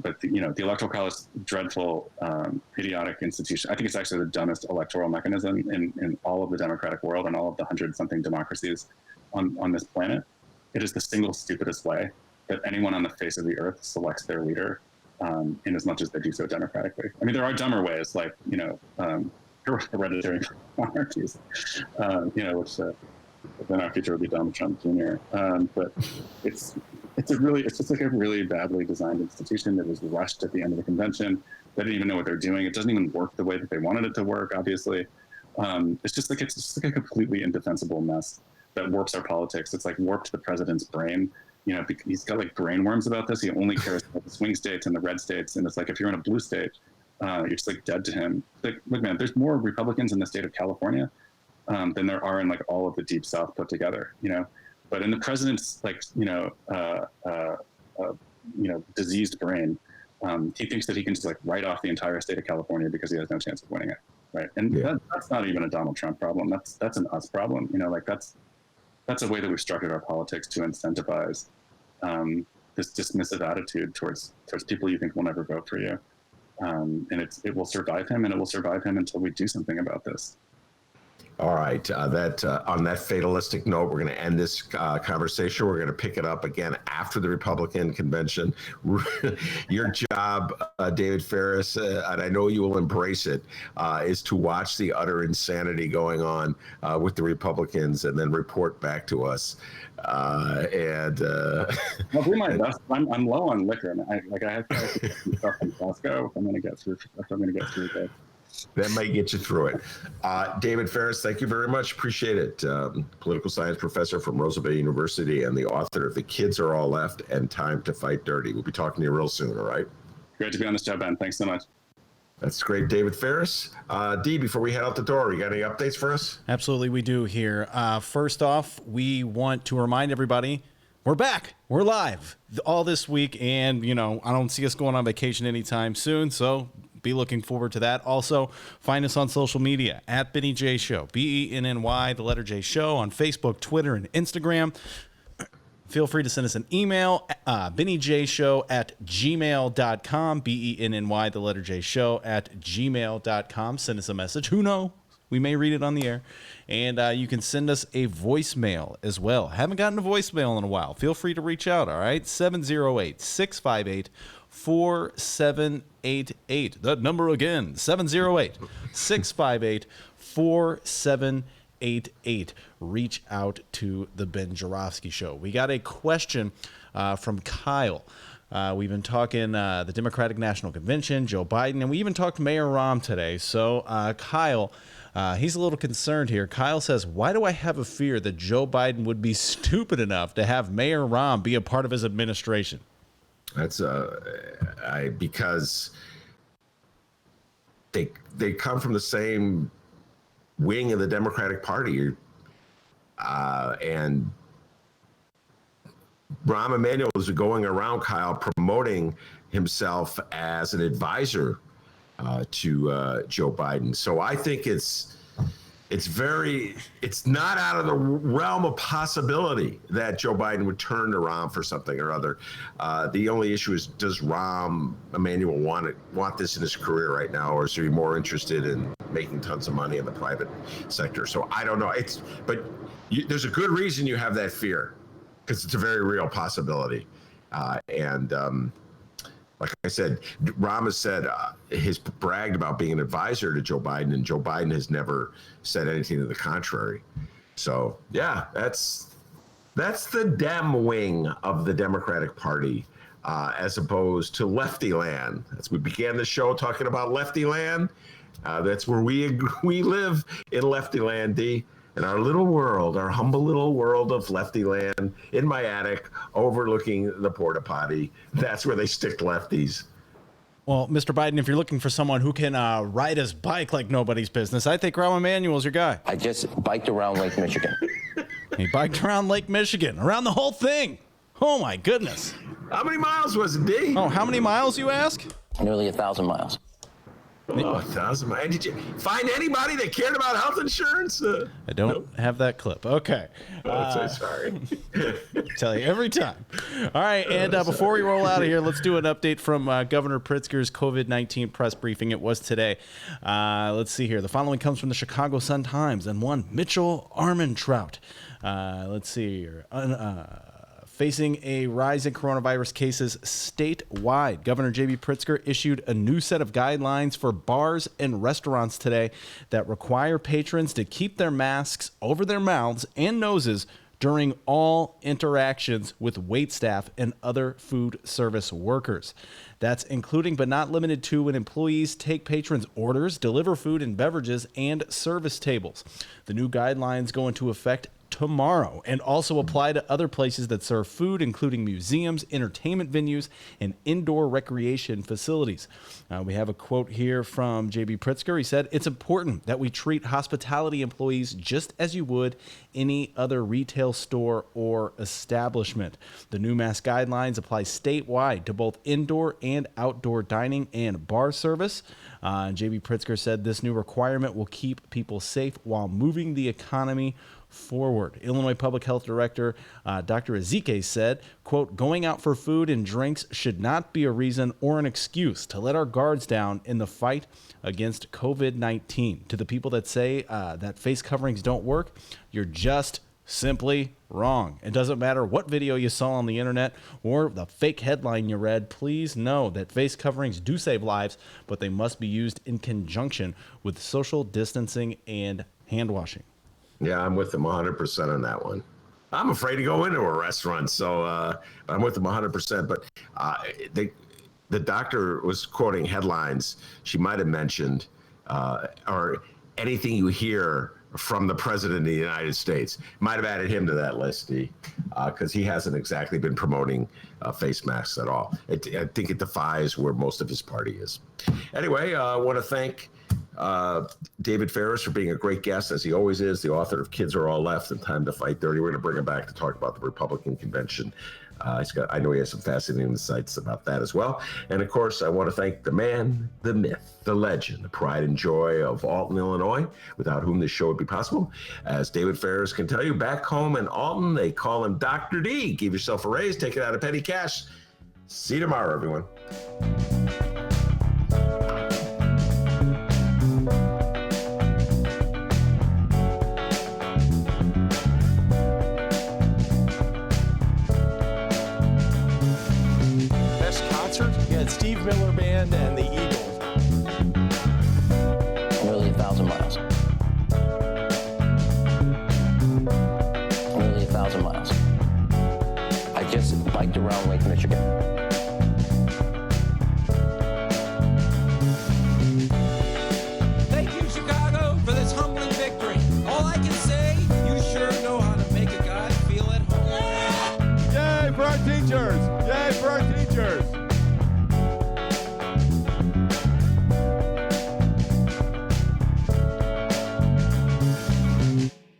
But the Electoral College, dreadful, idiotic institution. I think it's actually the dumbest electoral mechanism in all of the democratic world and all of the 100-something democracies on this planet. It is the single stupidest way that anyone on the face of the earth selects their leader, in as much as they do so democratically. I mean, there are dumber ways, like hereditary monarchies, which then our future would be Donald Trump Jr. But it's just like a really badly designed institution that was rushed at the end of the convention. They didn't even know what they're doing. It doesn't even work the way that they wanted it to work, obviously. It's just like a completely indefensible mess that warps our politics. It's like warped the president's brain. He's got like brain worms about this. He only cares about the swing states and the red states. And it's like, if you're in a blue state, you're just like dead to him. Like, look, man, there's more Republicans in the state of California than there are in like all of the deep South put together, But in the president's diseased brain, he thinks that he can just like write off the entire state of California because he has no chance of winning it, right? And that's not even a Donald Trump problem. That's an us problem. That's a way that we've structured our politics to incentivize this dismissive attitude towards people you think will never vote for you. And it will survive him, and it will survive him until we do something about this. All right. On that fatalistic note, we're going to end this conversation. We're going to pick it up again after the Republican convention. Your job, David Faris, and I know you will embrace it, is to watch the utter insanity going on with the Republicans and then report back to us. I'll do my best. I'm low on liquor. I have to do stuff in Glasgow if I'm going to get through this. That might get you through it. David Faris, thank you very much. Appreciate it. Political science professor from Roosevelt University and the author of The Kids Are All Left and Time to Fight Dirty. We'll be talking to you real soon, all right? Great to be on this show, Ben. Thanks so much. That's great, David Faris. Dee, before we head out the door, you got any updates for us? Absolutely, we do here. First off, we want to remind everybody, we're back. We're live all this week, and, I don't see us going on vacation anytime soon, so be looking forward to that. Also, find us on social media at Benny J Show, BENNY, the letter J Show, on Facebook, Twitter, and Instagram. Feel free to send us an email, bennyjshow@gmail.com, BENNY, the letter J Show @gmail.com. Send us a message. Who knows? We may read it on the air. And you can send us a voicemail as well. Haven't gotten a voicemail in a while. Feel free to reach out, all right? 708-658-4788. That number again, 708-658-4788. Reach out to the Ben Joravsky Show. We got a question from Kyle. We've been talking the Democratic National Convention, Joe Biden, and we even talked Mayor Rahm today. So Kyle, he's a little concerned here. Kyle says, why do I have a fear that Joe Biden would be stupid enough to have Mayor Rahm be a part of his administration? That's because they come from the same wing of the Democratic Party, and Rahm Emanuel is going around, Kyle, promoting himself as an advisor to Joe Biden. So I think it's not out of the realm of possibility that Joe Biden would turn to Rahm for something or other. The only issue is, does Rahm Emanuel want this in his career right now, or is he more interested in making tons of money in the private sector? So I don't know. There's a good reason you have that fear, because it's a very real possibility. Like I said, Rahm has said he's bragged about being an advisor to Joe Biden, and Joe Biden has never said anything to the contrary. So yeah, that's That's the Dem wing of the Democratic Party, as opposed to Lefty land. As we began the show talking about Lefty land, that's where we live in Lefty land, D. In our little world, our humble little world of Lefty land, in my attic, overlooking the porta potty. That's where they stick lefties. Well, Mr. Biden, if you're looking for someone who can ride his bike like nobody's business, I think Rahm Emanuel's your guy. I just biked around Lake Michigan. He biked around Lake Michigan, around the whole thing. Oh, my goodness. How many miles was it, D? Oh, how many miles, you ask? Nearly 1,000 miles. Oh, 1,000 miles. Did you find anybody that cared about health insurance? I don't have that clip. Okay. So sorry. Tell you every time. All right, and before we roll out of here, let's do an update from Governor Pritzker's COVID-19 press briefing. It was today. Let's see here. The following comes from the Chicago Sun-Times and one Mitchell Armentrout. Let's see here. Facing a rise in coronavirus cases statewide, Governor J.B. Pritzker issued a new set of guidelines for bars and restaurants today that require patrons to keep their masks over their mouths and noses during all interactions with waitstaff and other food service workers. That's including but not limited to when employees take patrons' orders, deliver food and beverages, and service tables. The new guidelines go into effect tomorrow and also apply to other places that serve food, including museums, entertainment venues, and indoor recreation facilities. We have a quote here from J.B. Pritzker. He said, "It's important that we treat hospitality employees just as you would any other retail store or establishment. The new mask guidelines apply statewide to both indoor and outdoor dining and bar service." J.B. Pritzker said this new requirement will keep people safe while moving the economy forward. Illinois Public Health Director Dr. Ezike said, quote, "Going out for food and drinks should not be a reason or an excuse to let our guards down in the fight against COVID-19. To the people that say that face coverings don't work, you're just simply wrong. It doesn't matter what video you saw on the internet or the fake headline you read. Please know that face coverings do save lives, but they must be used in conjunction with social distancing and hand washing." Yeah, I'm with them 100% on that one. I'm afraid to go into a restaurant, so I'm with them 100%. But the doctor was quoting headlines she might have mentioned, or anything you hear from the president of the United States. Might have added him to that list, because he hasn't exactly been promoting face masks at all. I think it defies where most of his party is. Anyway, I want to thank David Faris for being a great guest, as he always is, the author of Kids Are All Left and Time to Fight Dirty. We're going to bring him back to talk about the Republican convention. I know he has some fascinating insights about that as well. And of course, I want to thank the man, the myth, the legend, the pride and joy of Alton, Illinois, without whom this show would be possible. As David Faris can tell you, back home in Alton, they call him Dr. D. Give yourself a raise, take it out of petty cash. See you tomorrow, everyone. Steve Miller Band and the Eagles. Nearly 1,000 miles. Nearly 1,000 miles. I just biked around Lake Michigan. Thank you, Chicago, for this humbling victory. All I can say, you sure know how to make a guy feel at home. Yay for our teachers! Yay for our teachers!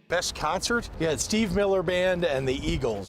Best concert? Yeah, Steve Miller Band and the Eagles.